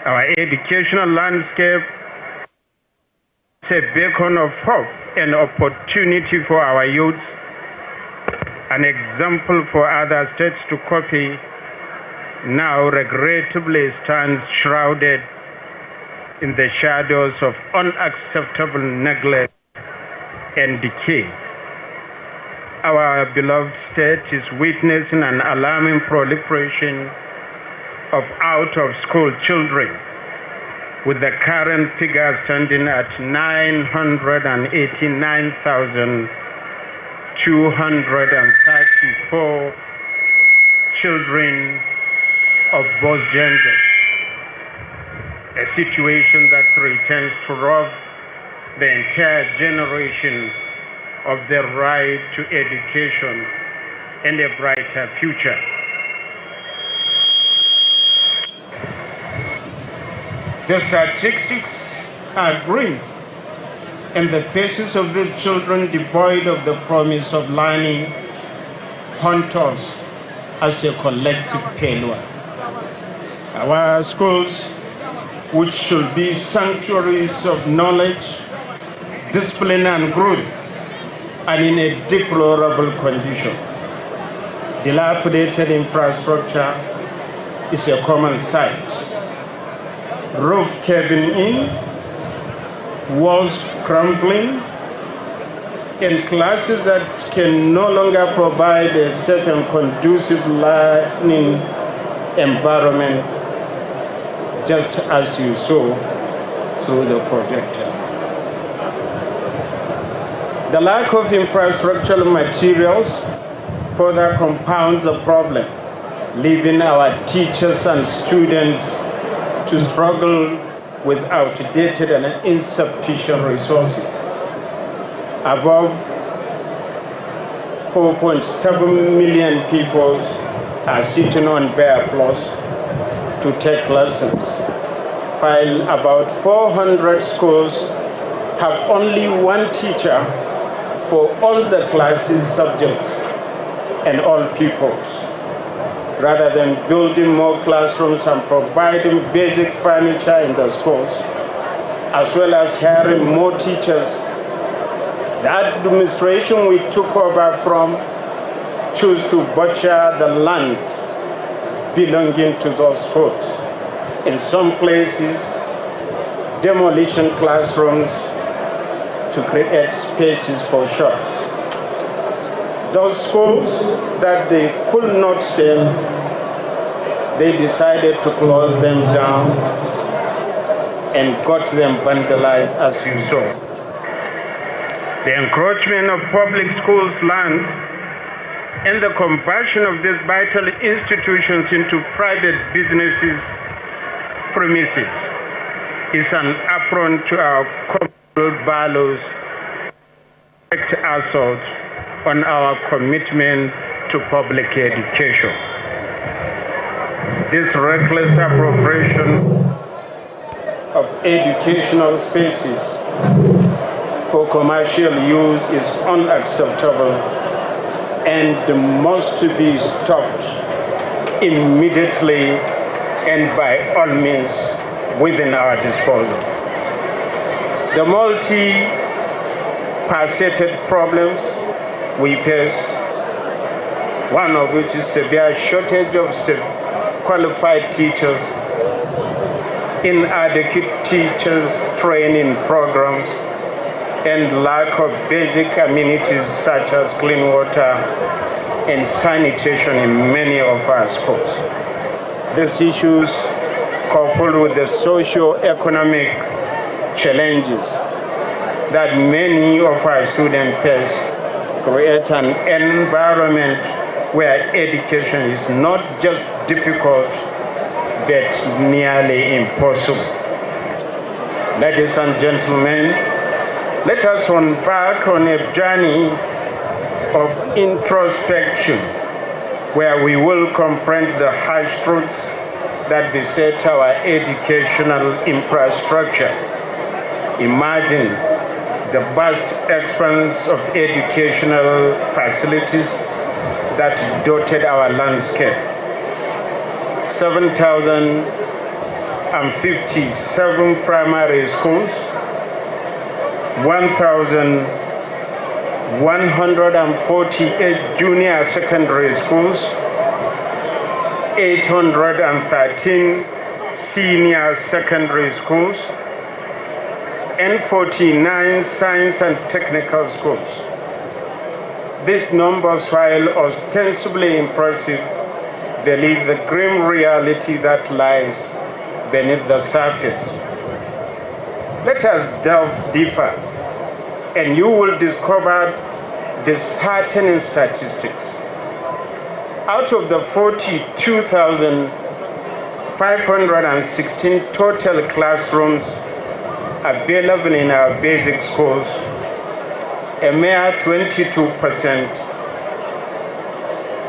Our educational landscape is a beacon of hope and opportunity for our youth, an example for other states to copy, now regrettably stands shrouded in the shadows of unacceptable neglect and decay. Our beloved state is witnessing an alarming proliferation of out-of-school children, with the current figure standing at 989,234 children of both genders, a situation that threatens to rob the entire generation of their right to education and a brighter future. The statistics are grim, and the faces of the children devoid of the promise of learning haunt us as a collective failure. Our schools, which should be sanctuaries of knowledge, discipline, and growth, are in a deplorable condition. Dilapidated infrastructure is a common sight. Roof caving in, walls crumbling, and classes that can no longer provide a safe and conducive learning environment, just as you saw through the projector. The lack of infrastructural materials further compounds the problem, leaving our teachers and students to struggle with outdated and insufficient resources. Above 4.7 million people are sitting on bare floors to take lessons, while about 400 schools have only one teacher for all the classes, subjects, and all pupils. Rather than building more classrooms and providing basic furniture in the schools, as well as hiring more teachers, the administration we took over from chose to butcher the land belonging to those schools. In some places, demolition classrooms to create spaces for shops. Those schools that they could not sell, they decided to close them down and got them vandalized, as you saw. The encroachment of public schools' lands and the conversion of these vital institutions into private businesses' premises is an affront to our common values, direct assault on our commitment to public education. This reckless appropriation of educational spaces for commercial use is unacceptable and must be stopped immediately and by all means within our disposal. The multi-faceted problems we face, one of which is severe shortage of qualified teachers, inadequate teachers training programs, and lack of basic amenities such as clean water and sanitation in many of our schools. These issues, coupled with the socio-economic challenges that many of our students face, create an environment where education is not just difficult, but nearly impossible. Ladies and gentlemen, let us embark on a journey of introspection where we will confront the harsh truths that beset our educational infrastructure. Imagine the vast expanse of educational facilities that dotted our landscape. 7,057 primary schools, 1,148 junior secondary schools, 813 senior secondary schools, and 49 science and technical schools. These numbers, while ostensibly impressive, belie the grim reality that lies beneath the surface. Let us delve deeper, and you will discover disheartening statistics. Out of the 42,516 total classrooms available in our basic schools, a mere 22%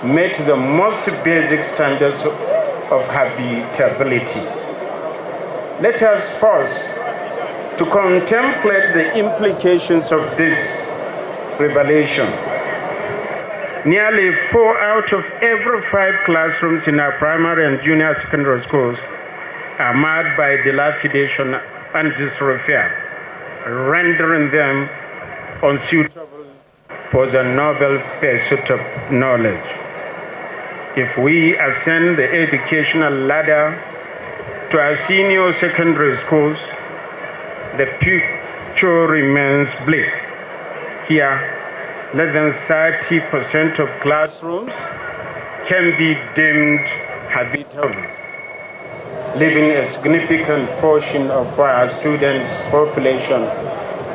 met the most basic standards of habitability. Let us pause to contemplate the implications of this revelation. Nearly 4 out of every 5 classrooms in our primary and junior secondary schools are marred by dilapidation and disrepair, rendering them unsuitable for the noble pursuit of knowledge. If we ascend the educational ladder to our senior secondary schools, the future remains bleak. Here, less than 30% of classrooms can be deemed habitable, leaving a significant portion of our students' population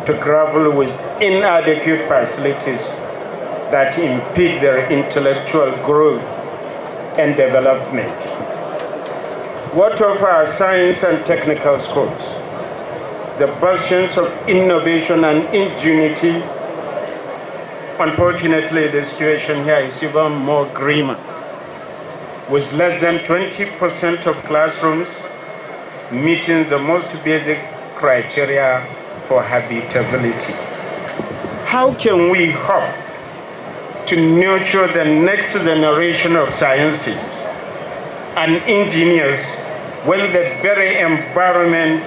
to grapple with inadequate facilities that impede their intellectual growth and development. What of our science and technical schools? The bastions of innovation and ingenuity. Unfortunately, the situation here is even more grim, with less than 20% of classrooms meeting the most basic criteria for habitability. How can we hope to nurture the next generation of scientists and engineers when the very environment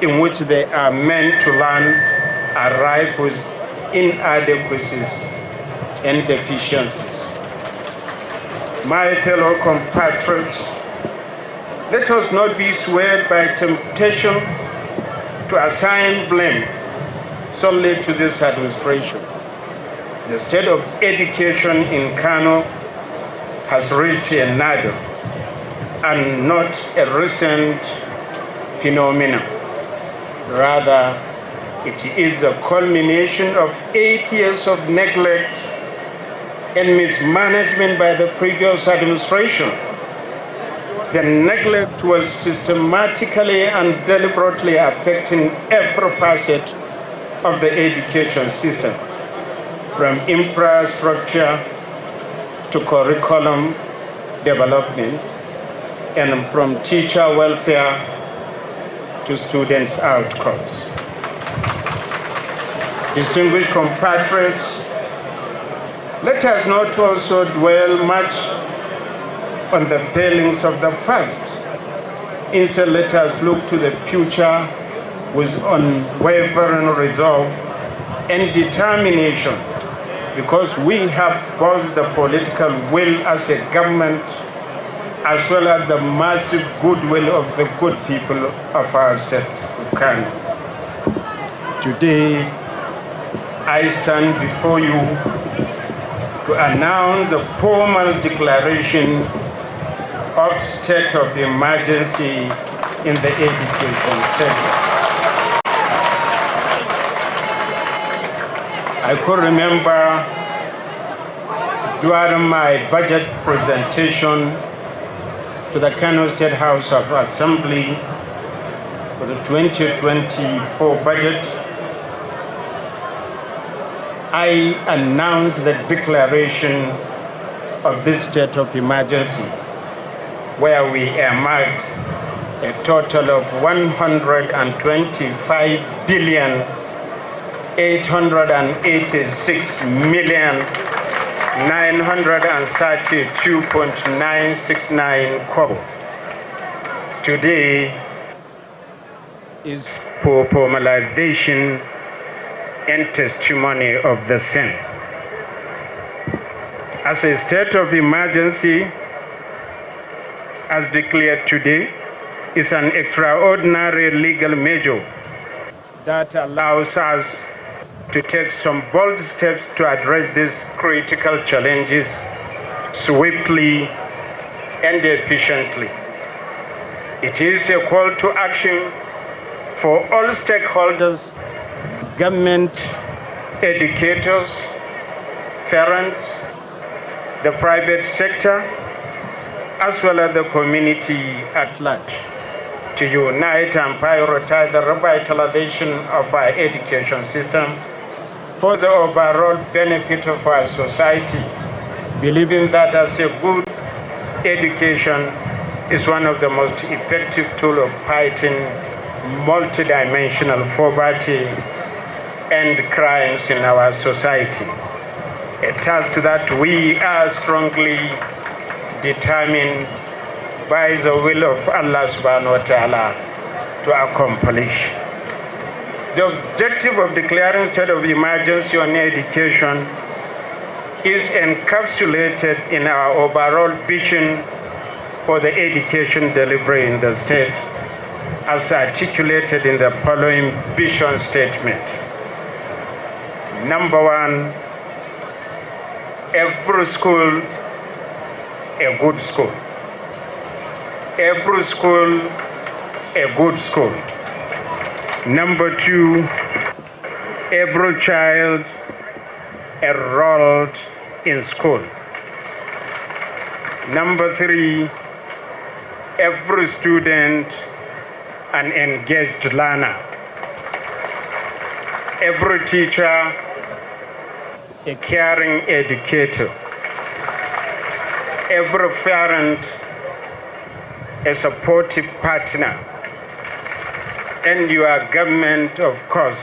in which they are meant to learn are rife with inadequacies and deficiencies? My fellow compatriots, let us not be swayed by temptation to assign blame solely to this administration. The state of education in Kano has reached a nadir and not a recent phenomenon. Rather, it is the culmination of 8 years of neglect and mismanagement by the previous administration. The neglect was systematically and deliberately affecting every facet of the education system, from infrastructure to curriculum development, and from teacher welfare to students' outcomes. Distinguished compatriots, let us not also dwell much on the failings of the past. Instead, let us look to the future with unwavering resolve and determination, because we have both the political will as a government as well as the massive goodwill of the good people of our state of Kano. Today, I stand before you to announce the formal declaration of state of emergency in the education sector. I could remember during my budget presentation to the Kano State House of Assembly for the 2024 budget, I announced the declaration of this state of emergency, where we earmarked a total of 125 billion 886 million 932.969 kobo. Today is for formalization and testimony of the same. As a state of emergency, as declared today, is an extraordinary legal measure that allows us to take some bold steps to address these critical challenges swiftly and efficiently. It is a call to action for all stakeholders, government, educators, parents, the private sector, as well as the community at large, to unite and prioritize the revitalization of our education system for the overall benefit of our society believing that as a good education is one of the most effective tools of fighting multidimensional poverty and crimes in our society. A task that we are strongly determined by the will of Allah subhanahu wa ta'ala to accomplish. The objective of declaring state of emergency on education is encapsulated in our overall vision for the education delivery in the state, as articulated in the following vision statement. Number one, every school, a good school. Every school, a good school. Number two, every child enrolled in school. Number three, every student an engaged learner. Every teacher a caring educator. Every parent a supportive partner. And your government, of course,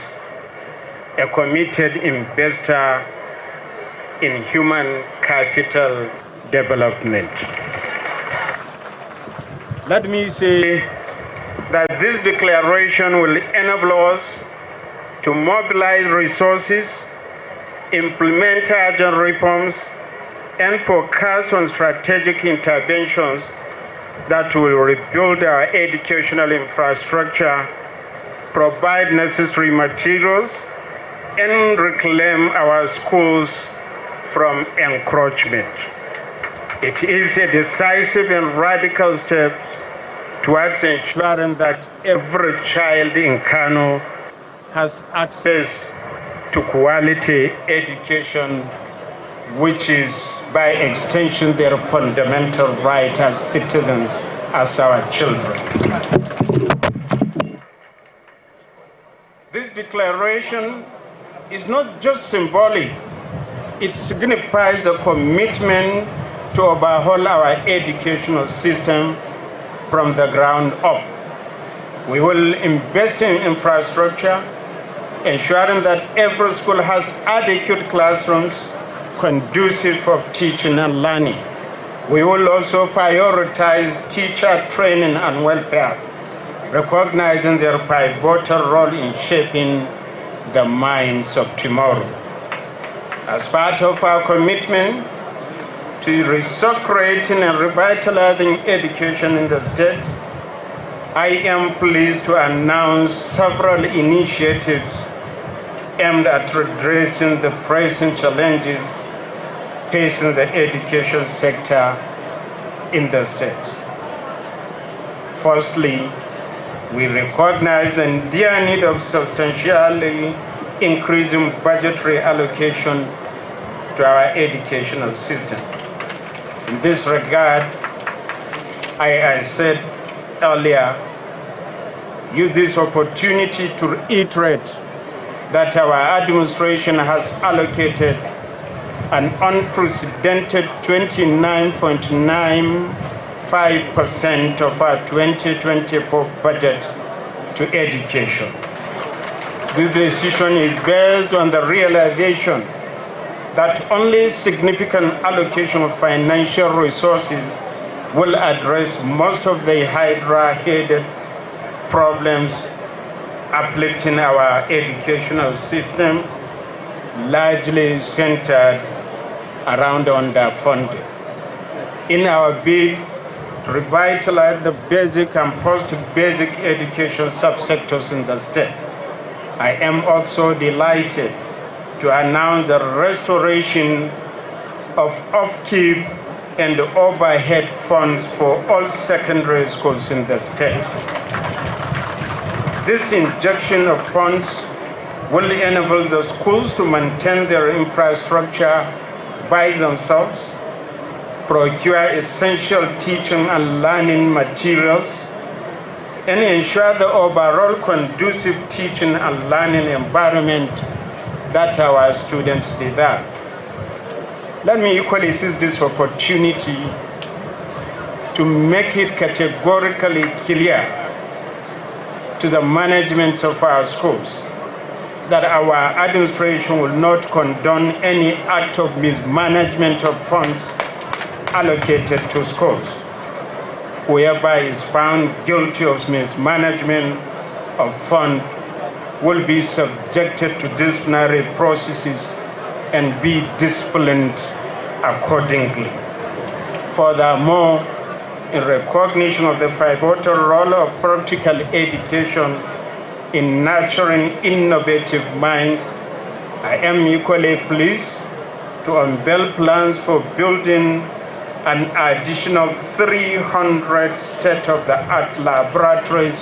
a committed investor in human capital development. Let me say that this declaration will enable us to mobilize resources, implement urgent reforms, and focus on strategic interventions that will rebuild our educational infrastructure, provide necessary materials, and reclaim our schools from encroachment. It is a decisive and radical step towards ensuring that every child in Kano has access to quality education, which is by extension their fundamental right as citizens, as our children. This declaration is not just symbolic, it signifies the commitment to overhaul our educational system from the ground up. We will invest in infrastructure, ensuring that every school has adequate classrooms conducive for teaching and learning. We will also prioritize teacher training and welfare, recognizing their pivotal role in shaping the minds of tomorrow. As part of our commitment to resurrecting and revitalizing education in the state, I am pleased to announce several initiatives aimed at addressing the present challenges facing the education sector in the state. Firstly, we recognize the dire need of substantially increasing budgetary allocation to our educational system. In this regard, I said earlier, use this opportunity to reiterate that our administration has allocated an unprecedented 29.95% of our 2024 budget to education. This decision is based on the realization that only significant allocation of financial resources will address most of the hydra-headed problems afflicting our educational system, largely centered around underfunding. In our bid to revitalize the basic and post-basic education subsectors in the state, I am also delighted to announce the restoration of upkeep and overhead funds for all secondary schools in the state. This injection of funds will enable the schools to maintain their infrastructure by themselves, procure essential teaching and learning materials, and ensure the overall conducive teaching and learning environment that our students deserve. Let me equally seize this opportunity to make it categorically clear to the management of our schools that our administration will not condone any act of mismanagement of funds allocated to schools. Whoever is found guilty of mismanagement of funds will be subjected to disciplinary processes and be disciplined accordingly. Furthermore, in recognition of the pivotal role of practical education in nurturing innovative minds, I am equally pleased to unveil plans for building an additional 300 state-of-the-art laboratories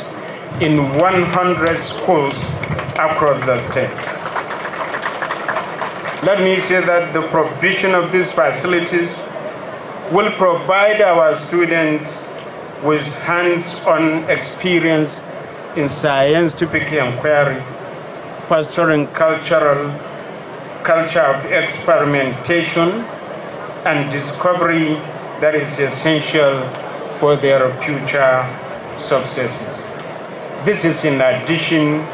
in 100 schools across the state. Let me say that the provision of these facilities will provide our students with hands-on experience in scientific inquiry, fostering culture of experimentation and discovery that is essential for their future successes. This is in addition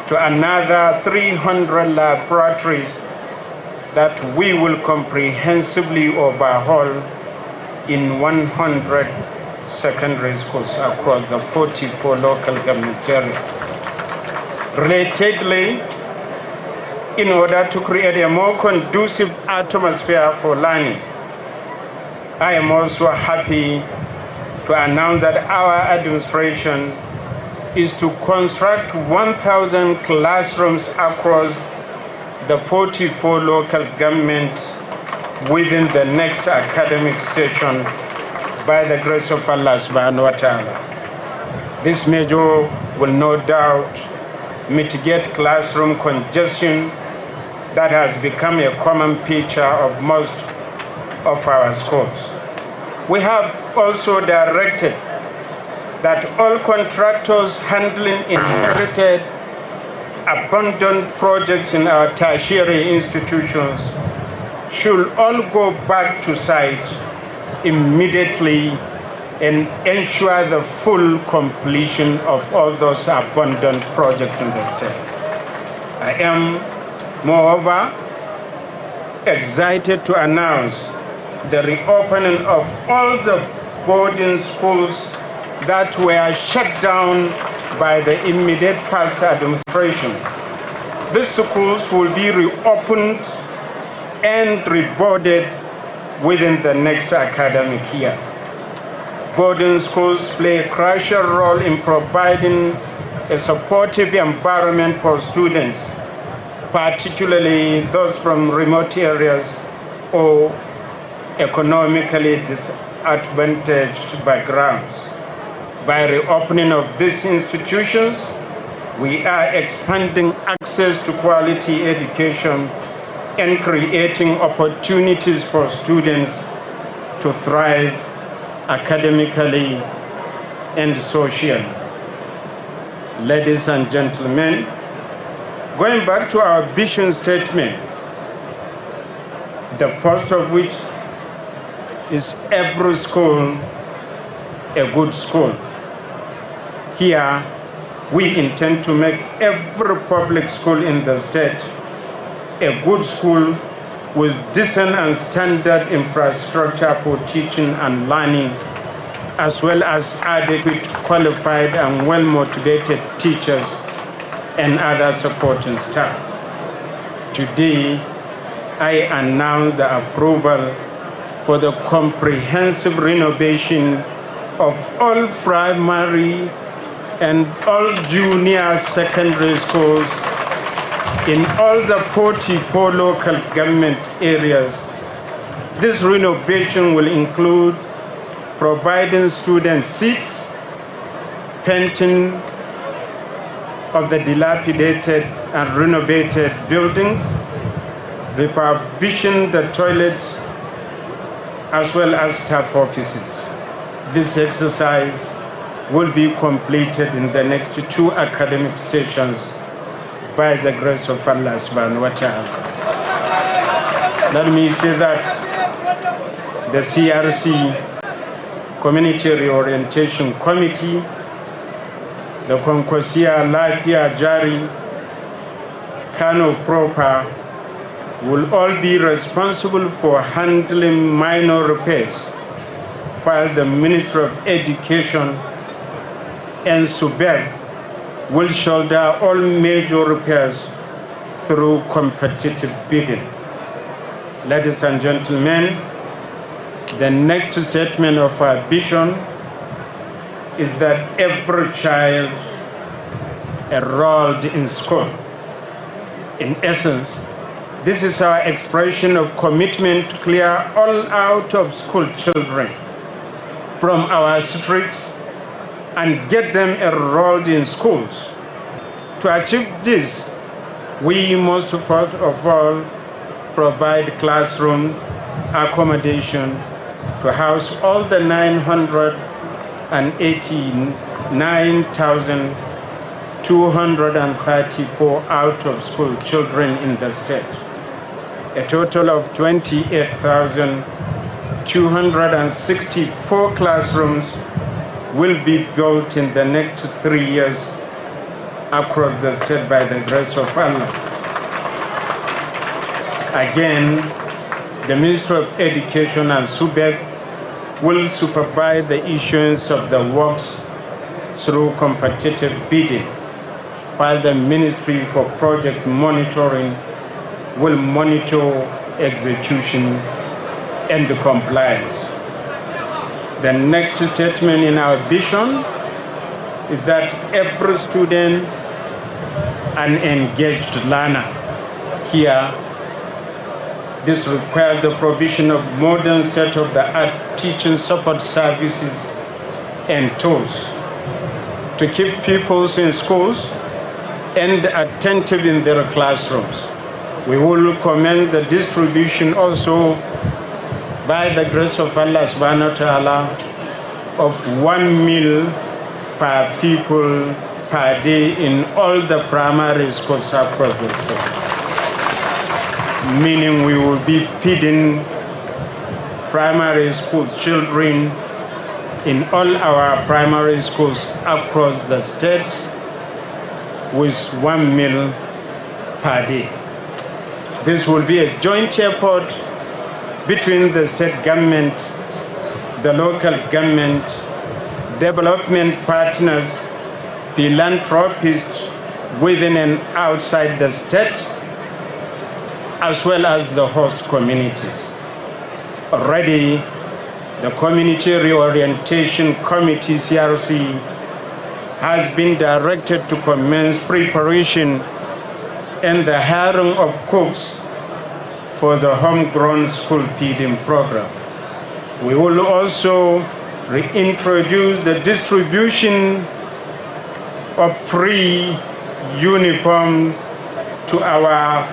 to another 300 laboratories that we will comprehensively overhaul in 100 secondary schools across the 44 local government areas. Relatedly, in order to create a more conducive atmosphere for learning, I am also happy to announce that our administration is to construct 1,000 classrooms across the 44 local governments within the next academic session by the grace of Allah subhanahu wa ta'ala. This measure will no doubt mitigate classroom congestion that has become a common feature of most of our schools. We have also directed that all contractors handling inherited abandoned projects in our tertiary institutions should all go back to site immediately and ensure the full completion of all those abandoned projects in the state. I am, moreover, excited to announce the reopening of all the boarding schools that were shut down by the immediate past administration. These schools will be reopened and reboarded within the next academic year. Boarding schools play a crucial role in providing a supportive environment for students, particularly those from remote areas or economically disadvantaged backgrounds. By reopening of these institutions, we are expanding access to quality education and creating opportunities for students to thrive academically and socially. Ladies and gentlemen, going back to our vision statement, the first of which is every school a good school. Here, we intend to make every public school in the state a good school with decent and standard infrastructure for teaching and learning, as well as adequate, qualified, and well-motivated teachers and other supporting staff. Today, I announce the approval for the comprehensive renovation of all primary and all junior secondary schools in all the 44 local government areas. This renovation will include providing student seats, painting of the dilapidated and renovated buildings, refurbishing the toilets, as well as staff offices. This exercise will be completed in the next 2 academic sessions by the grace of Allah subhanahu wa ta'ala. Let me say that the CRC, Community Reorientation Committee, the Kwankwaso Lafiya Jari, Kano proper, will all be responsible for handling minor repairs, while the Ministry of Education and SUBEB will shoulder all major repairs through competitive bidding. Ladies and gentlemen, the next statement of our vision is that every child enrolled in school, in essence, this is our expression of commitment to clear all out of school children from our streets and get them enrolled in schools. To achieve this, we must first of all provide classroom accommodation to house all the 989,234 out-of-school children in the state. A total of 28,264 classrooms will be built in the next 3 years across the state by the grace of Allah. Again, the Ministry of Education and SUBEB will supervise the issuance of the works through competitive bidding, while the Ministry for Project Monitoring will monitor execution and compliance. The next statement in our vision is that every student and engaged learner here, this requires the provision of modern state-of-the-art teaching support services and tools to keep pupils in schools and attentive in their classrooms. We will commence the distribution also, by the grace of Allah subhanahu wa ta'ala, of 1 meal per pupil per day in all the primary schools across the state. Meaning we will be feeding primary school children in all our primary schools across the state with 1 meal per day. This will be a joint effort between the state government, the local government, development partners, philanthropists within and outside the state, as well as the host communities. Already, the Community Reorientation Committee, CRC, has been directed to commence preparation and the hiring of cooks for the homegrown school feeding program. We will also reintroduce the distribution of free uniforms to our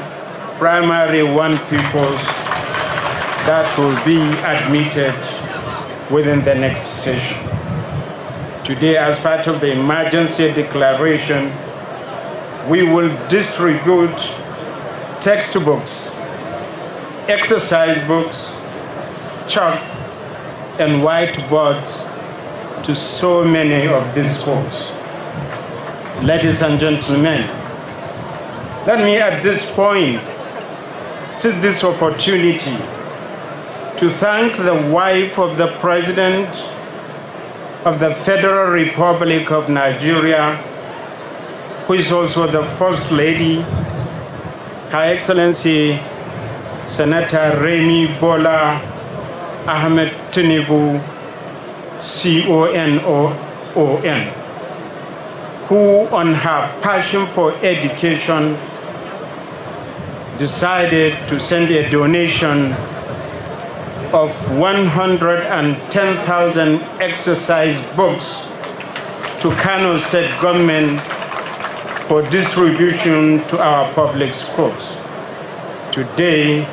primary one pupils that will be admitted within the next session. Today, as part of the emergency declaration, we will distribute textbooks, exercise books, chalk, and whiteboards to so many of these schools. Ladies and gentlemen, let me at this point seize this opportunity to thank the wife of the President of the Federal Republic of Nigeria, who is also the First Lady, Her Excellency Senator Remi Bola Ahmed Tinubu, CONOON, who on her passion for education decided to send a donation of 110,000 exercise books to Kano State government for distribution to our public schools. Today,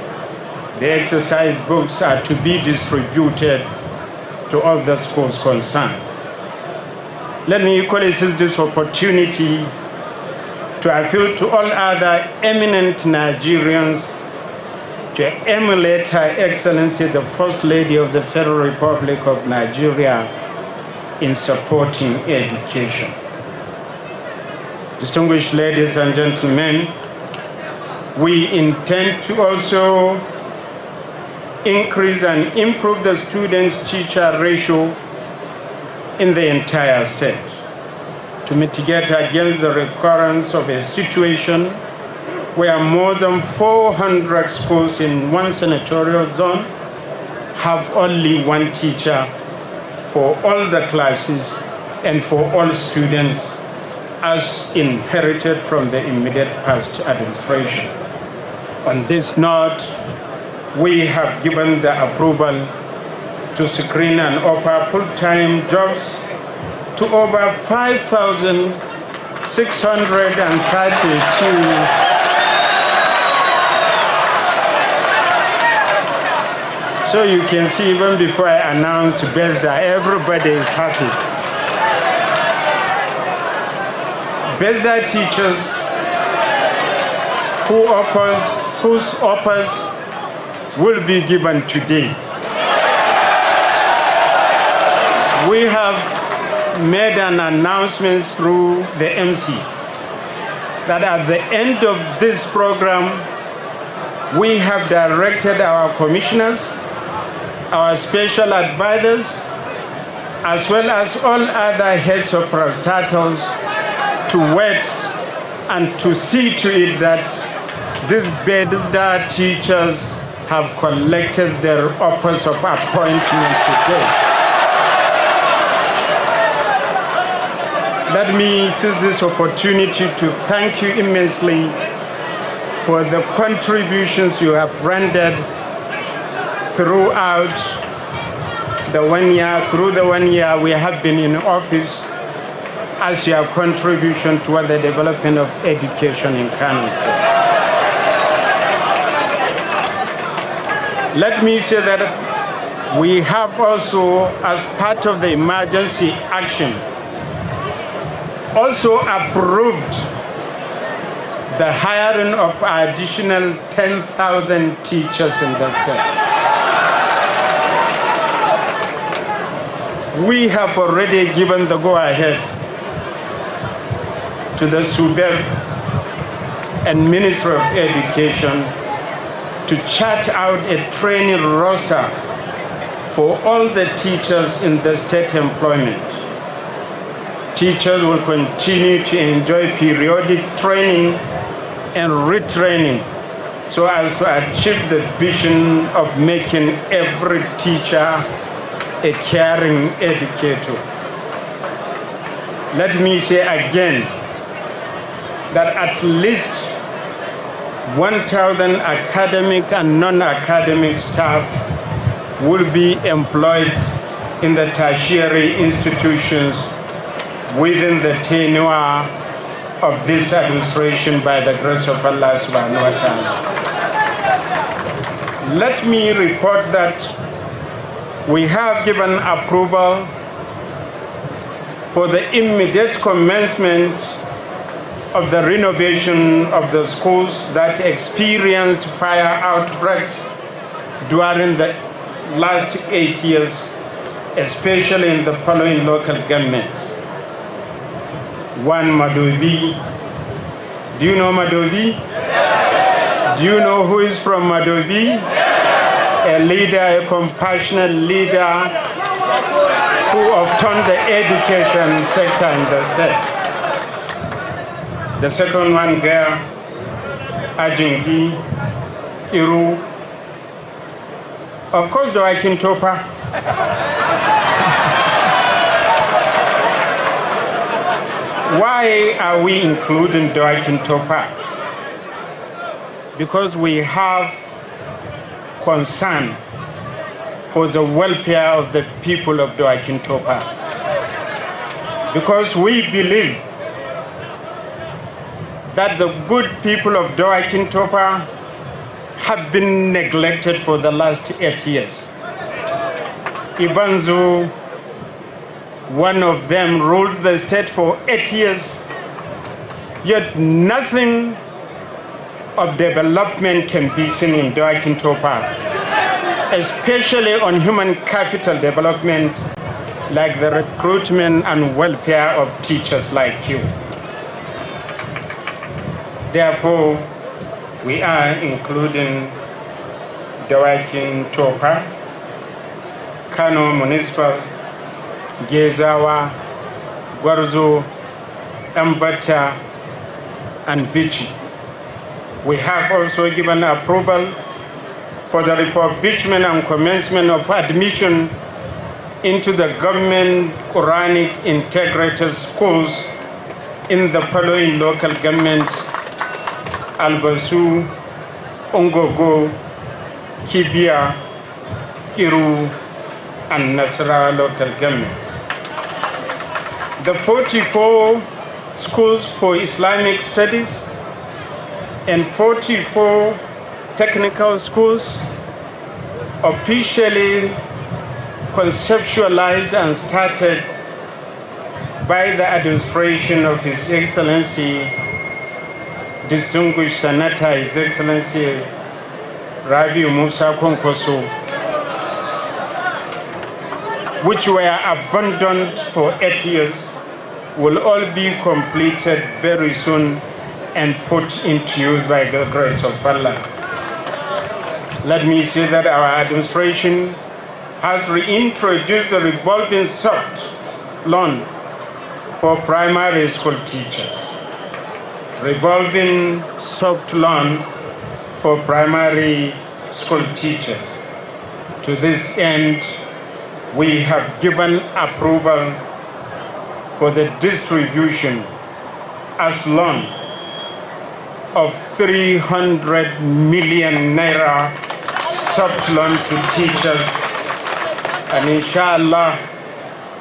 the exercise books are to be distributed to all the schools concerned. Let me equally seize this opportunity to appeal to all other eminent Nigerians to emulate Her Excellency the First Lady of the Federal Republic of Nigeria in supporting education. Distinguished ladies and gentlemen, we intend to also increase and improve the students-teacher ratio in the entire state to mitigate against the recurrence of a situation where more than 400 schools in one senatorial zone have only one teacher for all the classes and for all students, as inherited from the immediate past administration. On this note, we have given the approval to screen and offer full-time jobs to over 5,632. So you can see, even before I announced BESDA, everybody is happy. BESDA teachers whose offers will be given today. We have made an announcement through the MC that at the end of this program, we have directed our commissioners, our special advisors, as well as all other heads of parastatals to wait and to see to it that these BESDA teachers have collected their offers of appointment today. Let me seize this opportunity to thank you immensely for the contributions you have rendered throughout the 1 year. Through the 1 year we have been in office, as your contribution toward the development of education in Kano State. Let me say that we have also, as part of the emergency action, also approved the hiring of additional 10,000 teachers in the state. We have already given the go-ahead to the SUBEB and Ministry of Education to chart out a training roster for all the teachers in the state employment. Teachers will continue to enjoy periodic training and retraining so as to achieve the vision of making every teacher a caring educator. Let me say again that at least 1,000 academic and non-academic staff will be employed in the tertiary institutions within the tenure of this administration by the grace of Allah subhanahu wa ta'ala. Let me report that we have given approval for the immediate commencement of the renovation of the schools that experienced fire outbreaks during the last 8 years, especially in the following local governments. 1, Madobi. Do you know Madobi? Do you know who is from Madobi? A leader, a compassionate leader who overturned the education sector in the state. The second one, girl, Ajingi, Iru. Of course, Doakin Topa. Why are we including Doakin Topa? Because we have concern for the welfare of the people of Doakin Topa. Because we believe that the good people of Doakin Topa have been neglected for the last 8 years. Ibanzu, one of them, ruled the state for 8 years, yet nothing of development can be seen in Dawakin Topa, especially on human capital development, like the recruitment and welfare of teachers like you. Therefore, we are including Dawakin Topa, Kano Municipal, Gezawa, Gwarzo, Ambata, and Bichi. We have also given approval for the refurbishment and commencement of admission into the government Quranic integrated schools in the following local governments: Albasu, Ungogo, Kibia, Kiru, and Nasra local governments. The 44 schools for Islamic studies and 44 technical schools officially conceptualized and started by the administration of His Excellency, Distinguished Senator His Excellency Rabi Musa Kwankwaso, which were abandoned for 8 years, will all be completed very soon and put into use by the grace of Allah. Let me say that our administration has reintroduced the revolving soft loan for primary school teachers. Revolving soft loan for primary school teachers. To this end, we have given approval for the distribution as loan of 300 million naira soft loan to teachers, and inshallah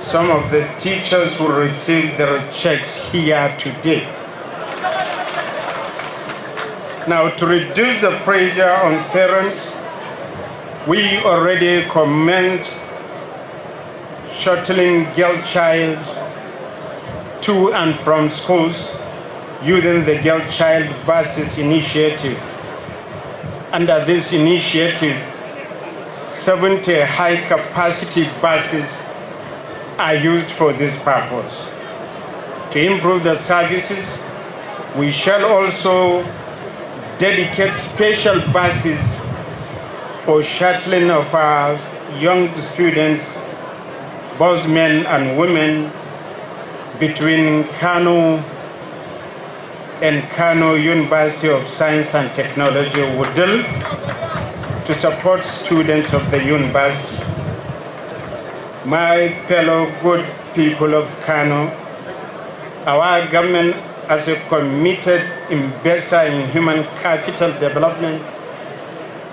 some of the teachers will receive their checks here today. Now, to reduce the pressure on parents, we already commenced shuttling girl child to and from schools using the Girl Child Buses Initiative. Under this initiative, 70 high-capacity buses are used for this purpose. To improve the services, we shall also dedicate special buses for shuttling of our young students, both men and women, between Kano and Kano University of Science and Technology, Goodwill, to support students of the university. My fellow good people of Kano, our government, as a committed investor in human capital development,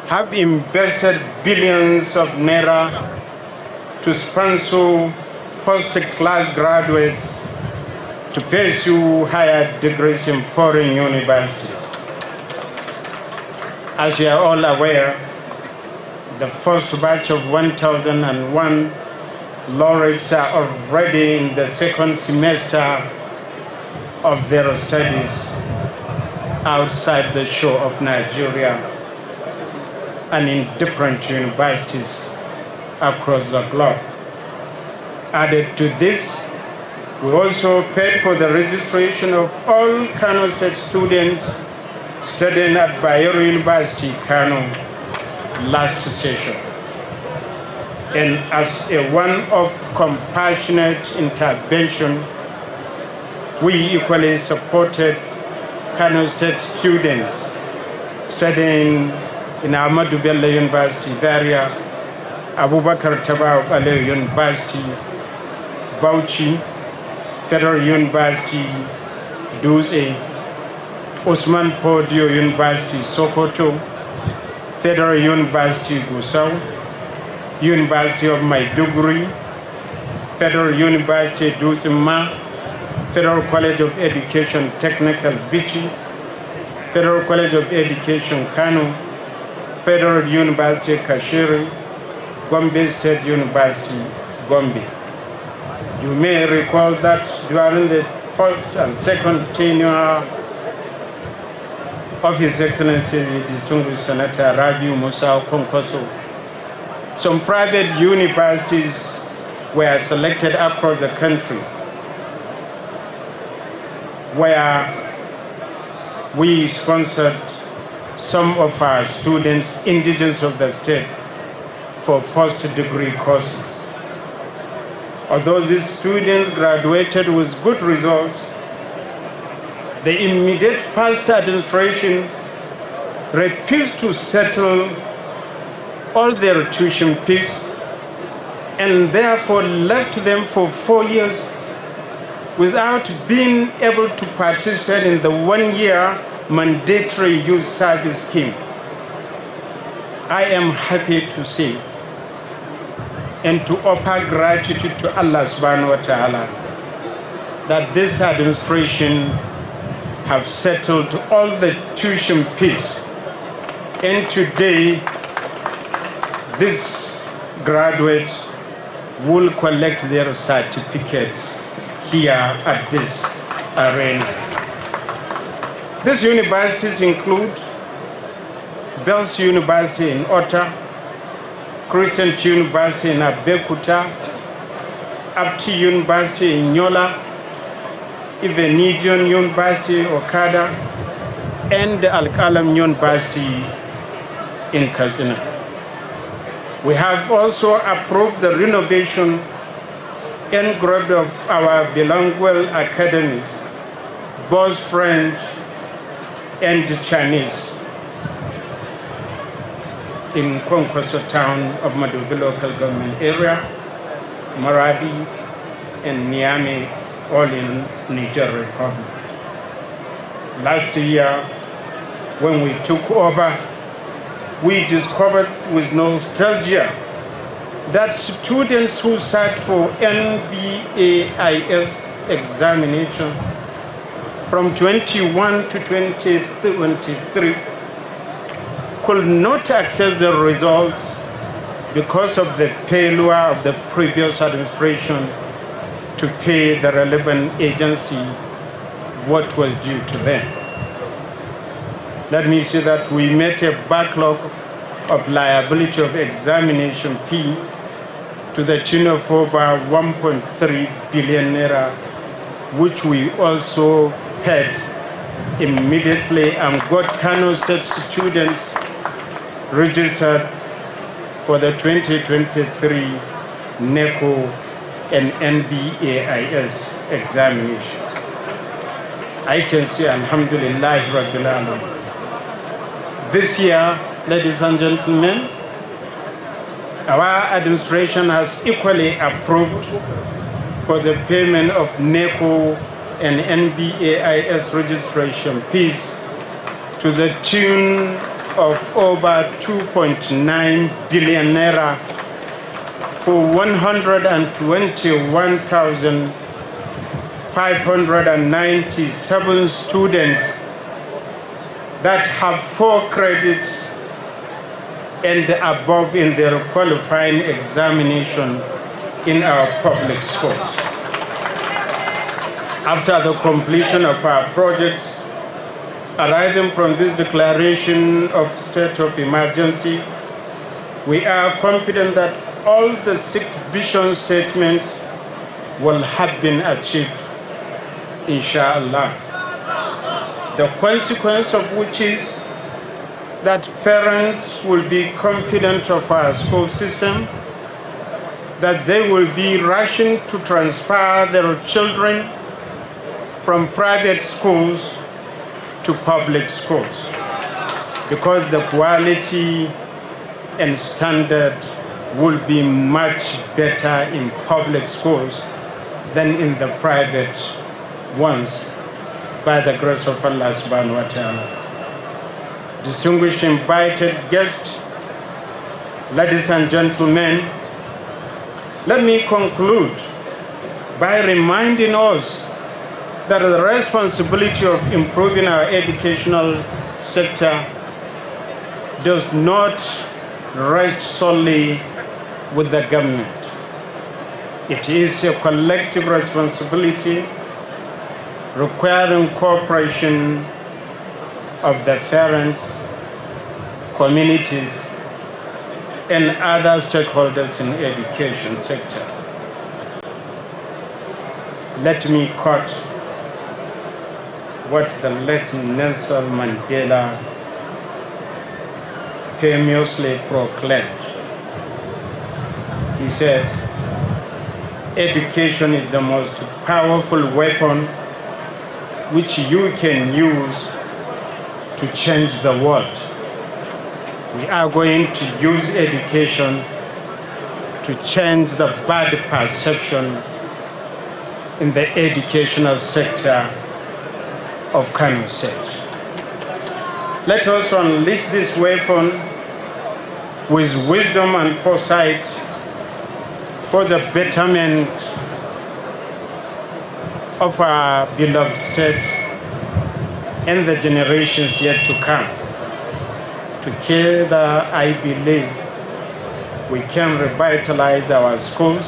have invested billions of naira to sponsor first-class graduates to pursue higher degrees in foreign universities. As you are all aware, the first batch of 1,001 laureates are already in the second semester of their studies outside the shore of Nigeria and in different universities across the globe. Added to this, we also paid for the registration of all Kano State students studying at Bayero University, Kano, last session. And as a one-off compassionate intervention, we equally supported Kano State students studying in Ahmadu Bello University, Zaria, Abubakar Tafawa Balewa University, Bauchi, Federal University, Dutse, Usman Podio University, Sokoto, Federal University, Gusau, University of Maiduguri, Federal University, Dusima, Federal College of Education, Technical, Bichi, Federal College of Education, Kano, Federal University, Kashiri, Gombe State University, Gombe. You may recall that during the first and second tenure of His Excellency the Distinguished Senator Rabiu Musa Kwankwaso, some private universities were selected across the country where we sponsored some of our students, indigenous of the state, for first-degree courses. Although these students graduated with good results, the immediate first administration refused to settle all their tuition fees and therefore left them for 4 years without being able to participate in the 1-year mandatory youth service scheme. I am happy to say and to offer gratitude to Allah subhanahu wa ta'ala that this administration have settled all the tuition fees, and today these graduates will collect their certificates here at this arena. These universities include Bells University in Otta, Crescent University in Abeokuta, Apti University in Nyola, Evenidian University, Okada, and the Al-Qalam University in Katsina. We have also approved the renovation and growth of our bilingual academies, both French and Chinese, in Kwankwaso town of Madobe local government area, Maradi, and Niamey, all in Niger Republic. Last year, when we took over, we discovered with nostalgia that students who sat for NBAIS examination from 21 to 2023 could not access the results because of the failure of the previous administration to pay the relevant agency what was due to them. Let me say that we met a backlog of liability of examination fee to the tune of over 1.3 billion naira, which we also paid immediately and got Kano State students registered for the 2023 NECO and NBAIS examinations. I can say Alhamdulillah Rabbil Alamin. This year, ladies and gentlemen, our administration has equally approved for the payment of NECO and NBAIS registration fees to the tune of over 2.9 billion naira for 121,597 students that have 4 credits and above in their qualifying examination in our public schools. After the completion of our projects arising from this declaration of state of emergency, we are confident that all the 6 vision statements will have been achieved, inshallah. The consequence of which is that parents will be confident of our school system, that they will be rushing to transfer their children from private schools to public schools, because the quality and standard will be much better in public schools than in the private ones, by the grace of Allah subhanahu wa ta'ala. Distinguished invited guests, ladies and gentlemen, let me conclude by reminding us that the responsibility of improving our educational sector does not rest solely with the government. It is a collective responsibility requiring cooperation of the parents, communities, and other stakeholders in the education sector. Let me quote what the late Nelson Mandela famously proclaimed. He said, education is the most powerful weapon which you can use to change the world. We are going to use education to change the bad perception in the educational sector of Kano State. Let us unleash this weapon with wisdom and foresight for the betterment of our beloved state and the generations yet to come. Together, I believe we can revitalize our schools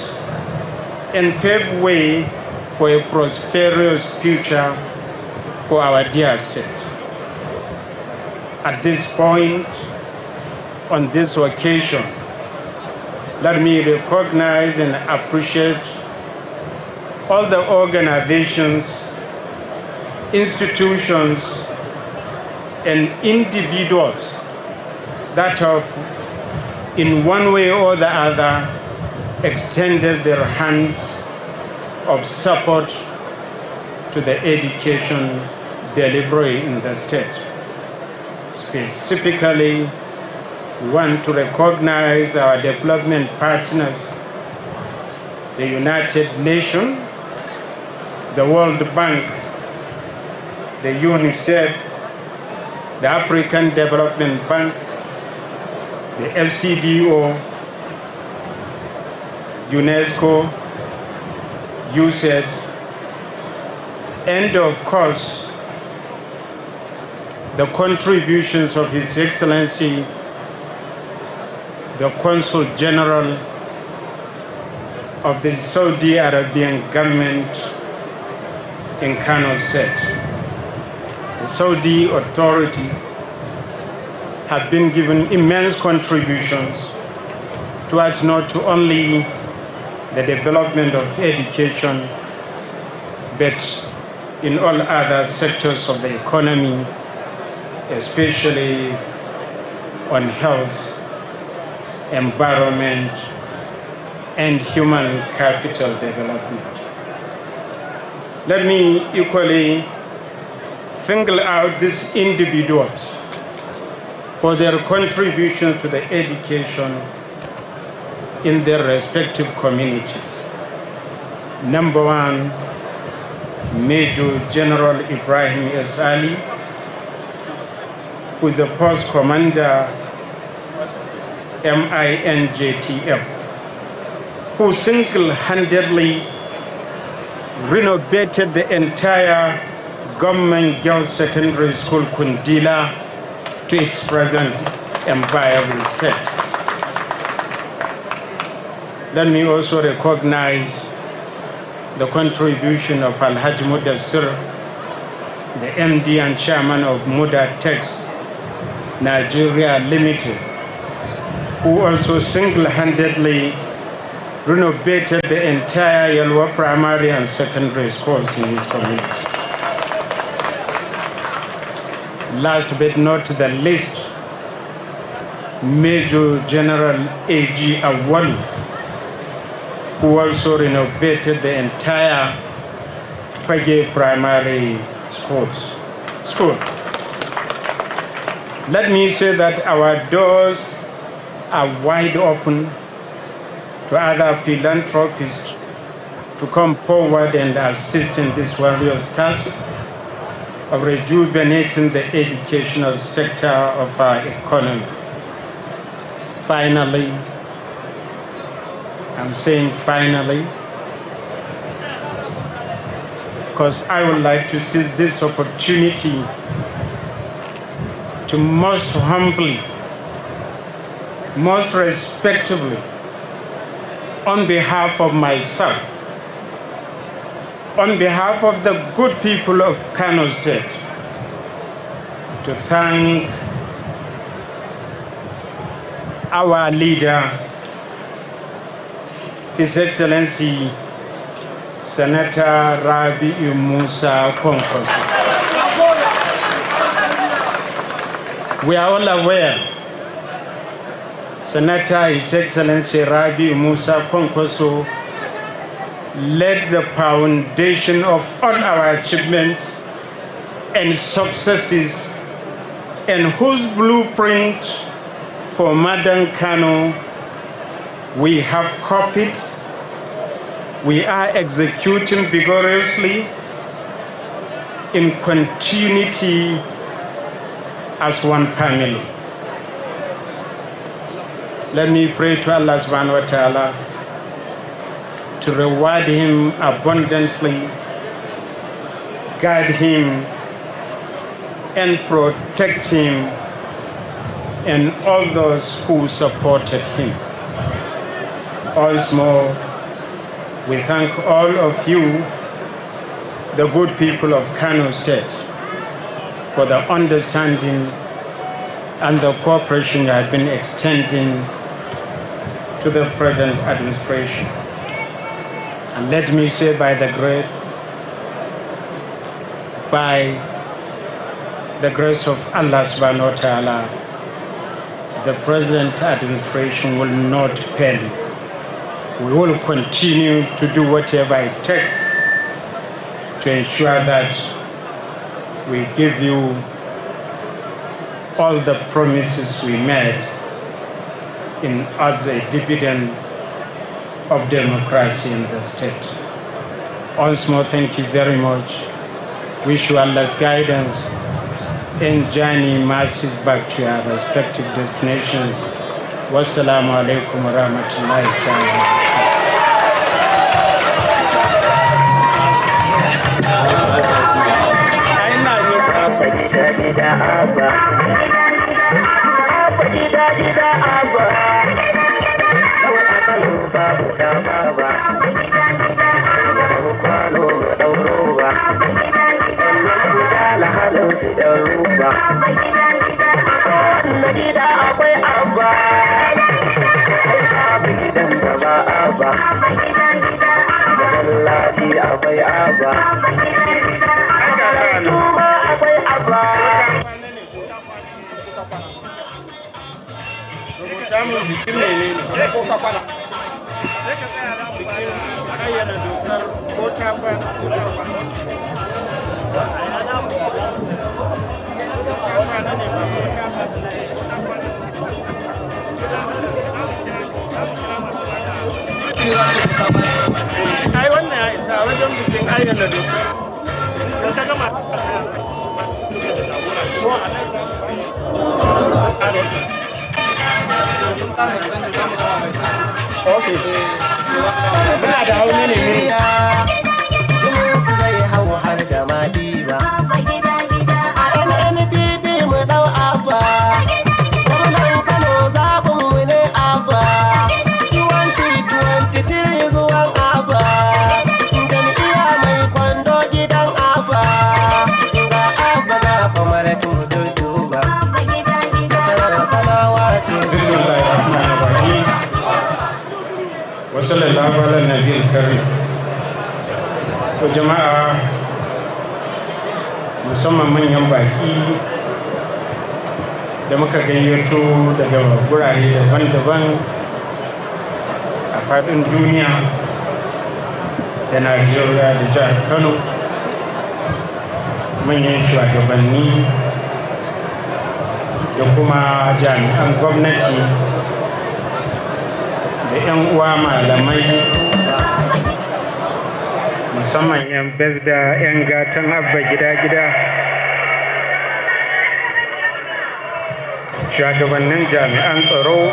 and pave way for a prosperous future for our dear state. At this point, on this occasion, let me recognize and appreciate all the organizations, institutions, and individuals that have, in one way or the other, extended their hands of support to the education delivery in the state. Specifically, we want to recognize our development partners, the United Nations, the World Bank, the UNICEF, the African Development Bank, the FCDO, UNESCO, USAID, and of course, the contributions of His Excellency, the Consul General of the Saudi Arabian government in Kano State. The Saudi authority have been given immense contributions towards not only the development of education, but in all other sectors of the economy, especially on health, environment, and human capital development. Let me equally single out these individuals for their contribution to the education in their respective communities. Number one, Major General Ibrahim S. Ali, who is the post commander MINJTF, who single-handedly renovated the entire government girls secondary school Kundila to its present enviable state. Let me also recognize the contribution of Alhaji Mudassir, the MD and chairman of Muda Tex Nigeria Limited, who also single-handedly renovated the entire Yelwa primary and secondary schools in his community. Last but not the least, Major General A.G. Awalu, who also renovated the entire Fage primary school. Let me say that our doors are wide open to other philanthropists to come forward and assist in this various task of rejuvenating the educational sector of our economy. Finally, I'm saying finally, because I would like to seize this opportunity to most humbly, most respectably, on behalf of myself, on behalf of the good people of Kano State, to thank our leader, His Excellency Senator Rabi'u Musa Kwankwaso. We are all aware, Senator His Excellency Rabi'u Musa Kwankwaso laid the foundation of all our achievements and successes, and whose blueprint for modern Kano we have copied. We are executing vigorously in continuity as one family. Let me pray to Allah subhanahu wa ta'ala to reward him abundantly, guide him and protect him and all those who supported him. Once more, we thank all of you, the good people of Kano State, for the understanding and the cooperation you have been extending to the present administration. And let me say by the grace of Allah subhanahu wa ta'ala, the present administration will not fail. We will continue to do whatever it takes to ensure that we give you all the promises we made as a dividend of democracy in the state. Once more, thank you very much. Wish you Allah's guidance and journey masses back to your respective destinations. Wassalamu alaikum wa rahmatullahi ta'ala. Ai wannan ya isa wajen bikin ayyana dokar. Don ta gama Okay. Muna da hauni ne. Jinin su zai hau har da madiba. A NNPP mu dau abba. Gwamnan Kano zaɓin mu ne abba. 2023 zuwan abba. Jam'iyya mai kwando gidan abba. Ga abba ga kamar tududuba. Kasarar Kanawa ce. Bismillahirrahmanirrahim. Wa sallallahu ala nabiyil karim. To jama'a, musamman manyan baki da muka gayyato daga gurare daban-daban a faɗin duniya da Najeriya da jihar Kano, manyan shugabanni da kuma jami'an gwamnati da 'yan uwa malamai, musamman 'yan bezda 'yan gatan abba gida-gida, shugabannin jami'an tsaro,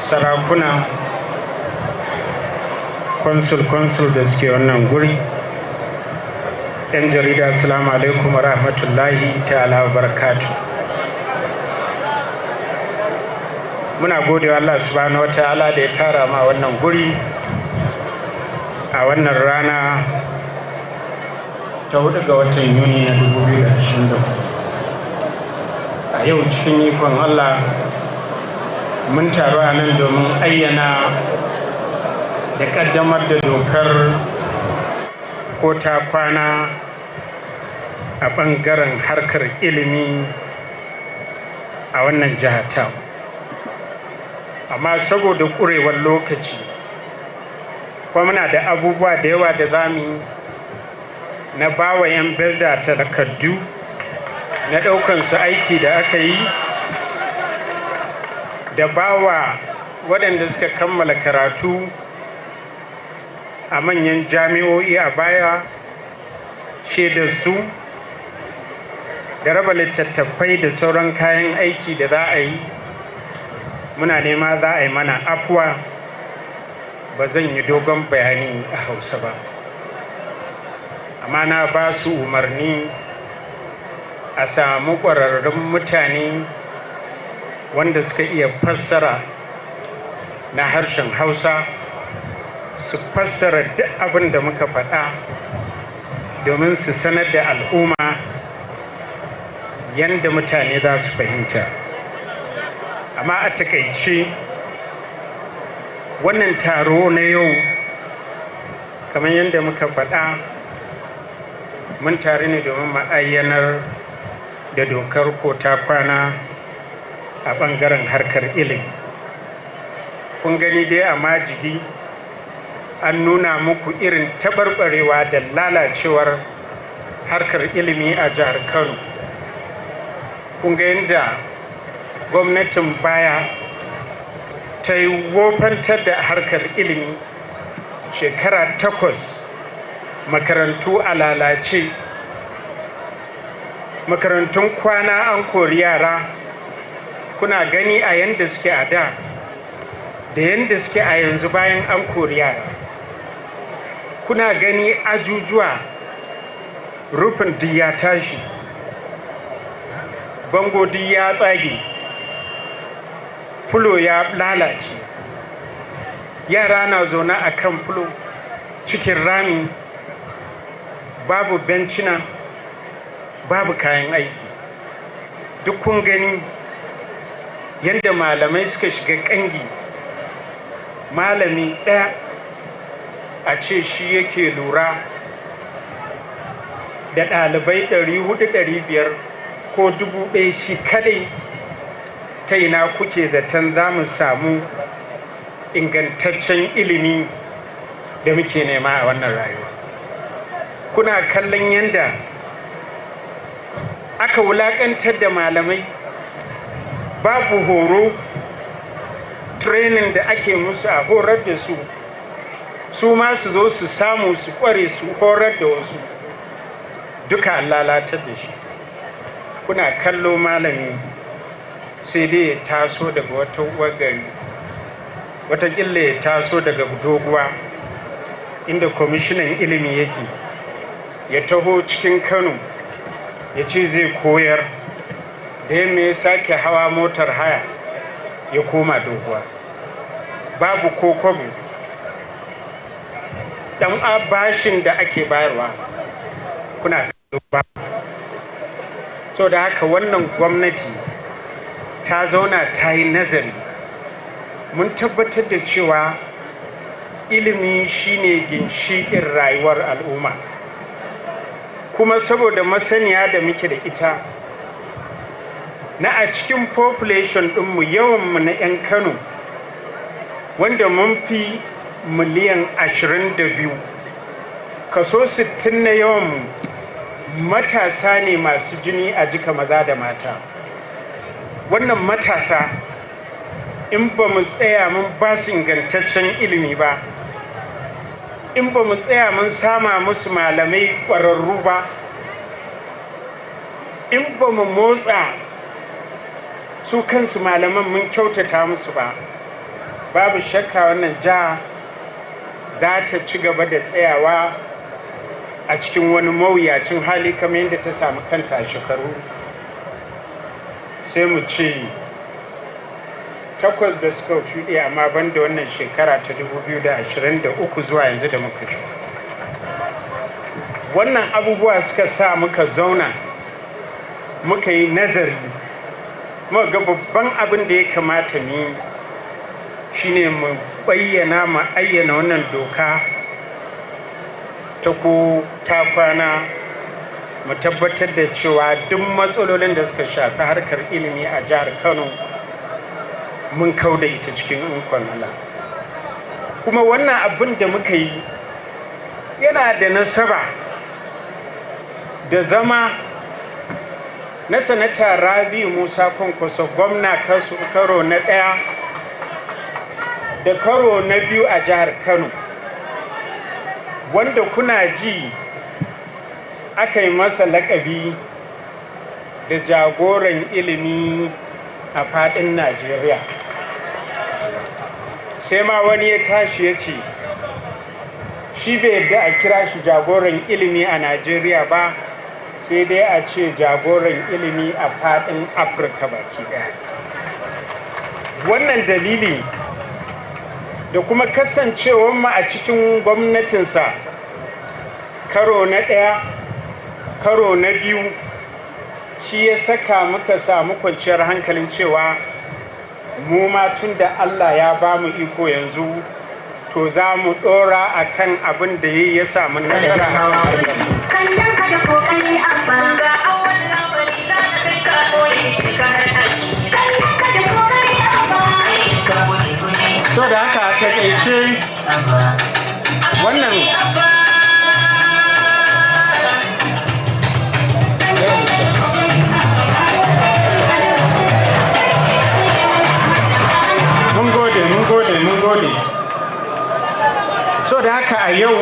sarakuna, konsul da suke wannan guri, 'yan jarida, assalamu alaikum wa rahmatullahi ta'ala wa barakatuh. Muna gode wa Allah subhanahu wa ta'ala da ya tara ma wannan guri a wannan rana ta 4 ga watan Yuni na 2024. a yau cikin ikon Allah mun taru a nan domin ayyana da ƙaddamar da dokar ko ta kwana a ɓangaren harkar ilimi a wannan jihar ta. Amma saboda ƙurewar lokaci kuma muna da abubuwa da yawa da za mu yi na bawa 'yan bezda takardu na ɗaukansu aiki da aka yi da bawa waɗanda suka kammala karatu a manyan jami'o'i a baya shaidarsu da raba littattafai da sauran kayan aiki da za a yi muna nema za a yi mana afuwa ba zan yi dogon bayani a Hausa ba amma na ba su umarni a samu ƙwararrun mutane wanda suka iya fassara na harshen Hausa su fassara duk abin da muka faɗa domin su sanar da al'umma yadda mutane za su fahimta. Amma a takaice wannan taro na yau kamar yadda muka faɗa mun tare ne domin ma'ayyanar da dokar ko ta kwana a ɓangaren harkar ilimi. Kun gani dai a majigi an nuna muku irin taɓarɓarewa da lalacewar harkar ilimi a jihar Kano. Kun ga yadda gwamnatin baya ta yi wofantar da harkar ilimi shekara 8 makarantu a lalace, makarantun kwana an kori yara. Kuna gani a yanda suke a da yanda suke a yanzu bayan an kori yara. Kuna gani ajujuwa rufin duk ya tashi, bango duk ya tsage, fulo ya lalace, yara na zaune a kan fulo cikin rami, babu bencina, babu kayan aiki. Duk kun gani yadda malamai suka shiga ƙangi. Malami ɗaya a ce shi yake lura da ɗalibai 400-500 ko 1000 shi kadai. Ta ina kuke zaton za mu samu ingantaccen ilimi da muke nema a wannan rayuwa? Kuna kallon yadda aka wulaƙantar da malamai, babu horo, training da ake musu a horar da su, su ma su zo su samu su ƙware su horar da wasu, duka an lalatar da shi. Kuna kallo malami sai dai ya taso daga wata wagari, watakila ya taso daga doguwa inda kwamishinan ilimi yake, ya taho cikin Kano ya ce zai koyar, da yamma ya sake hawa motar haya ya koma doguwa, babu ko kwabo. Dan bashin da ake bayarwa kuna ba. So da haka wannan gwamnati ta zauna ta yi nazari. Mun tabbatar da cewa ilimi shine ginshiƙin rayuwar al'umma, kuma saboda masaniya da muke da ita na a cikin population ɗinmu, yawanmu na 'yan Kano wanda mun fi miliyan 22, kaso 60 na yawanmu matasa ne masu jini a jika, maza da mata. Wannan matasa in ba mu tsaya mun ba su ingantaccen ilimi ba, in ba mu tsaya mun sama musu malamai ƙwararru ba, in ba mu motsa su kansu malaman mun kyautata musu ba, babu shakka wannan jiha za ta ci gaba da tsayawa a cikin wani mawuyacin hali kamar yadda ta samu kanta a shekaru, sai mu ce 8 da suka shuɗe, amma ban da wannan shekara ta 2023 zuwa yanzu da muka shi. Wannan abubuwa suka sa muka zauna muka yi nazari muka ga babban abin da ya kamata ni shine mu bayyana mu ayyana wannan doka ta ko ta kwana mu tabbatar da cewa duk matsalolin da suka shafi harkar ilimi a jihar Kano mun kauda ita cikin ikon Allah. Kuma wannan abin da muka yi yana da nasaba da zama na sanata Rabi Musa Kwankwaso gwamna karo na ɗaya da karo na biyu a jihar Kano, wanda kuna ji aka yi masa laƙabi da jagoran ilimi a faɗin Najeriya. Sai ma wani ya tashi ya ce shi bai yarda a kira shi jagoran ilimi a Najeriya ba, sai dai a ce jagoran ilimi a faɗin Afirka baki ɗaya. Wannan dalili da kuma kasancewar mu a cikin gwamnatinsa karo na ɗaya, karo na biyu, shi ya saka muka samu kwanciyar hankalin cewa mu ma tun da Allah ya ba mu iko yanzu, to za mu ɗora a kan abin da ya samu nasara so da haka a taƙaice wannan mun gode. So da haka a yau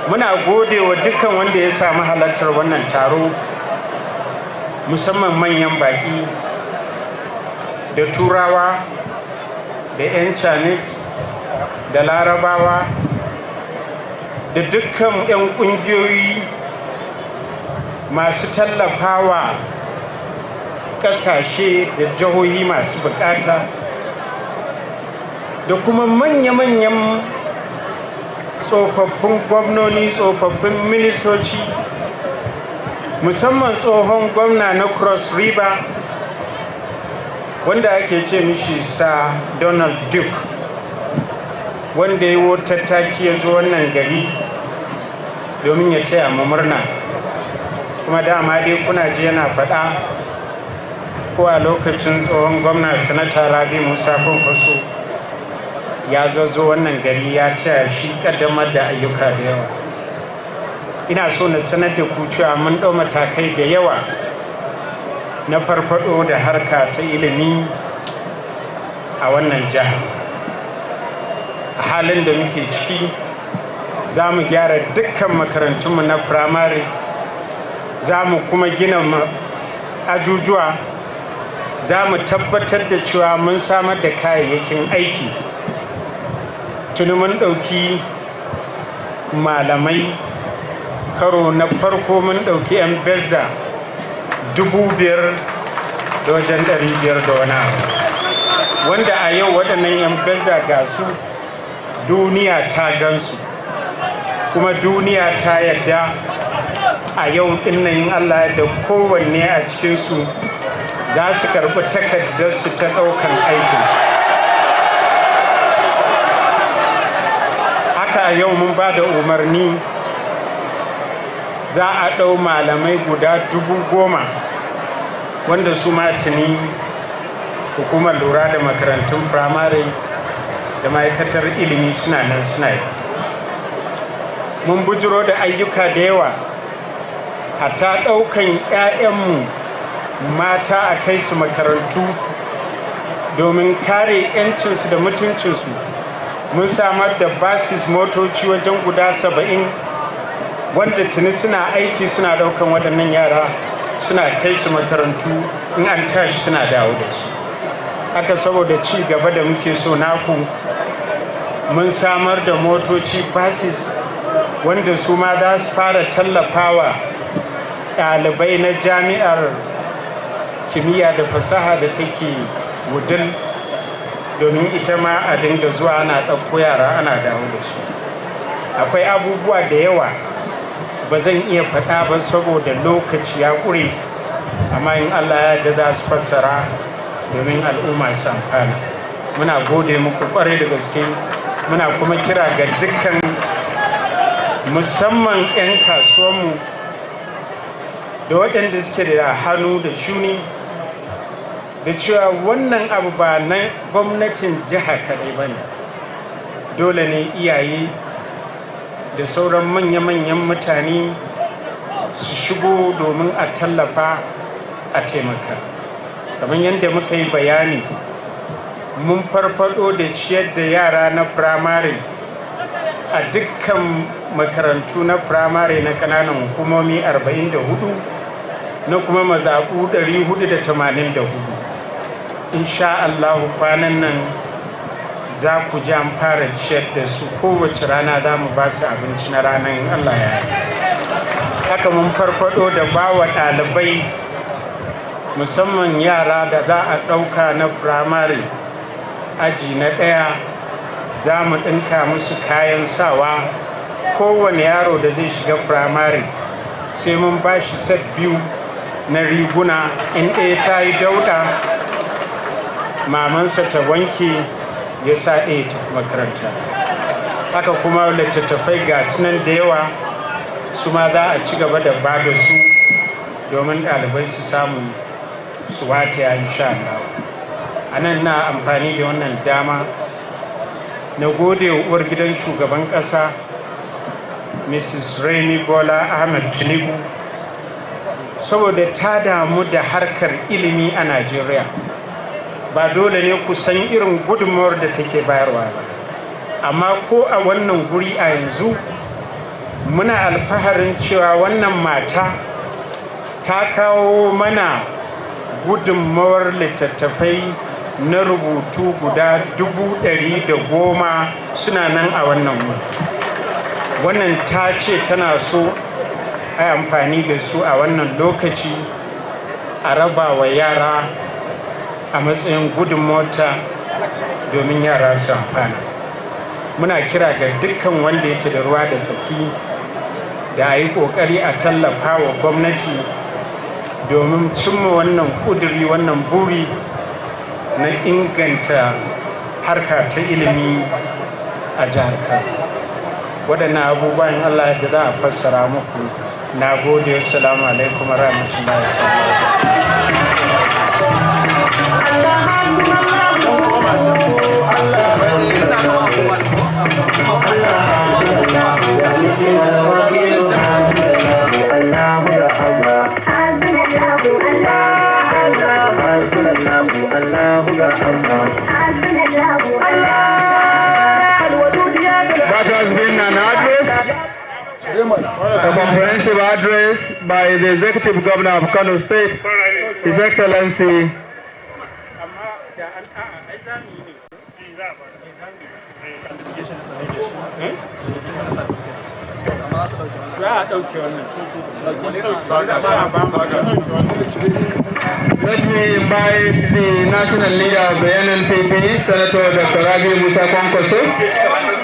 muna gode wa dukkan wanda ya samu halartar wannan taro, musamman manyan baƙi da turawa da 'yan Chinese da larabawa da dukkan 'yan ƙungiyoyi masu tallafawa ƙasashe da jihohi masu buƙata, da kuma manya-manyan tsofaffin gwamnoni, tsofaffin ministoci, musamman tsohon gwamna na Cross River wanda ake ce mishi Sir Donald Duke, wanda ya yi tattaki ya zo wannan gari domin ya taya mu murna. Kuma dama dai kuna ji yana faɗa ko a lokacin tsohon gwamna sanata Rabi Musa Kwankwaso ya zo wannan gari ya taya shi kaddamar da ayyuka da yawa. Ina so na sanar da ku cewa mun ɗau matakai da yawa na farfado da harka ta ilimi a wannan jihar. A halin da muke ciki za mu gyara dukkan makarantunmu na firamare, za mu kuma gina ajujuwa, za mu tabbatar da cewa mun samar da kayayyakin aiki. Tuni mun ɗauki malamai, karo na farko mun ɗauki 'yan besda 5,000 da wajen 500 da wani abu, wanda a yau waɗannan 'yan besda ga su duniya ta gansu, kuma duniya ta yadda a yau ɗinnan Allah da kowanne a cikinsu za su karɓi takardarsu ta ɗaukan aikin. A yau mun ba da umarni za a ɗau malamai guda 10,000 wanda su ma tuni hukumar lura da makarantun firamare da ma'aikatar ilimi suna nan suna yi. Mun bujiro da ayyuka da yawa, hatta ɗaukan 'ya'yanmu mata a kai su makarantu domin kare 'yancinsu da mutuncinsu. Mun samar da basis motoci wajen guda 70 wanda tuni suna aiki, suna ɗaukan waɗannan yara suna kai su makarantu, in an tashi suna dawo da su. Haka saboda ci gaba da muke so naku, mun samar da motoci basis wanda su ma za su fara tallafawa ɗalibai na jami'ar kimiyya da fasaha da take Wudil, domin ita ma a dinga zuwa ana ɗauko yara ana dawo da su. Akwai abubuwa da yawa ba zan iya faɗa ba saboda lokaci ya ƙure, amma in Allah ya yarda za su fassara domin al'umma su amfana. Muna gode muku kwarai da gaske, muna kuma kira ga dukkan musamman 'yan kasuwanmu da waɗanda suke da hannu da shuni da cewa wannan abu ba na gwamnatin jiha kaɗai ba ne. Dole ne iyaye da sauran manya-manyan mutane su shigo domin a tallafa a taimaka. Kamar yadda muka yi bayani, mun farfado da ciyar da yara na firamare a dukkan makarantu na firamare na ƙananan hukumomi 44 na kuma mazaɓu 484. Insha Allah kwanan nan za ku ji an fara ciyar da su, kowace rana za mu ba su abinci na ranar in Allah ya yi. Haka mun farfado da bawa ɗalibai musamman yara da za a ɗauka na firamare aji na 1, za mu ɗinka musu kayan sawa. Kowane yaro da zai shiga firamare sai mun ba shi set 2 na riguna, in ɗaya ta yi dauɗa mamansa ta wanke ya sa ɗaya ta makaranta. Haka kuma littattafai ga sunan da yawa su ma za a ci gaba da ba da su domin ɗalibai su samu su wataya insha Allah. A nan na amfani da wannan dama na gode wa uwar gidan shugaban ƙasa Mrs. Remi Bola Ahmed Tinubu saboda ta damu da harkar ilimi a Najeriya. Ba dole ne ku san irin gudunmawar da take bayarwa ba, amma ko a wannan guri a yanzu muna alfaharin cewa wannan mata ta kawo mana gudunmawar littattafai na rubutu guda 110,000 suna nan a wannan wuri. Wannan ta ce tana so a yi amfani da su a wannan lokaci a raba wa yara a matsayin gudunmawata domin yara su amfana. Muna kira ga dukkan wanda yake da ruwa da tsaki da a yi ƙoƙari a tallafa wa gwamnati domin cimma wannan ƙuduri, wannan buri na inganta harka ta ilimi a jihar Kano. Waɗannan abubuwan Allah da za a fassara muku. Na gode, assalamu alaikum wa rahmatullahi That has been an address, a comprehensive address by the Executive Governor of Kano State, His Excellency Let me invite the national leader of the NNPP, Senator Dr. Rabi Musa Kwankwaso,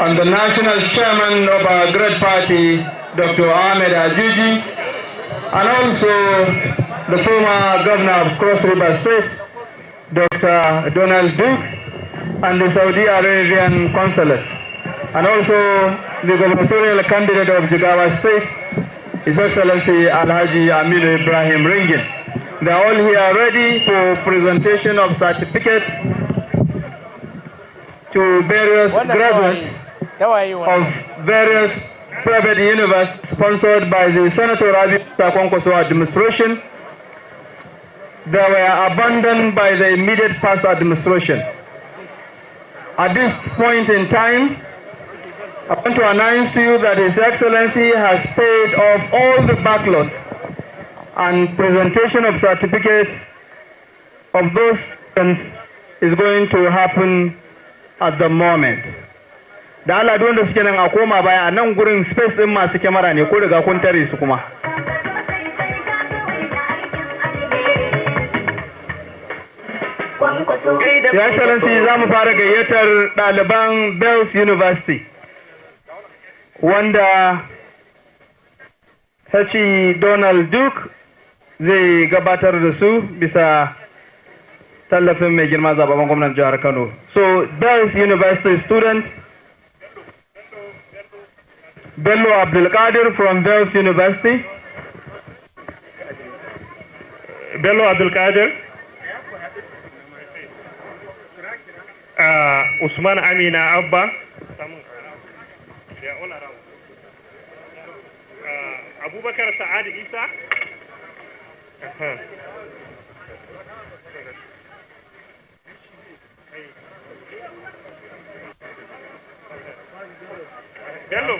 and the national chairman of our great party, Dr. Ahmed Ajuji, and also the former governor of Cross River State, Dr. Donald Duke, and the Saudi Arabian consulate, and also the gubernatorial candidate of Jigawa State, His Excellency Alhaji Aminu Ibrahim Ringin. They are all here ready for presentation of certificates to various graduates of various private universities sponsored by the Senator Rabi Kwankwaso administration. They were abandoned by the immediate past administration. At this point in time, I want to announce to you that His Excellency has paid off all the backlots, and presentation of certificates of those students is going to happen at the moment. Da Allah duk wanda suke nan a koma baya, a nan gurin space din masu kyamara ne, ko riga kun tare su kuma. Your Excellency, za mu fara gayyatar ɗaliban Bells University, wanda H.E. Donald Duke zai gabatar da su bisa tallafin mai girma zababben gwamnan jihar Kano. So, Bells University student Bello Abdulkadir from Bells University. Bello Abdulkadir. Usman Amina Abba. Abubakar Saad Isa. Bello.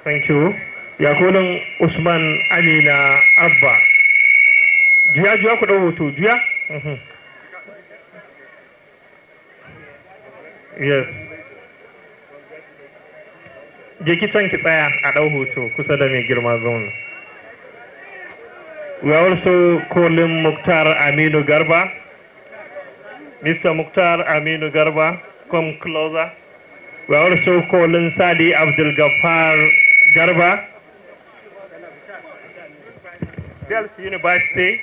Thank you. Yakunan Usman Amina Abba. Juya ku ɗau hoto, juya? Yes. Je ki can ki tsaya a ɗau hoto kusa da mai girma gwamna. We are also calling Mukhtar Aminu Garba. Mr. Mukhtar Aminu Garba, come closer. We are also calling Sadi Abdul Ghaffar Garba. Bells University.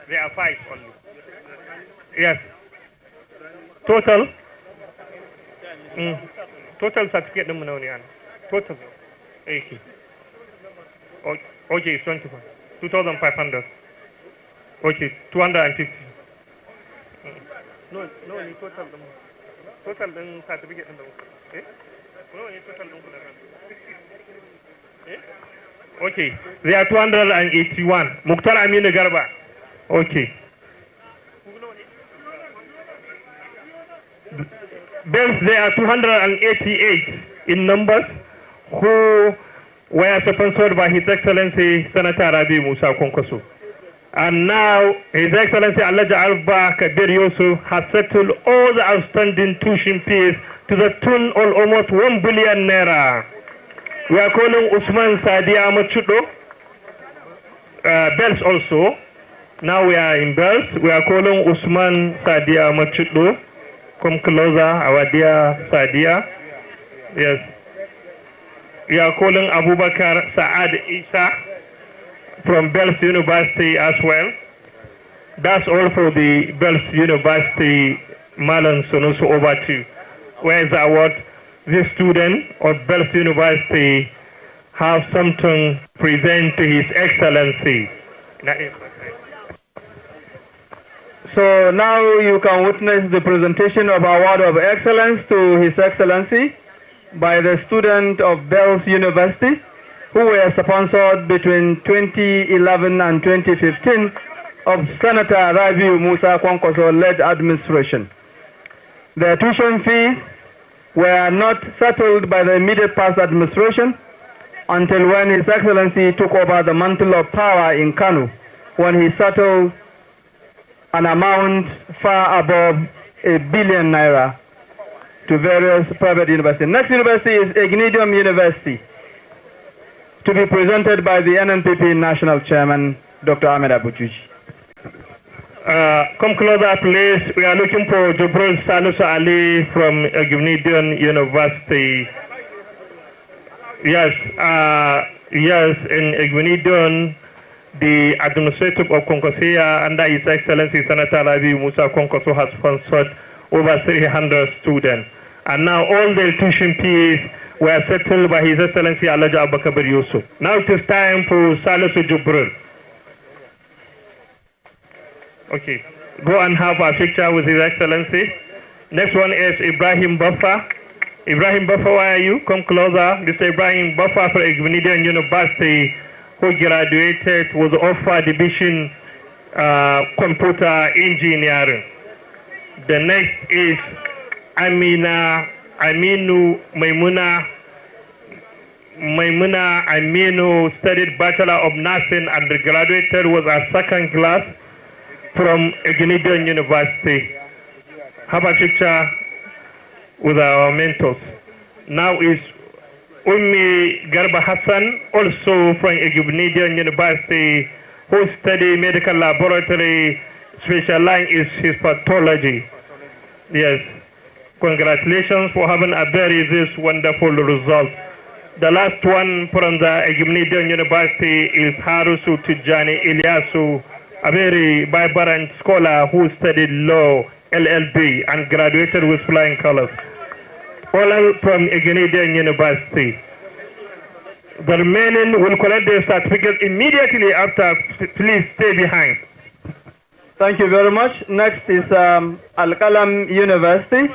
There are 5 only. Yes. Total? Total certificate number no niyan. Total. 80. Okay, it's 25. 2,500. Okay, 250. No, total. Total certificate number. Eh? No, total number. Eh? Okay, they are 281. Mukhtar Aminu Garba. Okay. Bells, there are 288 in numbers who were sponsored by His Excellency Senator Rabi Musa Kwankwaso. And now His Excellency Alhaji Alba Kabir Yusuf has settled all the outstanding tuition fees to the tune of almost 1 billion naira. We are calling Usman Sadia Machudo, Bells also. Now we are in Bells. We are calling Usman Sadia Machudo. Come closer, our dear Sadia. Yes. We are calling Abubakar Saad Isa from Bells University as well. That's all for the Bells University Malan Sonoso over to. Where is the award? This student of Bells University have something to present to His Excellency. So now you can witness the presentation of Award of Excellence to His Excellency by the student of Bells University who were sponsored between 2011 and 2015 of Senator Rabiu Musa Kwankwaso-led administration. Their tuition fees were not settled by the immediate past administration until when His Excellency took over the mantle of power in Kano, when he settled an amount far above 1 billion naira to various private universities. Next university is Ignedium University, to be presented by the NNPP National Chairman, Dr. Ahmed Abuchuchi. Come closer, please. We are looking for Jubril Salisu Ali from Ignedium University. Yes, in Ignedium, the administrative of Kwankwaso under His Excellency Senator Rabi Musa Kwankwaso has sponsored over 300 students. And now all the tuition fees were settled by His Excellency Alhaji Abba Kabir Yusuf. Now it is time for Salisu Jubril. Okay, go and have a picture with His Excellency. Next one is Ibrahim Baffa. Ibrahim Baffa, where are you? Come closer. Mr. Ibrahim Baffa from Ignedium University, who graduated with offered division computer engineering. The next is Aminu Aminu studied Bachelor of Nursing and graduated with a second class from Ignedium University. Have a picture with our mentors. Now is Ummi Garba Hassan, also from Ignedium University, who studied medical laboratory, specializing in histopathology. Yes. Congratulations for having a this wonderful result. The last one from the Egumnidian University is Harusu Tijani Ilyasu, a very vibrant scholar who studied law, LLB, and graduated with flying colors. All from Egumnidian University. The remaining will collect their certificate immediately after. Please stay behind. Thank you very much. Next is Al-Qalam University,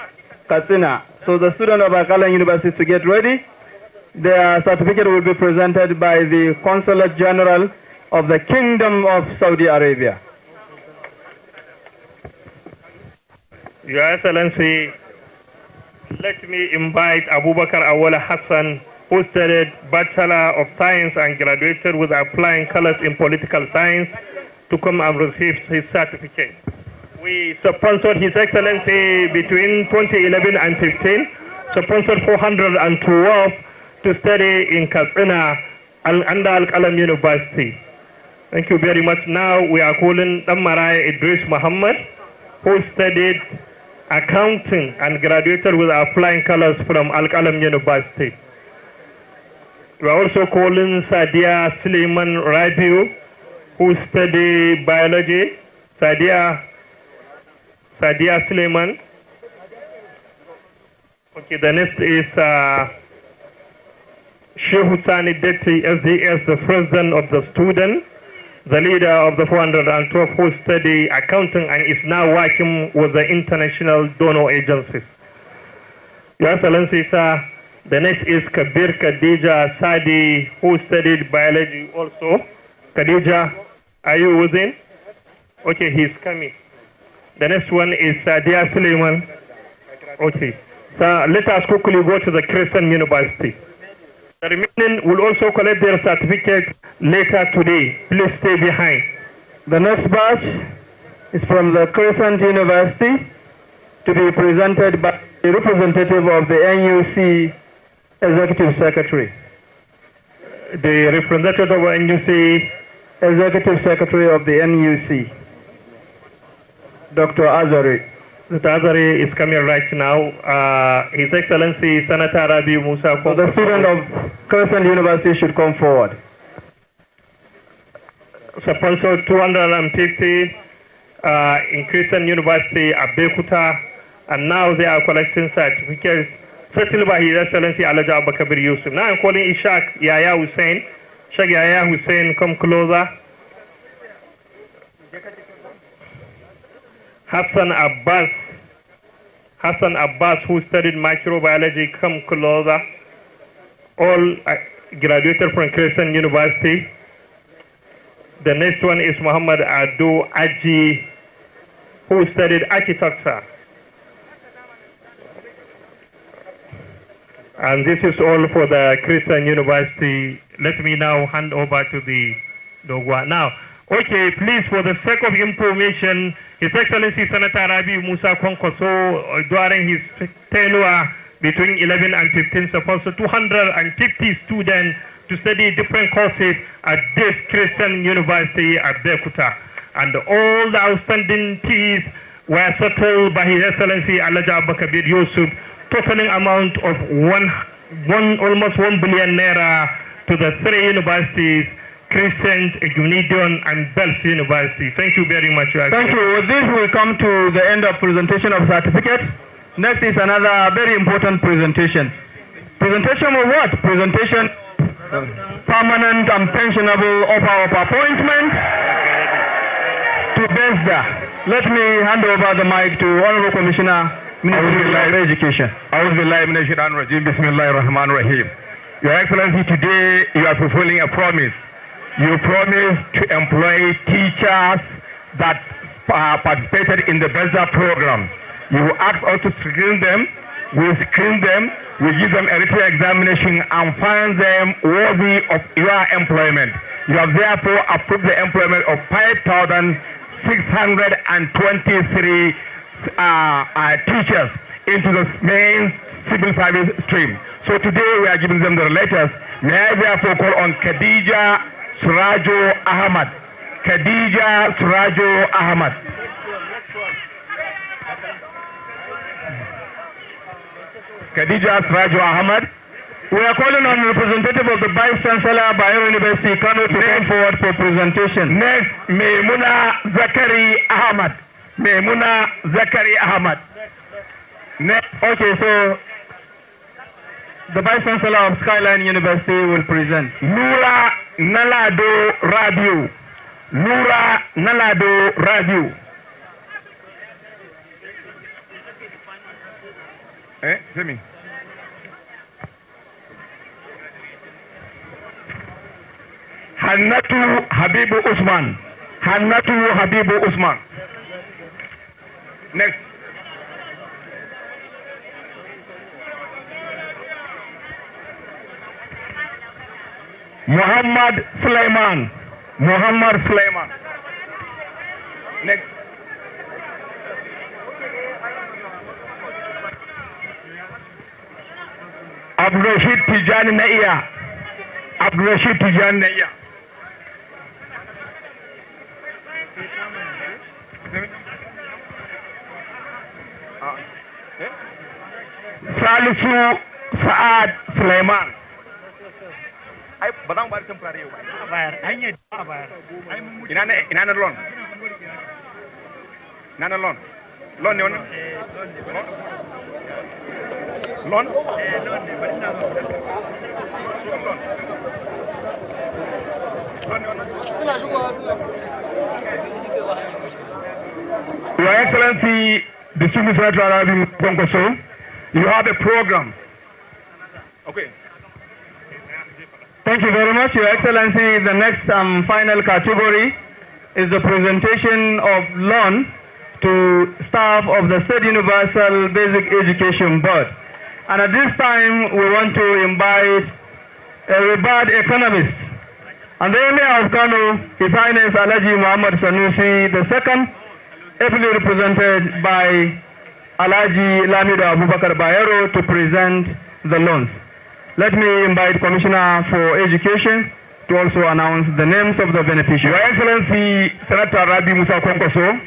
Katsina. So the student of Al-Qalam University to get ready. Their certificate will be presented by the Consulate General of the Kingdom of Saudi Arabia. Your Excellency, let me invite Abubakar Awala Hassan, who studied Bachelor of Science and graduated with applying colors in political science, to come and receive his certificate. We sponsored His Excellency between 2011 and 15, sponsored 412 to study in Katsina under Al-Qalam University. Thank you very much. Now we are calling Damarai Idris Muhammad, who studied accounting and graduated with applying colors from Al-Qalam University. We are also calling Sadia Suleiman Rabiu, who studied biology. Sadia Suleiman. Okay, the next is Sheikh Sani Detti, SDS, the president of the student, the leader of the 412 who study accounting and is now working with the international donor agencies. Your Excellency, sir, the next is Kabir Khadija Sadi, who studied biology also. Khadija, are you within? Okay, he's coming. The next one is Sadia Suleiman. Okay. So let us quickly go to the Christian University. The remaining will also collect their certificate later today. Please stay behind. The next batch is from the Crescent University to be presented by the representative of the NUC Executive Secretary. The representative of NUC Executive Secretary of the NUC, Dr. Azari. Dr. Azari is coming right now. His Excellency Senator Rabi Musa. So the student of Crescent University should come forward. Sponsored 250 in Crescent University at Bekuta, and now they are collecting certificates settled by His Excellency Alaja Abakabir Yusuf. Now I'm calling Ishaq Yaya Hussein. Ishaq Yaya Hussein, come closer. Hassan Abbas, who studied microbiology, come closer. All graduated from Crescent University. The next one is Muhammad Ado Aji, who studied architecture. And this is all for the Crescent University. Let me now hand over to the Dogwa. Now, okay, please, for the sake of information, His Excellency Senator Rabi Musa Kwankwaso, during his tenure between 11 and 15, sponsored 250 students to study different courses at this Christian University at Bekuta. And all the outstanding fees were settled by His Excellency Alaja Abakabir Yusuf, totaling amount of almost 1 billion naira to the three universities, Crescent, Egumnidion, and Bells University. Thank you very much. Thank you. With this, we come to the end of presentation of certificate. Next is another very important presentation. Presentation of what? Presentation permanent and pensionable offer of appointment to BESDA. Let me hand over the mic to Honorable Commissioner, Ministry of Education. Your Excellency, today you are fulfilling a promise. You promised to employ teachers that participated in the BESDA program. You asked us to screen them. We screen them. We give them a written examination and find them worthy of your employment. You have therefore approved the employment of 5,623 teachers into the main civil service stream. So today we are giving them the letters. May I therefore call on Khadija Surajo Ahmad. Khadija Surajo Ahmad. Khadija Srajo Ahmad. We are calling on representative of the Vice Chancellor Bayero University, Kano, to come forward for presentation. Next, Maimuna Zakari Ahmad. Maimuna Zakari Ahmad. Next. Okay, so the Vice Chancellor of Skyline University will present. Nura Nalado Rabiu. Nura Nalado Rabiu. See me. Hannatu Habibu Usman. Hannatu Habibu Usman. Next. Muhammad Sulaiman. Muhammad Sulaiman. Next. Abdurrashid Tijani Naiya. Abdurrashid Tijani Naiya. Salisu Saad Sulaiman. Ai ba zan bari temporary yau ba. Bayar. An yi ba bayar. Ina na loan. Ina na loan. Loan ne wannan? Loan? Loan ne bari na Your Excellency, Distinguished Senator Arabi Kwankwaso, you have a program. Okay. Thank you very much, Your Excellency. The next final category is the presentation of loan to staff of the State Universal Basic Education Board. And at this time, we want to invite a revered economist and the Emir of Kano, His Highness Alhaji Muhammad Sanusi II, ably represented by Alhaji Lamido Abubakar Bayero, to present the loans. Let me invite Commissioner for Education to also announce the names of the beneficiaries. Your Excellency, Senator Rabi Musa Kwankwaso,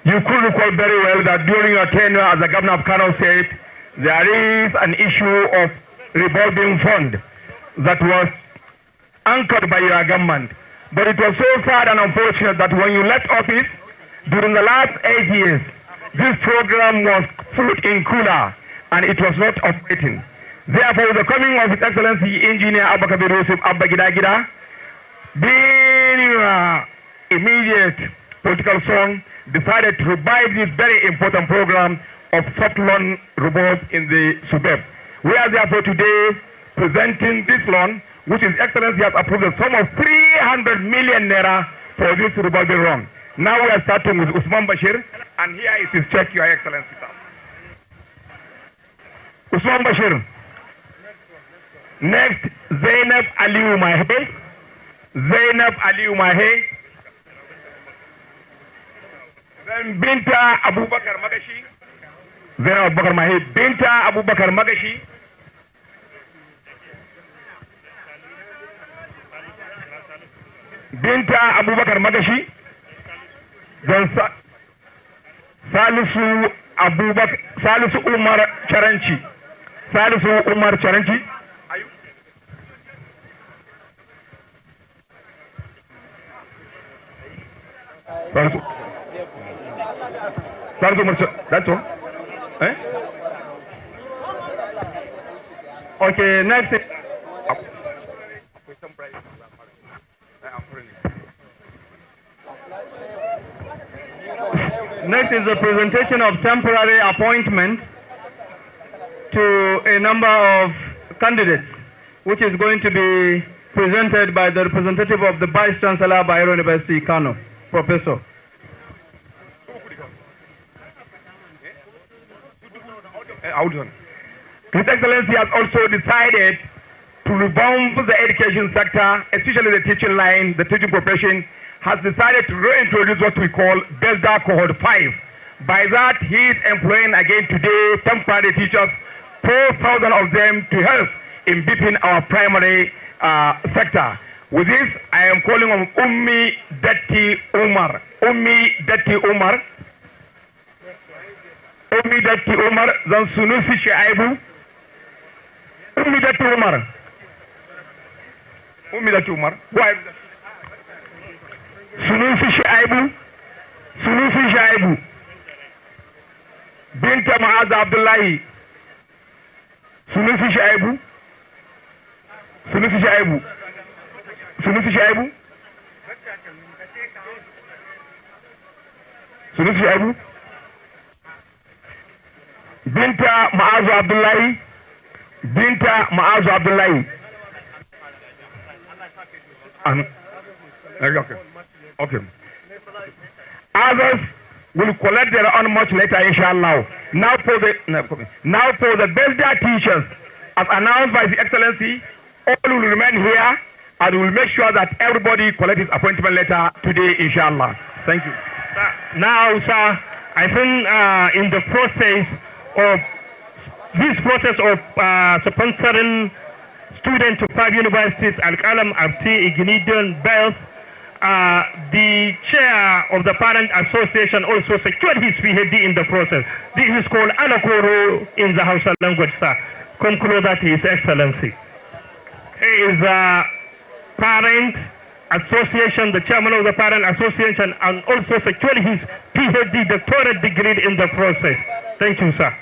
you could recall very well that during your tenure as the Governor of Kano State, there is an issue of revolving fund that was anchored by your government. But it was so sad and unfortunate that when you left office, during the last 8 years, this program was put in cooler and it was not operating. Therefore, with the coming of His Excellency Engineer Abba Kabir Yusuf Abba Gida Gida, being immediate political song, decided to revive this very important program of soft loan revolve in the suburb. We are therefore today presenting this loan, which His Excellency has approved a sum of 300 million naira for this revolving loan. Now we are starting with Usman Bashir, and here is his check, Your Excellency. Usman Bashir. Next, Zainab Aliu Mahe. Zainab Aliu Mahe. Then Binta Abubakar Magashi. Zainab Abubakar Mahe. Binta Abubakar Magashi. Binta Abubakar Magashi. Then Salisu Abubakar, Salisu Umar Charanchi. Salisu Umar Charanchi. Salisu Umar, that's all. Eh? Okay, next. Next is the presentation of temporary appointment to a number of candidates, which is going to be presented by the representative of the Vice Chancellor Bayero University, Kano, Professor. His Excellency has also decided to revamp the education sector, especially the teaching line, the teaching profession, has decided to reintroduce what we call BESDA Cohort 5. By that, he is employing again today temporary teachers, 4,000 of them, to help in beefing our primary sector. With this, I am calling on Ummi Datti Umar. Ummi Datti Umar. Ummi Datti Umar, then Sunusi Shaibu, Umar. Why? Sunusi Shaibu. Binta Maaza Abdullahi. Sunusi Shaibu. Binta Maazu Abdullahi. Okay. Others will collect their own much later, inshallah. Now for the best teachers, as announced by the Excellency, all will remain here and we will make sure that everybody collects his appointment letter today, inshallah. Thank you. Now, sir, I think in the process of sponsoring students to 5 universities, Al-Qalam, Abti, Ignidon, Bells, the chair of the Parent Association also secured his PhD in the process. This is called Anakoro in the Hausa language, sir. Come closer to His Excellency. He is a Parent Association, the chairman of the Parent Association, and also secured his PhD doctorate degree in the process. Thank you, sir.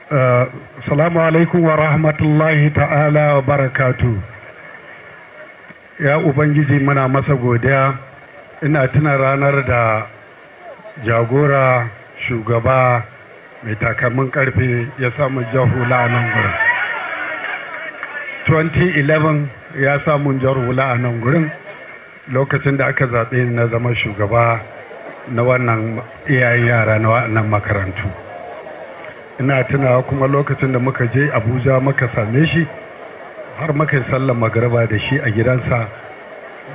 Assalamu alaikum wa rahmatullahi ta'ala wa barakatu. Ya Ubangiji muna masa godiya. Ina tuna ranar da jagora shugaba mai takalmin karfe ya samu jahula a nan gurin. 2011 ya samu jahula a nan gurin lokacin da aka zaɓe na zama shugaba na wannan iyayen yara na wannan makarantu. Ina tunawa kuma lokacin da muka je Abuja muka same shi har muka yi sallar magariba da shi a gidansa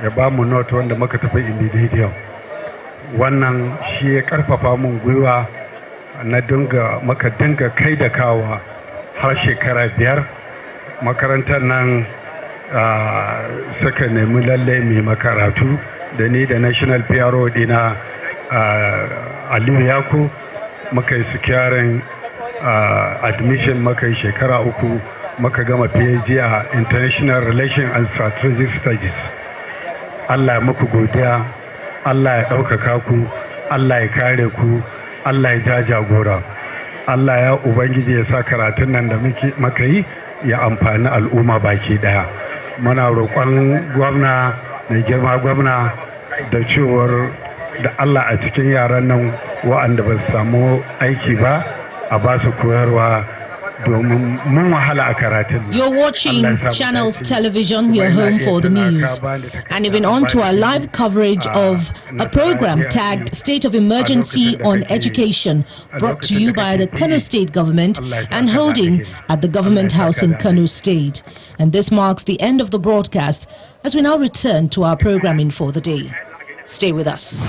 ya ba mu note wanda muka tafi immediate. Wannan shi ya karfafa mun gwiwa na muka dinga kai da kawa har shekara 5. Makarantar nan suka nemi lalle mai makaratu da ni da national PRO dina Aliyu Yako muka yi securing admission muka yi shekara 3 muka gama PhD a International Relations and Strategic Studies. Allah ya muku godiya, Allah ya ɗaukaka ku, Allah ya kare ku, Allah ya ja jagora. Allah ya Ubangiji ya sa karatun nan da muka yi ya amfani al'umma baki daya. Muna roƙon gwamna mai girma gwamna da cewar da Allah a cikin yaran nan wa'anda ba su samu aiki ba a ba su koyarwa domin mun wahala a karatun. You're watching Channels Television, your home for the news. And you've been on to our live coverage of a program tagged State of Emergency on Education, brought to you by the Kano State Government and holding at the Government House in Kano State. And this marks the end of the broadcast as we now return to our programming for the day. Stay with us.